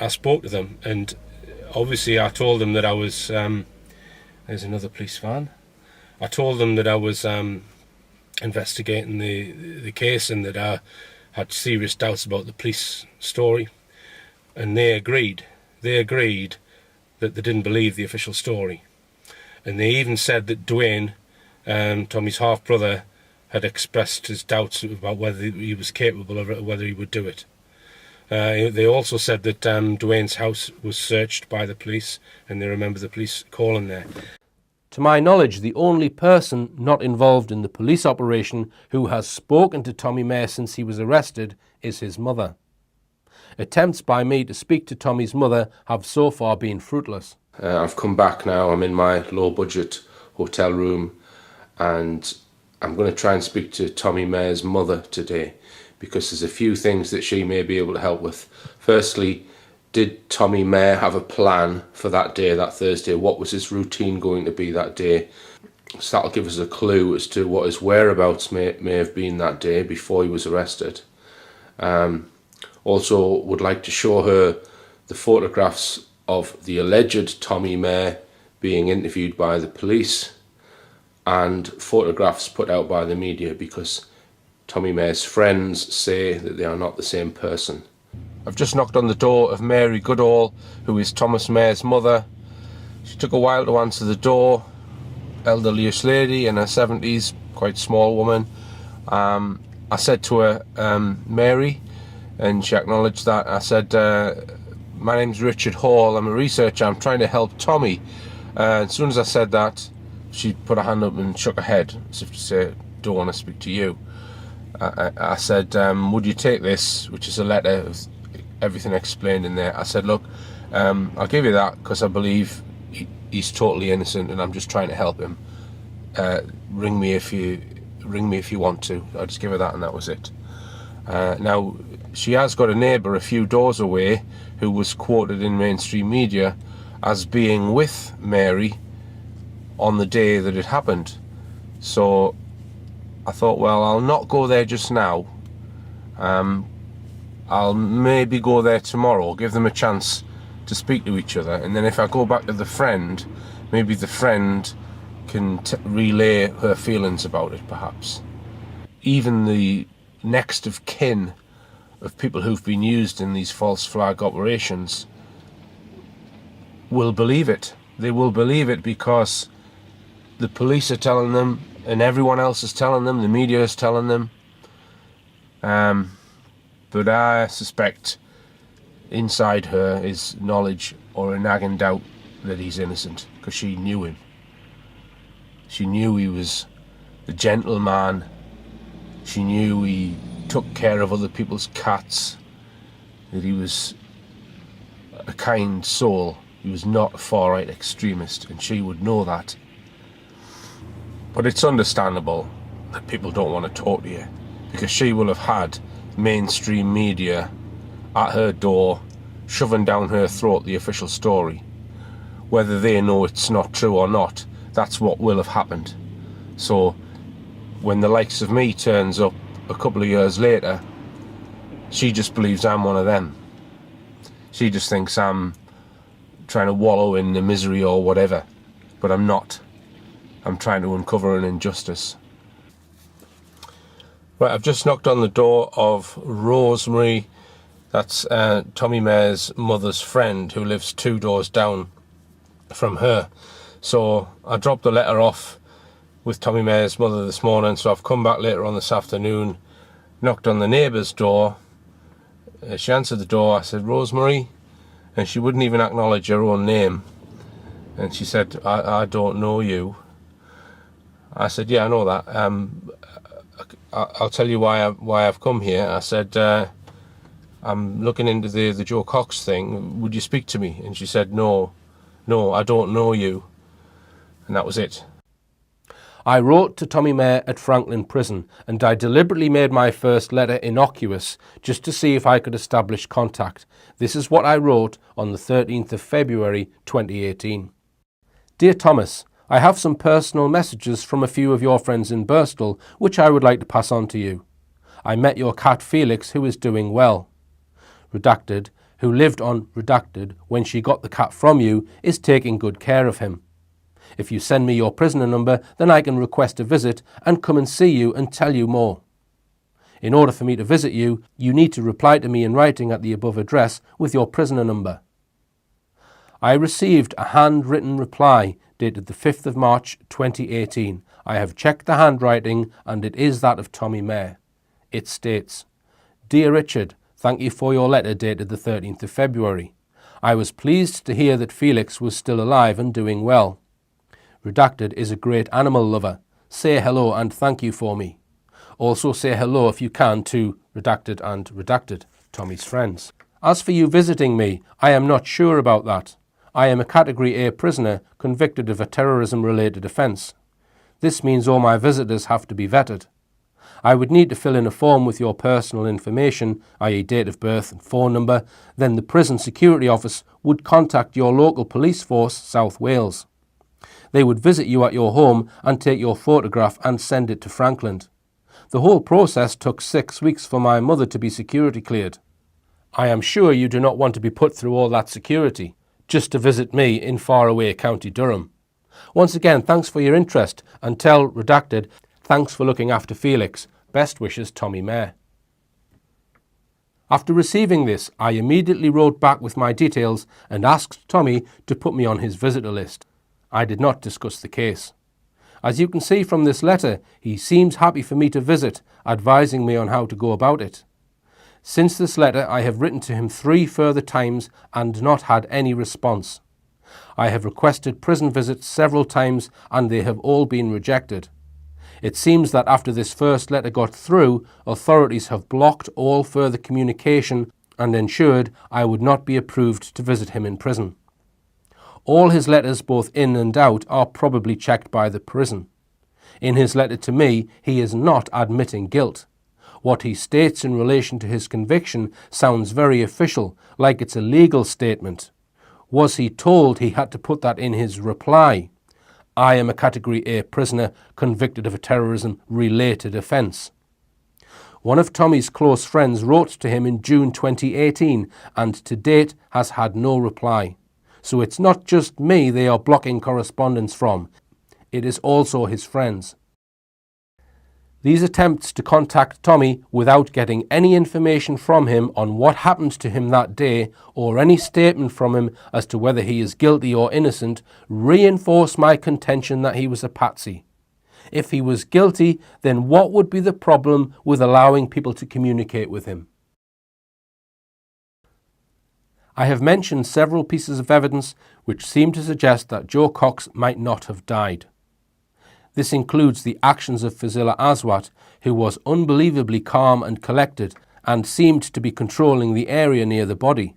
I spoke to them, and obviously I told them that I was, there's another police van. I told them that I was investigating the case and that I had serious doubts about the police story. And they agreed. They agreed that they didn't believe the official story. And they even said that Dwayne, Tommy's half-brother, had expressed his doubts about whether he was capable of it or whether he would do it. They also said that Dwayne's house was searched by the police, and they remember the police calling there. To my knowledge, the only person not involved in the police operation who has spoken to Tommy Mayer since he was arrested is his mother. Attempts by me to speak to Tommy's mother have so far been fruitless. I've come back now. I'm in my low-budget hotel room, and I'm going to try and speak to Tommy Mayer's mother today, because there's a few things that she may be able to help with. Firstly, did Tommy Mayer have a plan for that day, that Thursday? What was his routine going to be that day? So that'll give us a clue as to what his whereabouts may have been that day before he was arrested. Also would like to show her the photographs of the alleged Tommy Mayer being interviewed by the police and photographs put out by the media, because Tommy Mayer's friends say that they are not the same person. I've just knocked on the door of Mary Goodall, who is Thomas Mayer's mother. She took a while to answer the door. Elderly-ish lady in her 70s, quite small woman. I said to her, Mary, and she acknowledged that. I said, my name's Richard Hall, I'm a researcher, I'm trying to help Tommy. As soon as I said that, she put her hand up and shook her head, as if to say, don't want to speak to you. I said, would you take this, which is a letter with everything explained in there. I said, look, I'll give you that because I believe he's totally innocent and I'm just trying to help him. Ring me if you want to. I just give her that, and that was it. Now, she has got a neighbour a few doors away who was quoted in mainstream media as being with Mary on the day that it happened. So I thought, well, I'll not go there just now. I'll maybe go there tomorrow, give them a chance to speak to each other, and then if I go back to the friend, maybe the friend can relay her feelings about it, perhaps. Even the next of kin of people who've been used in these false flag operations will believe it. They will believe it because the police are telling them, and everyone else is telling them, the media is telling them. But I suspect inside her is knowledge or a nagging doubt that he's innocent, because she knew him. She knew he was a gentleman. She knew he took care of other people's cats, that he was a kind soul. He was not a far-right extremist, and she would know that. But it's understandable that people don't want to talk to you, because she will have had mainstream media at her door shoving down her throat the official story. Whether they know it's not true or not, that's what will have happened. So when the likes of me turns up a couple of years later, she just believes I'm one of them. She just thinks I'm trying to wallow in the misery or whatever, but I'm not. I'm trying to uncover an injustice. Right, I've just knocked on the door of Rosemary. That's Tommy Mayer's mother's friend who lives 2 doors down from her. So I dropped the letter off with Tommy Mayer's mother this morning, so I've come back later on this afternoon, knocked on the neighbour's door. She answered the door. I said, Rosemary, and she wouldn't even acknowledge her own name. And she said, I don't know you. I said, yeah, I know that. I'll tell you why I've come here. I said, I'm looking into the Jo Cox thing. Would you speak to me? And she said, no, I don't know you. And that was it. I wrote to Tommy Mayer at Franklin Prison, and I deliberately made my first letter innocuous just to see if I could establish contact. This is what I wrote on the 13th of February 2018. Dear Thomas, I have some personal messages from a few of your friends in Bristol, which I would like to pass on to you. I met your cat Felix, who is doing well. Redacted, who lived on Redacted when she got the cat from you, is taking good care of him. If you send me your prisoner number, then I can request a visit and come and see you and tell you more. In order for me to visit you, you need to reply to me in writing at the above address with your prisoner number. I received a handwritten reply dated the 5th of March 2018. I have checked the handwriting and it is that of Tommy Mayer. It states, Dear Richard, thank you for your letter dated the 13th of February. I was pleased to hear that Felix was still alive and doing well. Redacted is a great animal lover. Say hello and thank you for me. Also say hello if you can to Redacted and Redacted, Tommy's friends. As for you visiting me, I am not sure about that. I am a Category A prisoner convicted of a terrorism-related offence. This means all my visitors have to be vetted. I would need to fill in a form with your personal information, i.e. date of birth and phone number. Then the prison security office would contact your local police force, South Wales. They would visit you at your home and take your photograph and send it to Frankland. The whole process took 6 weeks for my mother to be security cleared. I am sure you do not want to be put through all that security just to visit me in faraway County Durham. Once again, thanks for your interest, and tell Redacted, thanks for looking after Felix. Best wishes, Tommy Mayer. After receiving this, I immediately wrote back with my details and asked Tommy to put me on his visitor list. I did not discuss the case. As you can see from this letter, he seems happy for me to visit, advising me on how to go about it. Since this letter, I have written to him 3 further times and not had any response. I have requested prison visits several times and they have all been rejected. It seems that after this first letter got through, authorities have blocked all further communication and ensured I would not be approved to visit him in prison. All his letters, both in and out, are probably checked by the prison. In his letter to me, he is not admitting guilt. What he states in relation to his conviction sounds very official, like it's a legal statement. Was he told he had to put that in his reply? I am a Category A prisoner convicted of a terrorism-related offence. One of Tommy's close friends wrote to him in June 2018 and to date has had no reply. So it's not just me they are blocking correspondence from, it is also his friends. These attempts to contact Tommy without getting any information from him on what happened to him that day or any statement from him as to whether he is guilty or innocent reinforce my contention that he was a patsy. If he was guilty, then what would be the problem with allowing people to communicate with him? I have mentioned several pieces of evidence which seem to suggest that Jo Cox might not have died. This includes the actions of Fazila Aswat, who was unbelievably calm and collected and seemed to be controlling the area near the body.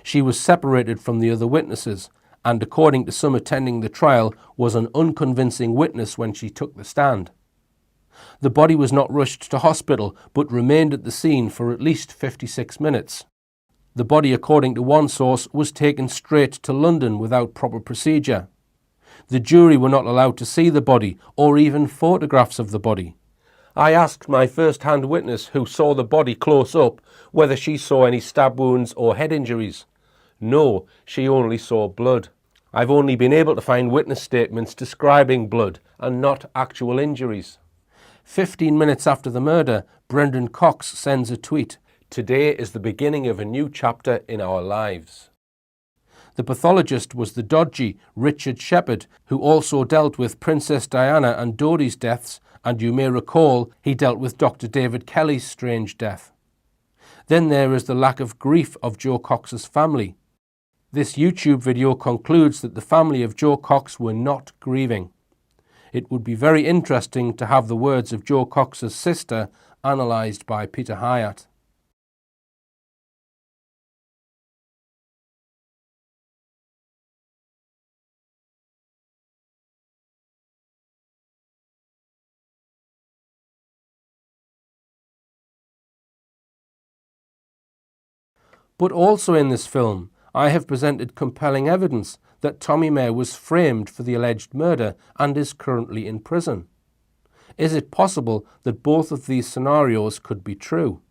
She was separated from the other witnesses and, according to some attending the trial, was an unconvincing witness when she took the stand. The body was not rushed to hospital but remained at the scene for at least 56 minutes. The body, according to one source, was taken straight to London without proper procedure. The jury were not allowed to see the body or even photographs of the body. I asked my first-hand witness who saw the body close up whether she saw any stab wounds or head injuries. No, she only saw blood. I've only been able to find witness statements describing blood and not actual injuries. 15 minutes after the murder, Brendan Cox sends a tweet. Today is the beginning of a new chapter in our lives. The pathologist was the dodgy Richard Shepherd, who also dealt with Princess Diana and Dodi's deaths, and you may recall he dealt with Dr. David Kelly's strange death. Then there is the lack of grief of Jo Cox's family. This YouTube video concludes that the family of Jo Cox were not grieving. It would be very interesting to have the words of Jo Cox's sister analysed by Peter Hyatt. But also in this film, I have presented compelling evidence that Tommy Mayer was framed for the alleged murder and is currently in prison. Is it possible that both of these scenarios could be true?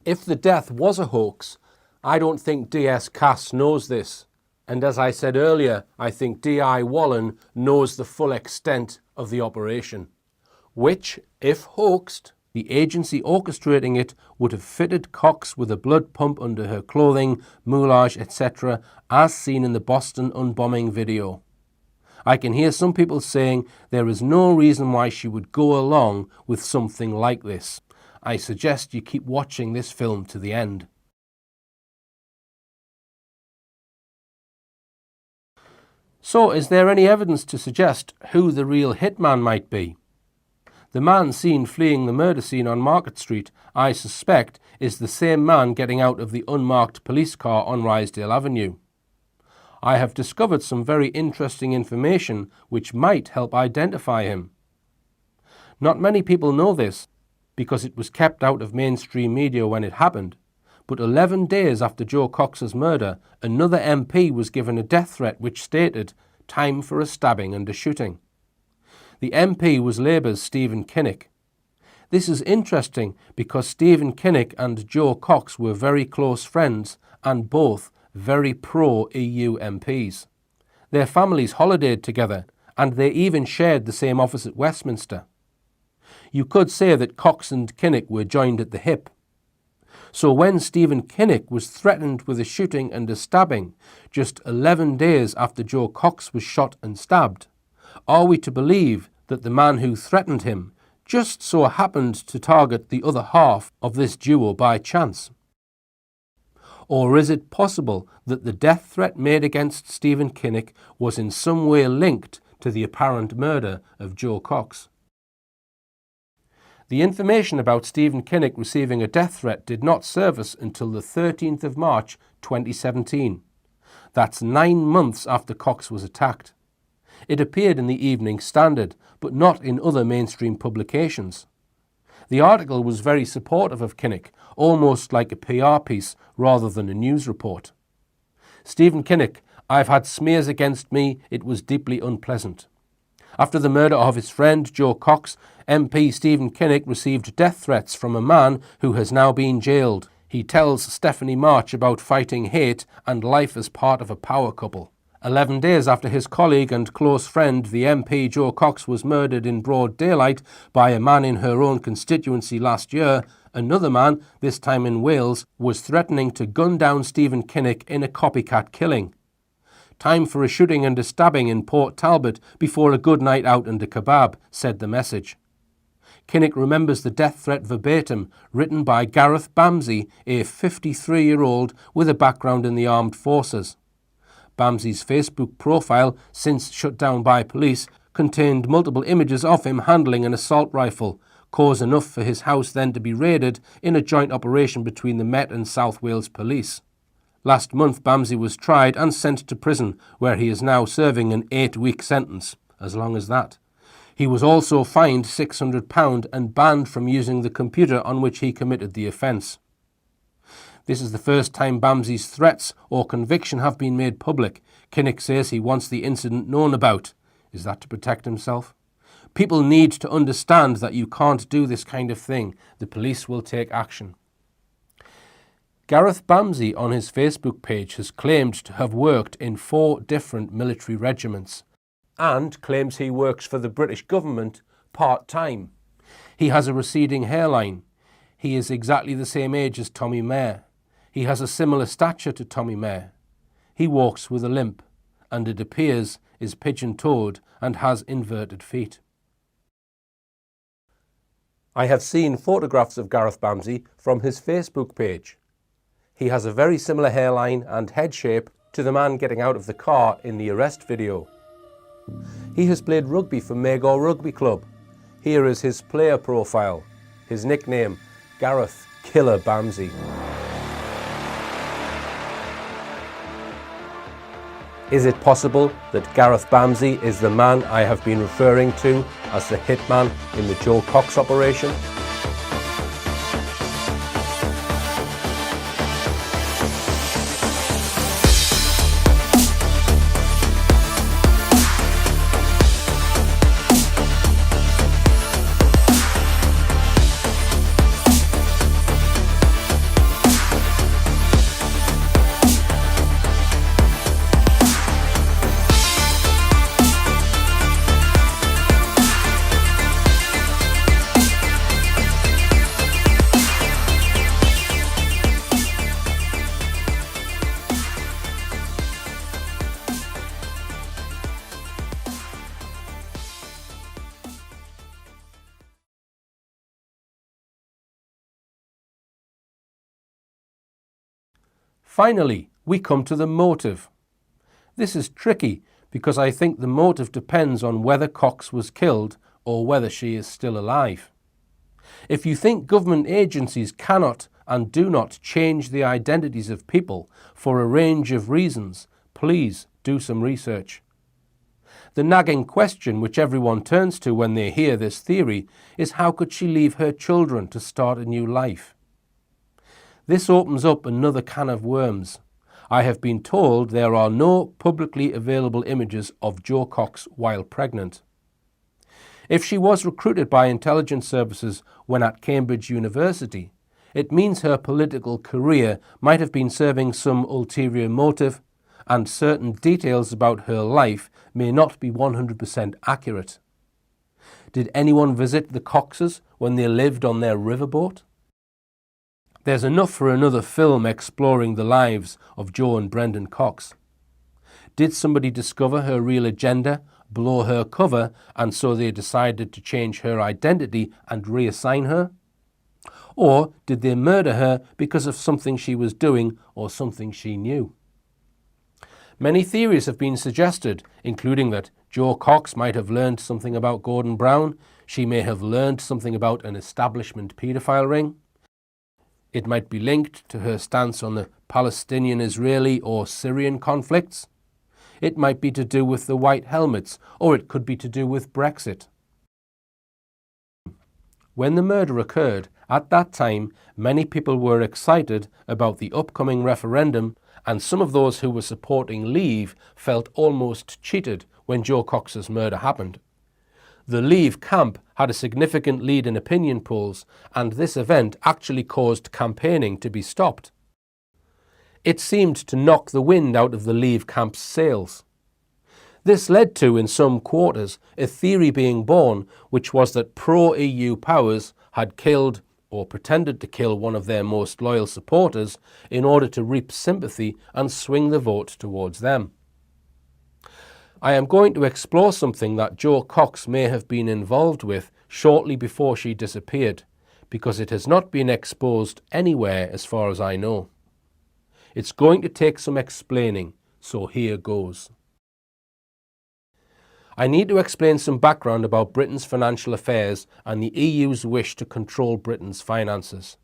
If the death was a hoax, I don't think DS Cass knows this. And as I said earlier, I think DI Wallen knows the full extent of the operation, which, if hoaxed, the agency orchestrating it would have fitted Cox with a blood pump under her clothing, moulage, etc., as seen in the Boston unbombing video. I can hear some people saying there is no reason why she would go along with something like this. I suggest you keep watching this film to the end. So, is there any evidence to suggest who the real hitman might be? The man seen fleeing the murder scene on Market Street, I suspect, is the same man getting out of the unmarked police car on Rysdale Avenue. I have discovered some very interesting information which might help identify him. Not many people know this, because it was kept out of mainstream media when it happened, but 11 days after Jo Cox's murder, another MP was given a death threat which stated, "Time for a stabbing and a shooting." The MP was Labour's Stephen Kinnock. This is interesting because Stephen Kinnock and Jo Cox were very close friends and both very pro-EU MPs. Their families holidayed together and they even shared the same office at Westminster. You could say that Cox and Kinnock were joined at the hip. So when Stephen Kinnock was threatened with a shooting and a stabbing just 11 days after Jo Cox was shot and stabbed, are we to believe that the man who threatened him just so happened to target the other half of this duo by chance? Or is it possible that the death threat made against Stephen Kinnock was in some way linked to the apparent murder of Jo Cox? The information about Stephen Kinnock receiving a death threat did not surface until the 13th of March 2017. That's 9 months after Cox was attacked. It appeared in the Evening Standard, but not in other mainstream publications. The article was very supportive of Kinnock, almost like a PR piece rather than a news report. Stephen Kinnock, "I've had smears against me, it was deeply unpleasant." After the murder of his friend Jo Cox, MP Stephen Kinnock received death threats from a man who has now been jailed. He tells Stephanie March about fighting hate and life as part of a power couple. 11 days after his colleague and close friend, the MP Jo Cox, was murdered in broad daylight by a man in her own constituency last year, another man, this time in Wales, was threatening to gun down Stephen Kinnock in a copycat killing. "Time for a shooting and a stabbing in Port Talbot before a good night out and a kebab," said the message. Kinnock remembers the death threat verbatim, written by Gareth Bamsey, a 53-year-old with a background in the armed forces. Bamsey's Facebook profile, since shut down by police, contained multiple images of him handling an assault rifle, cause enough for his house then to be raided in a joint operation between the Met and South Wales Police. Last month, Bamsey was tried and sent to prison, where he is now serving an 8-week sentence, as long as that. He was also fined £600 and banned from using the computer on which he committed the offence. This is the first time Bamsey's threats or conviction have been made public. Kinnock says he wants the incident known about. Is that to protect himself? People need to understand that you can't do this kind of thing. The police will take action. Gareth Bamsey on his Facebook page has claimed to have worked in 4 different military regiments and claims he works for the British government part-time. He has a receding hairline. He is exactly the same age as Tommy Mair. He has a similar stature to Tommy Mair. He walks with a limp and it appears is pigeon-toed and has inverted feet. I have seen photographs of Gareth Bamsey from his Facebook page. He has a very similar hairline and head shape to the man getting out of the car in the arrest video. He has played rugby for Magor Rugby Club. Here is his player profile. His nickname, Gareth Killer Bamsey. Is it possible that Gareth Bamsey is the man I have been referring to as the hitman in the Jo Cox operation? Finally, we come to the motive. This is tricky because I think the motive depends on whether Cox was killed or whether she is still alive. If you think government agencies cannot and do not change the identities of people for a range of reasons, please do some research. The nagging question which everyone turns to when they hear this theory is how could she leave her children to start a new life? This opens up another can of worms. I have been told there are no publicly available images of Jo Cox while pregnant. If she was recruited by intelligence services when at Cambridge University, it means her political career might have been serving some ulterior motive, and certain details about her life may not be 100% accurate. Did anyone visit the Coxes when they lived on their riverboat? There's enough for another film exploring the lives of Jo and Brendan Cox. Did somebody discover her real agenda, blow her cover, and so they decided to change her identity and reassign her? Or did they murder her because of something she was doing or something she knew? Many theories have been suggested, including that Jo Cox might have learned something about Gordon Brown, she may have learned something about an establishment paedophile ring. It might be linked to her stance on the Palestinian-Israeli or Syrian conflicts. It might be to do with the white helmets, or it could be to do with Brexit. When the murder occurred, at that time, many people were excited about the upcoming referendum, and some of those who were supporting Leave felt almost cheated when Jo Cox's murder happened. The Leave camp had a significant lead in opinion polls, and this event actually caused campaigning to be stopped. It seemed to knock the wind out of the Leave camp's sails. This led to, in some quarters, a theory being born, which was that pro-EU powers had killed or pretended to kill one of their most loyal supporters in order to reap sympathy and swing the vote towards them. I am going to explore something that Jo Cox may have been involved with shortly before she disappeared, because it has not been exposed anywhere as far as I know. It's going to take some explaining, so here goes. I need to explain some background about Britain's financial affairs and the EU's wish to control Britain's finances.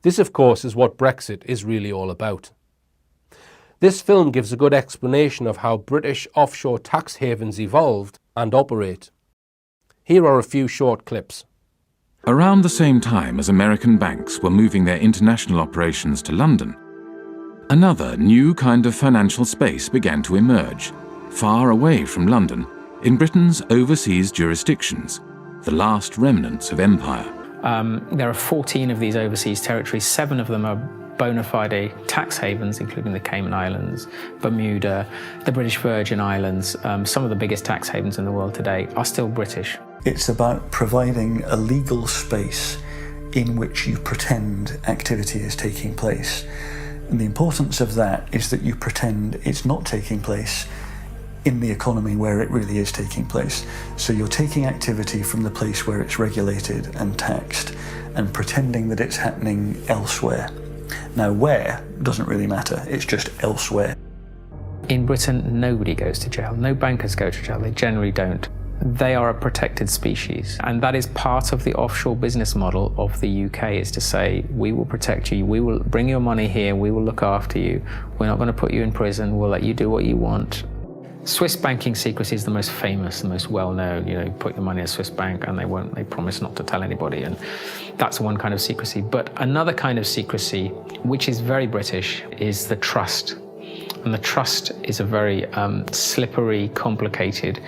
This, of course, is what Brexit is really all about. This film gives a good explanation of how British offshore tax havens evolved and operate. Here are a few short clips. Around the same time as American banks were moving their international operations to London, another new kind of financial space began to emerge, far away from London, in Britain's overseas jurisdictions, the last remnants of empire. There are 14 of these overseas territories. 7 of them are bona fide tax havens, including the Cayman Islands, Bermuda, the British Virgin Islands. Some of the biggest tax havens in the world today are still British. It's about providing a legal space in which you pretend activity is taking place. And the importance of that is that you pretend it's not taking place in the economy where it really is taking place. So you're taking activity from the place where it's regulated and taxed and pretending that it's happening elsewhere. Now, where doesn't really matter, it's just elsewhere. In Britain, nobody goes to jail. No bankers go to jail. They generally don't. They are a protected species. And that is part of the offshore business model of the UK, is to say, we will protect you, we will bring your money here, we will look after you, we're not going to put you in prison, we'll let you do what you want. Swiss banking secrecy is the most famous, the most well-known. You put your money in a Swiss bank and they promise not to tell anybody, and that's one kind of secrecy. But another kind of secrecy, which is very British, is the trust. And the trust is a very slippery, complicated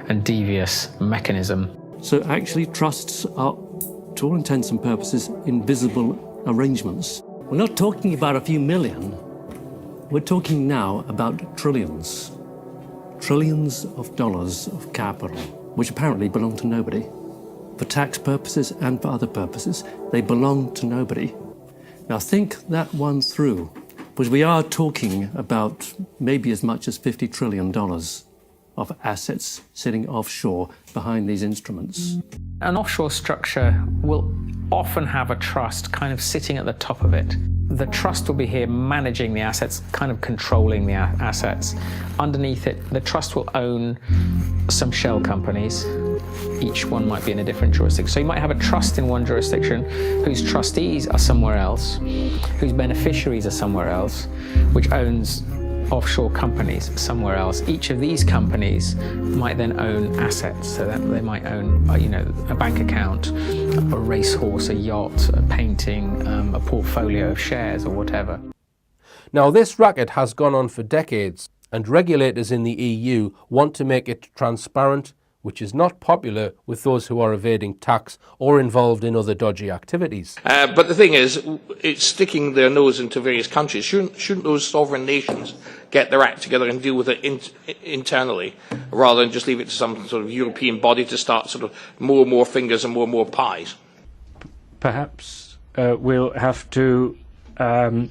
and devious mechanism. So actually trusts are, to all intents and purposes, invisible arrangements. We're not talking about a few million. We're talking now about trillions. Trillions of dollars of capital, which apparently belong to nobody. For tax purposes and for other purposes, they belong to nobody. Now think that one through, because we are talking about maybe as much as $50 trillion of assets sitting offshore behind these instruments. An offshore structure will often have a trust kind of sitting at the top of it. The trust will be here managing the assets, kind of controlling the assets. Underneath it, the trust will own some shell companies. Each one might be in a different jurisdiction. So you might have a trust in one jurisdiction whose trustees are somewhere else, whose beneficiaries are somewhere else, which owns offshore companies somewhere else. Each of these companies might then own assets, so that they might own, a bank account, a racehorse, a yacht, a painting, a portfolio of shares or whatever. Now, this racket has gone on for decades, and regulators in the EU want to make it transparent, which is not popular with those who are evading tax or involved in other dodgy activities. But the thing is, it's sticking their nose into various countries. Shouldn't those sovereign nations get their act together and deal with it internally, rather than just leave it to some sort of European body to start sort of more and more fingers and more pies? Perhaps we'll have to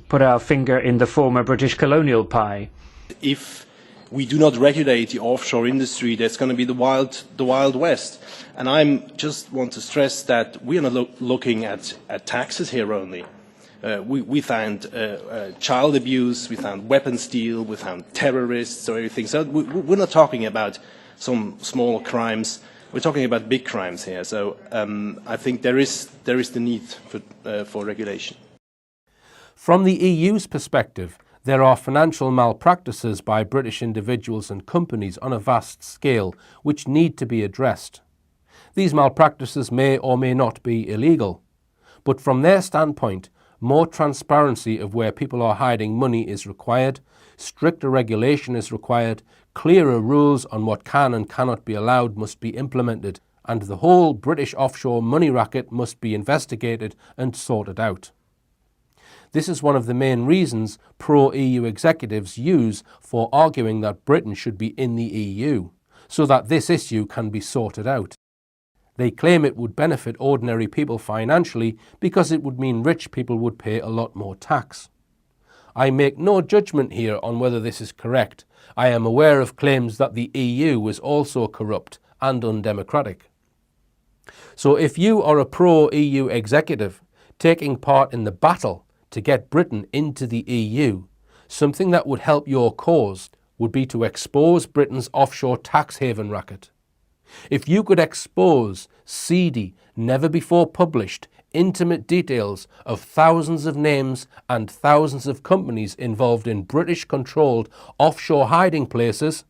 put our finger in the former British colonial pie. If we do not regulate the offshore industry, that's going to be the Wild West. And I just want to stress that we are not looking at taxes here only. We found child abuse, we found weapons steal, we found terrorists, or everything. So we're not talking about some small crimes. We're talking about big crimes here. So I think there is the need for regulation. From the EU's perspective, there are financial malpractices by British individuals and companies on a vast scale which need to be addressed. These malpractices may or may not be illegal, but from their standpoint, more transparency of where people are hiding money is required, stricter regulation is required, clearer rules on what can and cannot be allowed must be implemented, and the whole British offshore money racket must be investigated and sorted out. This is one of the main reasons pro-EU executives use for arguing that Britain should be in the EU, so that this issue can be sorted out. They claim it would benefit ordinary people financially because it would mean rich people would pay a lot more tax. I make no judgment here on whether this is correct. I am aware of claims that the EU was also corrupt and undemocratic. So if you are a pro-EU executive taking part in the battle to get Britain into the EU, something that would help your cause would be to expose Britain's offshore tax haven racket. If you could expose seedy, never-before-published, intimate details of thousands of names and thousands of companies involved in British-controlled offshore hiding places,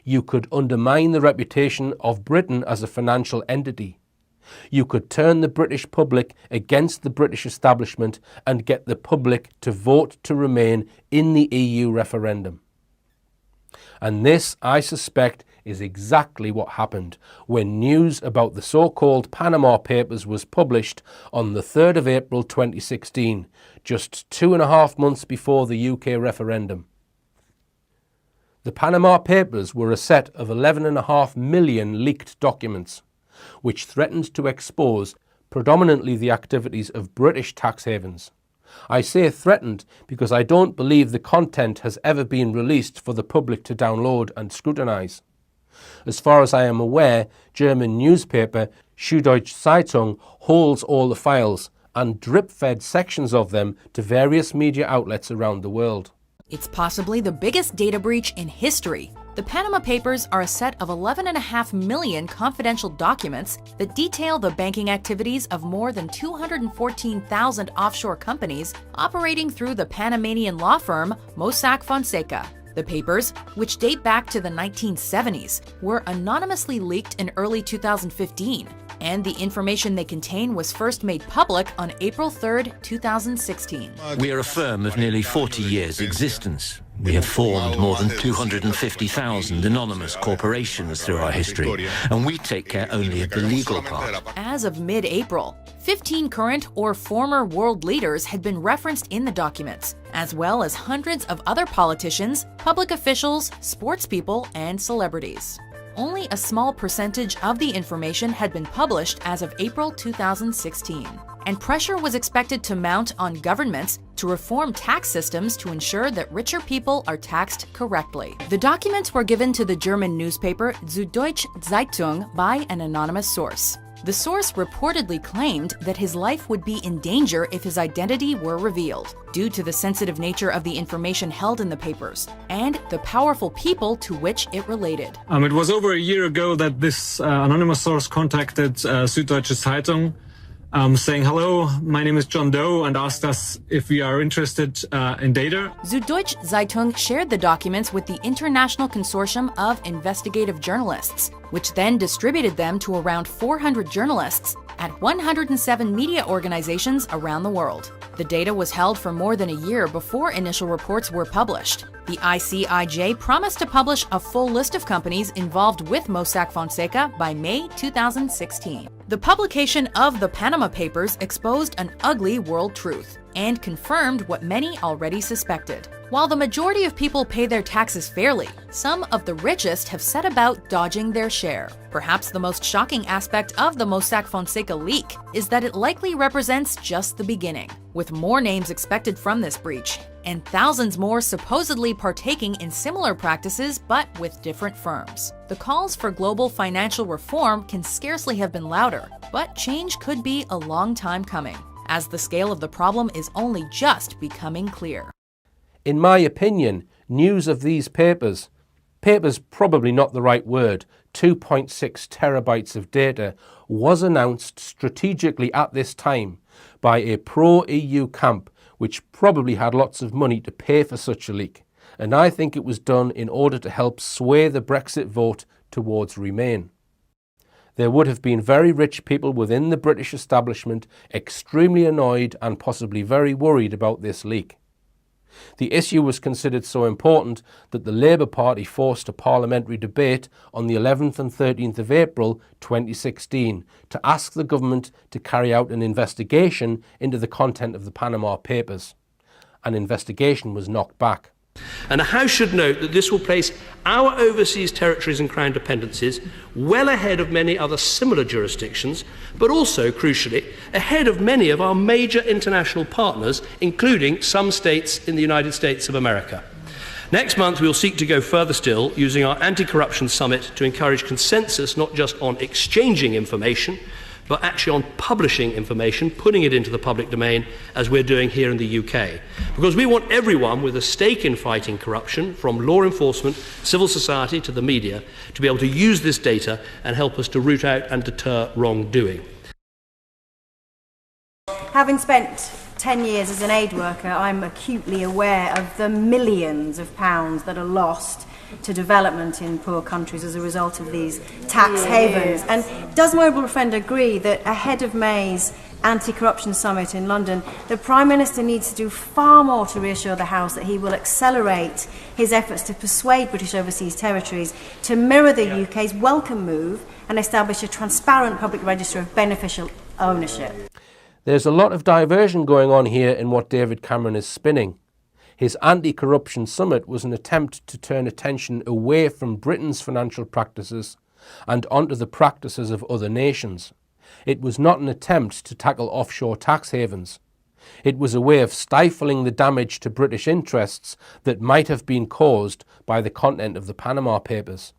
you could undermine the reputation of Britain as a financial entity. You could turn the British public against the British establishment and get the public to vote to remain in the EU referendum. And this, I suspect, is exactly what happened when news about the so-called Panama Papers was published on the 3rd of April 2016, just 2.5 months before the UK referendum. The Panama Papers were a set of 11.5 million leaked documents, which threatened to expose predominantly the activities of British tax havens. I say threatened because I don't believe the content has ever been released for the public to download and scrutinise. As far as I am aware, German newspaper Süddeutsche Zeitung holds all the files and drip-fed sections of them to various media outlets around the world. It's possibly the biggest data breach in history. The Panama Papers are a set of 11.5 million confidential documents that detail the banking activities of more than 214,000 offshore companies operating through the Panamanian law firm Mossack Fonseca. The papers, which date back to the 1970s, were anonymously leaked in early 2015, and the information they contain was first made public on April 3, 2016. We are a firm of nearly 40 years' existence. We have formed more than 250,000 anonymous corporations through our history, and we take care only of the legal part. As of mid-April, 15 current or former world leaders had been referenced in the documents, as well as hundreds of other politicians, public officials, sports people, and celebrities. Only a small percentage of the information had been published as of April 2016, and pressure was expected to mount on governments to reform tax systems to ensure that richer people are taxed correctly. The documents were given to the German newspaper Süddeutsche Zeitung by an anonymous source. The source reportedly claimed that his life would be in danger if his identity were revealed, due to the sensitive nature of the information held in the papers, and the powerful people to which it related. It was over a year ago that this anonymous source contacted Süddeutsche Zeitung saying, hello, my name is John Doe, and asked us if we are interested in data. Süddeutsche Zeitung shared the documents with the International Consortium of Investigative Journalists, which then distributed them to around 400 journalists at 107 media organizations around the world. The data was held for more than a year before initial reports were published. The ICIJ promised to publish a full list of companies involved with Mossack Fonseca by May 2016. The publication of the Panama Papers exposed an ugly world truth and confirmed what many already suspected. While the majority of people pay their taxes fairly, some of the richest have set about dodging their share. Perhaps the most shocking aspect of the Mossack Fonseca leak is that it likely represents just the beginning, with more names expected from this breach, and thousands more supposedly partaking in similar practices but with different firms. The calls for global financial reform can scarcely have been louder, but change could be a long time coming, as the scale of the problem is only just becoming clear. In my opinion, news of these papers probably not the right word, 2.6 terabytes of data, was announced strategically at this time by a pro-EU camp which probably had lots of money to pay for such a leak, and I think it was done in order to help sway the Brexit vote towards Remain. There would have been very rich people within the British establishment extremely annoyed and possibly very worried about this leak. The issue was considered so important that the Labour Party forced a parliamentary debate on the 11th and 13th of April 2016 to ask the government to carry out an investigation into the content of the Panama Papers. An investigation was knocked back. And the House should note that this will place our overseas territories and crown dependencies well ahead of many other similar jurisdictions, but also, crucially, ahead of many of our major international partners, including some states in the United States of America. Next month, we will seek to go further still, using our anti-corruption summit to encourage consensus not just on exchanging information, but actually on publishing information, putting it into the public domain, as we're doing here in the UK. Because we want everyone with a stake in fighting corruption, from law enforcement, civil society to the media, to be able to use this data and help us to root out and deter wrongdoing. Having spent 10 years as an aid worker, I'm acutely aware of the millions of pounds that are lost to development in poor countries as a result of these tax havens. And does my honourable friend agree that ahead of May's anti-corruption summit in London, the Prime Minister needs to do far more to reassure the House that he will accelerate his efforts to persuade British overseas territories to mirror the UK's welcome move and establish a transparent public register of beneficial ownership? There's a lot of diversion going on here in what David Cameron is spinning. His anti-corruption summit was an attempt to turn attention away from Britain's financial practices and onto the practices of other nations. It was not an attempt to tackle offshore tax havens. It was a way of stifling the damage to British interests that might have been caused by the content of the Panama Papers.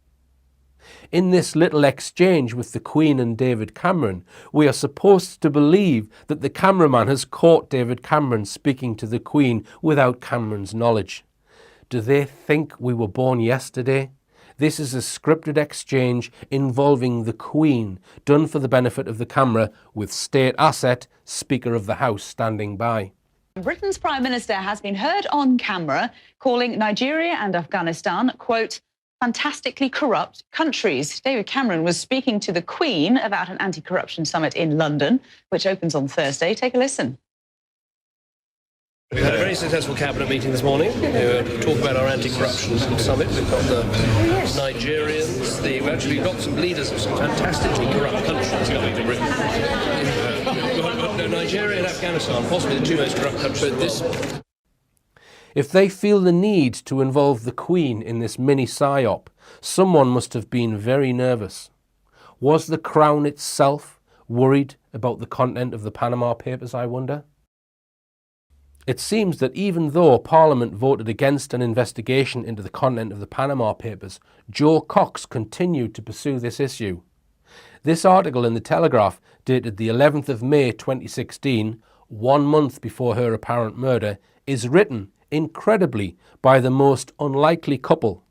In this little exchange with the Queen and David Cameron, we are supposed to believe that the cameraman has caught David Cameron speaking to the Queen without Cameron's knowledge. Do they think we were born yesterday? This is a scripted exchange involving the Queen, done for the benefit of the camera, with state asset Speaker of the House standing by. Britain's Prime Minister has been heard on camera calling Nigeria and Afghanistan, quote, fantastically corrupt countries. David Cameron was speaking to the Queen about an anti-corruption summit in London, which opens on Thursday. Take a listen. We've had a very successful cabinet meeting this morning. We talk about our anti-corruption summit. We've got the Nigerians. We've got some leaders of some fantastically corrupt countries coming to Britain. Nigeria and Afghanistan, possibly the two most corrupt countries in the world. If they feel the need to involve the Queen in this mini psyop, someone must have been very nervous. Was the Crown itself worried about the content of the Panama Papers, I wonder? It seems that even though Parliament voted against an investigation into the content of the Panama Papers, Jo Cox continued to pursue this issue. This article in The Telegraph, dated the 11th of May 2016, 1 month before her apparent murder, is written, incredibly, by the most unlikely couple.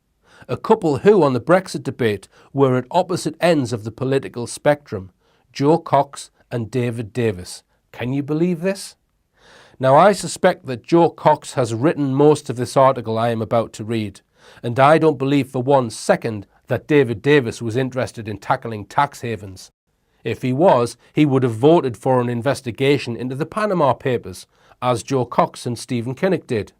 A couple who, on the Brexit debate, were at opposite ends of the political spectrum, Jo Cox and David Davis. Can you believe this? Now, I suspect that Jo Cox has written most of this article I am about to read, and I don't believe for 1 second that David Davis was interested in tackling tax havens. If he was, he would have voted for an investigation into the Panama Papers, as Jo Cox and Stephen Kinnock did.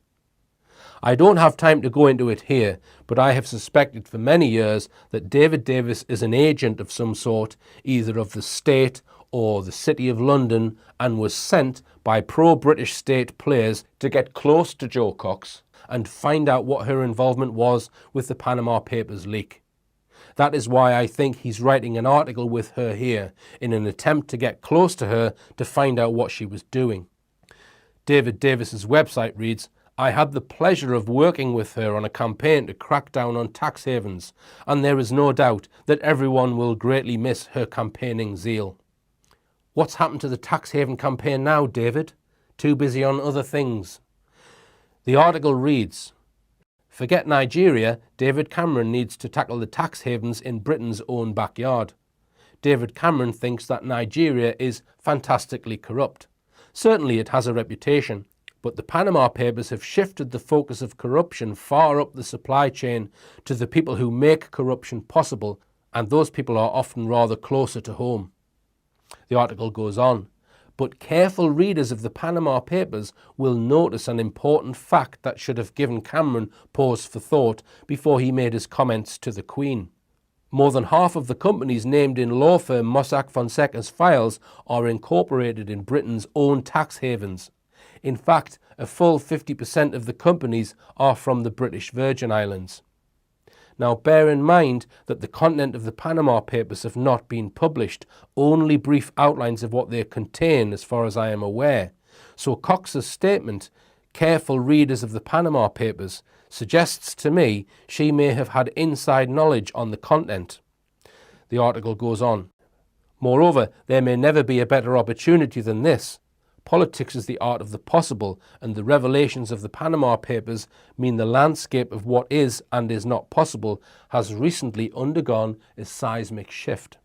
I don't have time to go into it here, but I have suspected for many years that David Davis is an agent of some sort, either of the state or the City of London, and was sent by pro-British state players to get close to Jo Cox and find out what her involvement was with the Panama Papers leak. That is why I think he's writing an article with her here, in an attempt to get close to her to find out what she was doing. David Davis's website reads, "I had the pleasure of working with her on a campaign to crack down on tax havens, and there is no doubt that everyone will greatly miss her campaigning zeal." What's happened to the tax haven campaign now, David? Too busy on other things. The article reads, "Forget Nigeria, David Cameron needs to tackle the tax havens in Britain's own backyard. David Cameron thinks that Nigeria is fantastically corrupt. Certainly it has a reputation, but the Panama Papers have shifted the focus of corruption far up the supply chain to the people who make corruption possible, and those people are often rather closer to home." The article goes on, "But careful readers of the Panama Papers will notice an important fact that should have given Cameron pause for thought before he made his comments to the Queen. More than half of the companies named in law firm Mossack Fonseca's files are incorporated in Britain's own tax havens. In fact, a full 50% of the companies are from the British Virgin Islands. Now bear in mind that the content of the Panama Papers have not been published, only brief outlines of what they contain as far as I am aware. So Cox's statement, "careful readers of the Panama Papers," suggests to me she may have had inside knowledge on the content. The article goes on, "Moreover, there may never be a better opportunity than this. Politics is the art of the possible, and the revelations of the Panama Papers mean the landscape of what is and is not possible has recently undergone a seismic shift.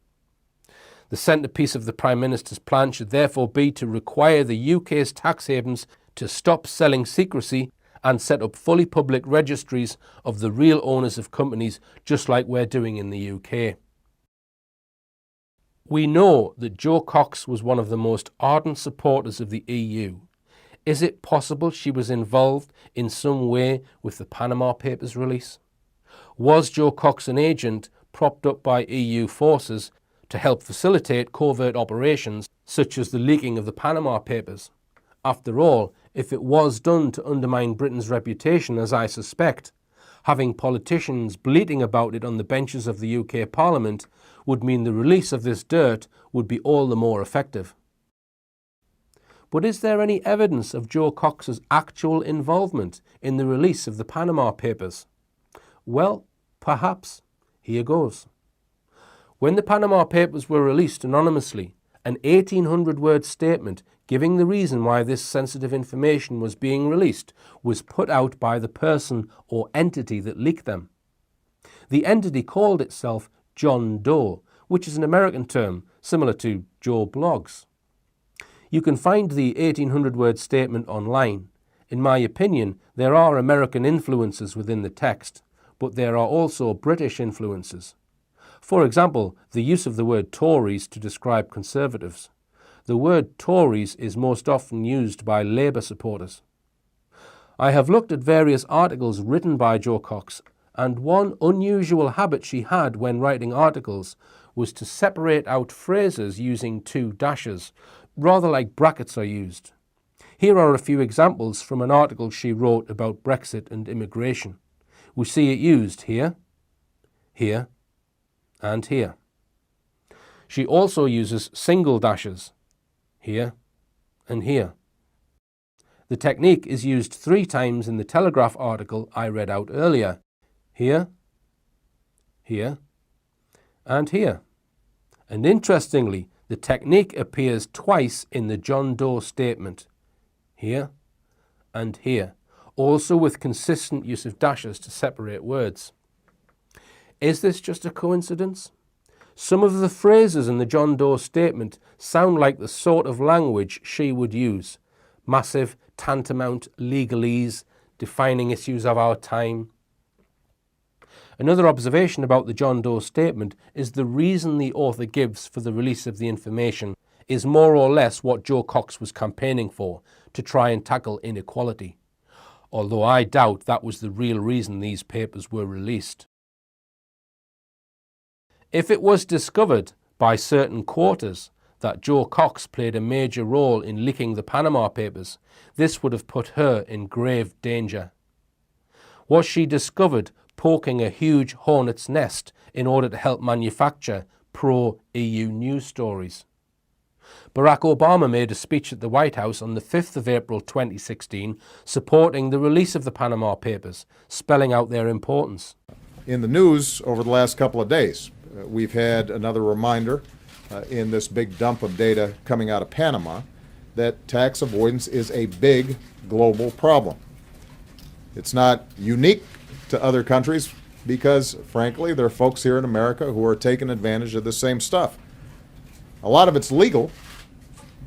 The centrepiece of the Prime Minister's plan should therefore be to require the UK's tax havens to stop selling secrecy and set up fully public registries of the real owners of companies, just like we're doing in the UK." We know that Jo Cox was one of the most ardent supporters of the EU. Is it possible she was involved in some way with the Panama Papers release? Was Jo Cox an agent propped up by EU forces to help facilitate covert operations such as the leaking of the Panama Papers? After all, if it was done to undermine Britain's reputation, as I suspect, having politicians bleating about it on the benches of the UK Parliament would mean the release of this dirt would be all the more effective. But is there any evidence of Jo Cox's actual involvement in the release of the Panama Papers? Well, perhaps. Here goes. When the Panama Papers were released anonymously, an 1,800-word statement giving the reason why this sensitive information was being released was put out by the person or entity that leaked them. The entity called itself John Doe, which is an American term similar to Joe Blogs. You can find the 1,800-word statement online. In my opinion, there are American influences within the text, but there are also British influences. For example, the use of the word Tories to describe Conservatives. The word Tories is most often used by Labour supporters. I have looked at various articles written by Jo Cox, and one unusual habit she had when writing articles was to separate out phrases using 2 dashes, rather like brackets are used. Here are a few examples from an article she wrote about Brexit and immigration. We see it used here, here, and here. She also uses single dashes, here and here. The technique is used 3 times in the Telegraph article I read out earlier. Here, here, and here. And interestingly, the technique appears twice in the John Doe statement. Here and here, also with consistent use of dashes to separate words. Is this just a coincidence? Some of the phrases in the John Doe statement sound like the sort of language she would use. Massive, tantamount, legalese, defining issues of our time. Another observation about the John Doe statement is the reason the author gives for the release of the information is more or less what Jo Cox was campaigning for, to try and tackle inequality. Although I doubt that was the real reason these papers were released. If it was discovered by certain quarters that Jo Cox played a major role in leaking the Panama Papers, this would have put her in grave danger. Was she discovered poking a huge hornet's nest in order to help manufacture pro-EU news stories? Barack Obama made a speech at the White House on the 5th of April 2016 supporting the release of the Panama Papers, spelling out their importance. In the news over the last couple of days, we've had another reminder in this big dump of data coming out of Panama that tax avoidance is a big global problem. It's not unique to other countries because, frankly, there are folks here in America who are taking advantage of the same stuff. A lot of it's legal,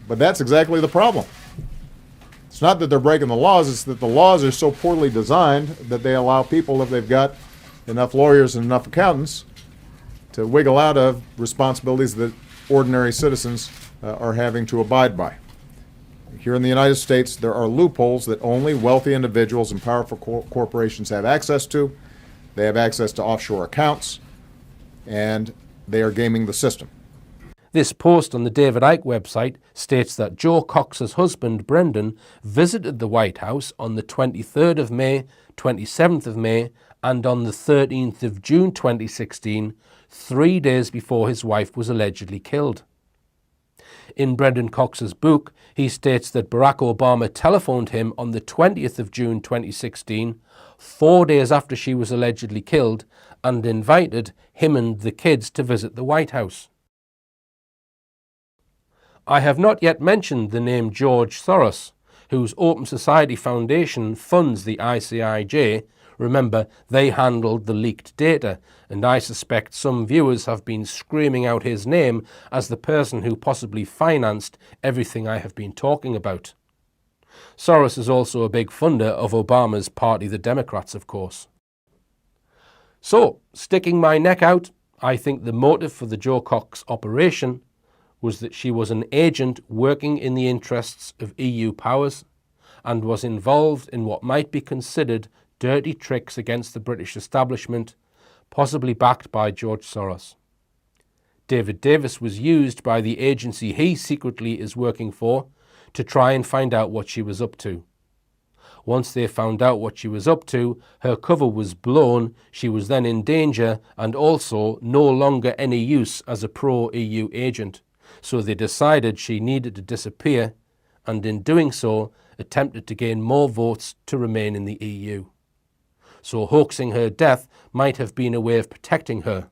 but that's exactly the problem. It's not that they're breaking the laws, it's that the laws are so poorly designed that they allow people, if they've got enough lawyers and enough accountants, to wiggle out of responsibilities that ordinary citizens are having to abide by. Here in the United States, there are loopholes that only wealthy individuals and powerful corporations have access to. They have access to offshore accounts, and they are gaming the system. This post on the David Icke website states that Jo Cox's husband, Brendan, visited the White House on the 23rd of May, 27th of May, and on the 13th of June 2016, 3 days before his wife was allegedly killed. In Brendan Cox's book, he states that Barack Obama telephoned him on the 20th of June 2016, 4 days after she was allegedly killed, and invited him and the kids to visit the White House. I have not yet mentioned the name George Soros, whose Open Society Foundation funds the ICIJ. Remember, they handled the leaked data, and I suspect some viewers have been screaming out his name as the person who possibly financed everything I have been talking about. Soros is also a big funder of Obama's party, the Democrats, of course. So, sticking my neck out, I think the motive for the Jo Cox operation was that she was an agent working in the interests of EU powers and was involved in what might be considered dirty tricks against the British establishment, possibly backed by George Soros. David Davis was used by the agency he secretly is working for to try and find out what she was up to. Once they found out what she was up to, her cover was blown, she was then in danger and also no longer any use as a pro-EU agent. So they decided she needed to disappear, and in doing so, attempted to gain more votes to remain in the EU. So hoaxing her death might have been a way of protecting her.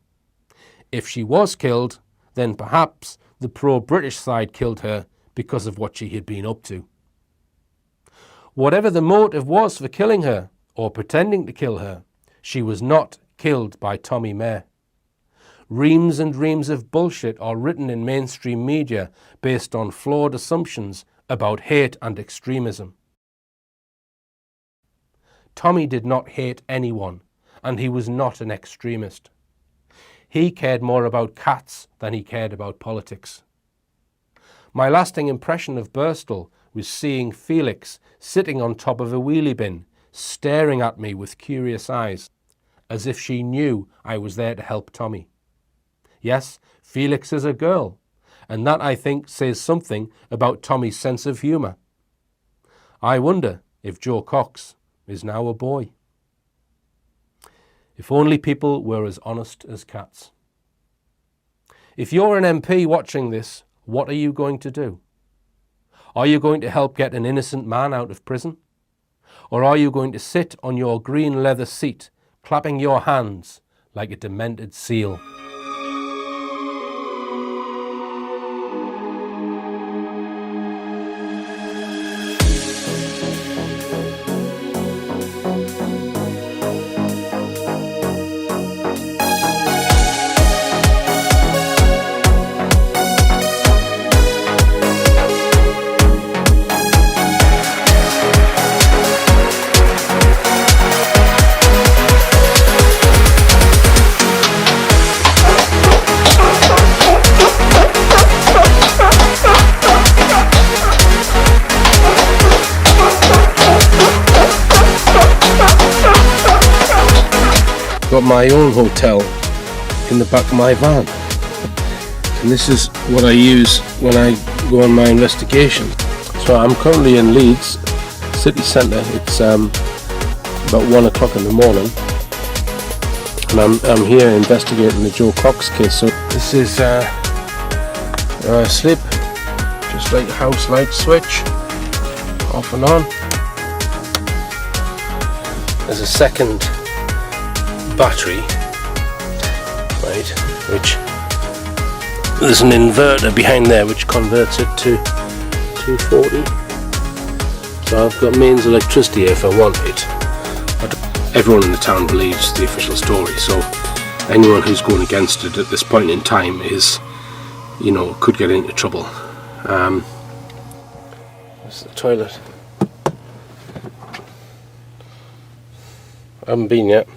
If she was killed, then perhaps the pro-British side killed her because of what she had been up to. Whatever the motive was for killing her, or pretending to kill her, she was not killed by Tommy Mair. Reams and reams of bullshit are written in mainstream media based on flawed assumptions about hate and extremism. Tommy did not hate anyone, and he was not an extremist. He cared more about cats than he cared about politics. My lasting impression of Birstall was seeing Felix sitting on top of a wheelie bin, staring at me with curious eyes, as if she knew I was there to help Tommy. Yes, Felix is a girl, and that, I think, says something about Tommy's sense of humour. I wonder if Jo Cox is now a boy. If only people were as honest as cats. If you're an MP watching this, what are you going to do? Are you going to help get an innocent man out of prison? Or are you going to sit on your green leather seat, clapping your hands like a demented seal? got my own hotel in the back of my van, and this is what I use when I go on my investigation. So I'm currently in Leeds city centre. It's about 1 o'clock in the morning, and I'm here investigating the Jo Cox case. So this is slip, just like a house light switch, off and on. There's a second battery, right, which there's an inverter behind there which converts it to 240. So I've got mains electricity if I want it. But everyone in the town believes the official story, so anyone who's going against it at this point in time is, you know, could get into trouble. There's the toilet. I haven't been yet.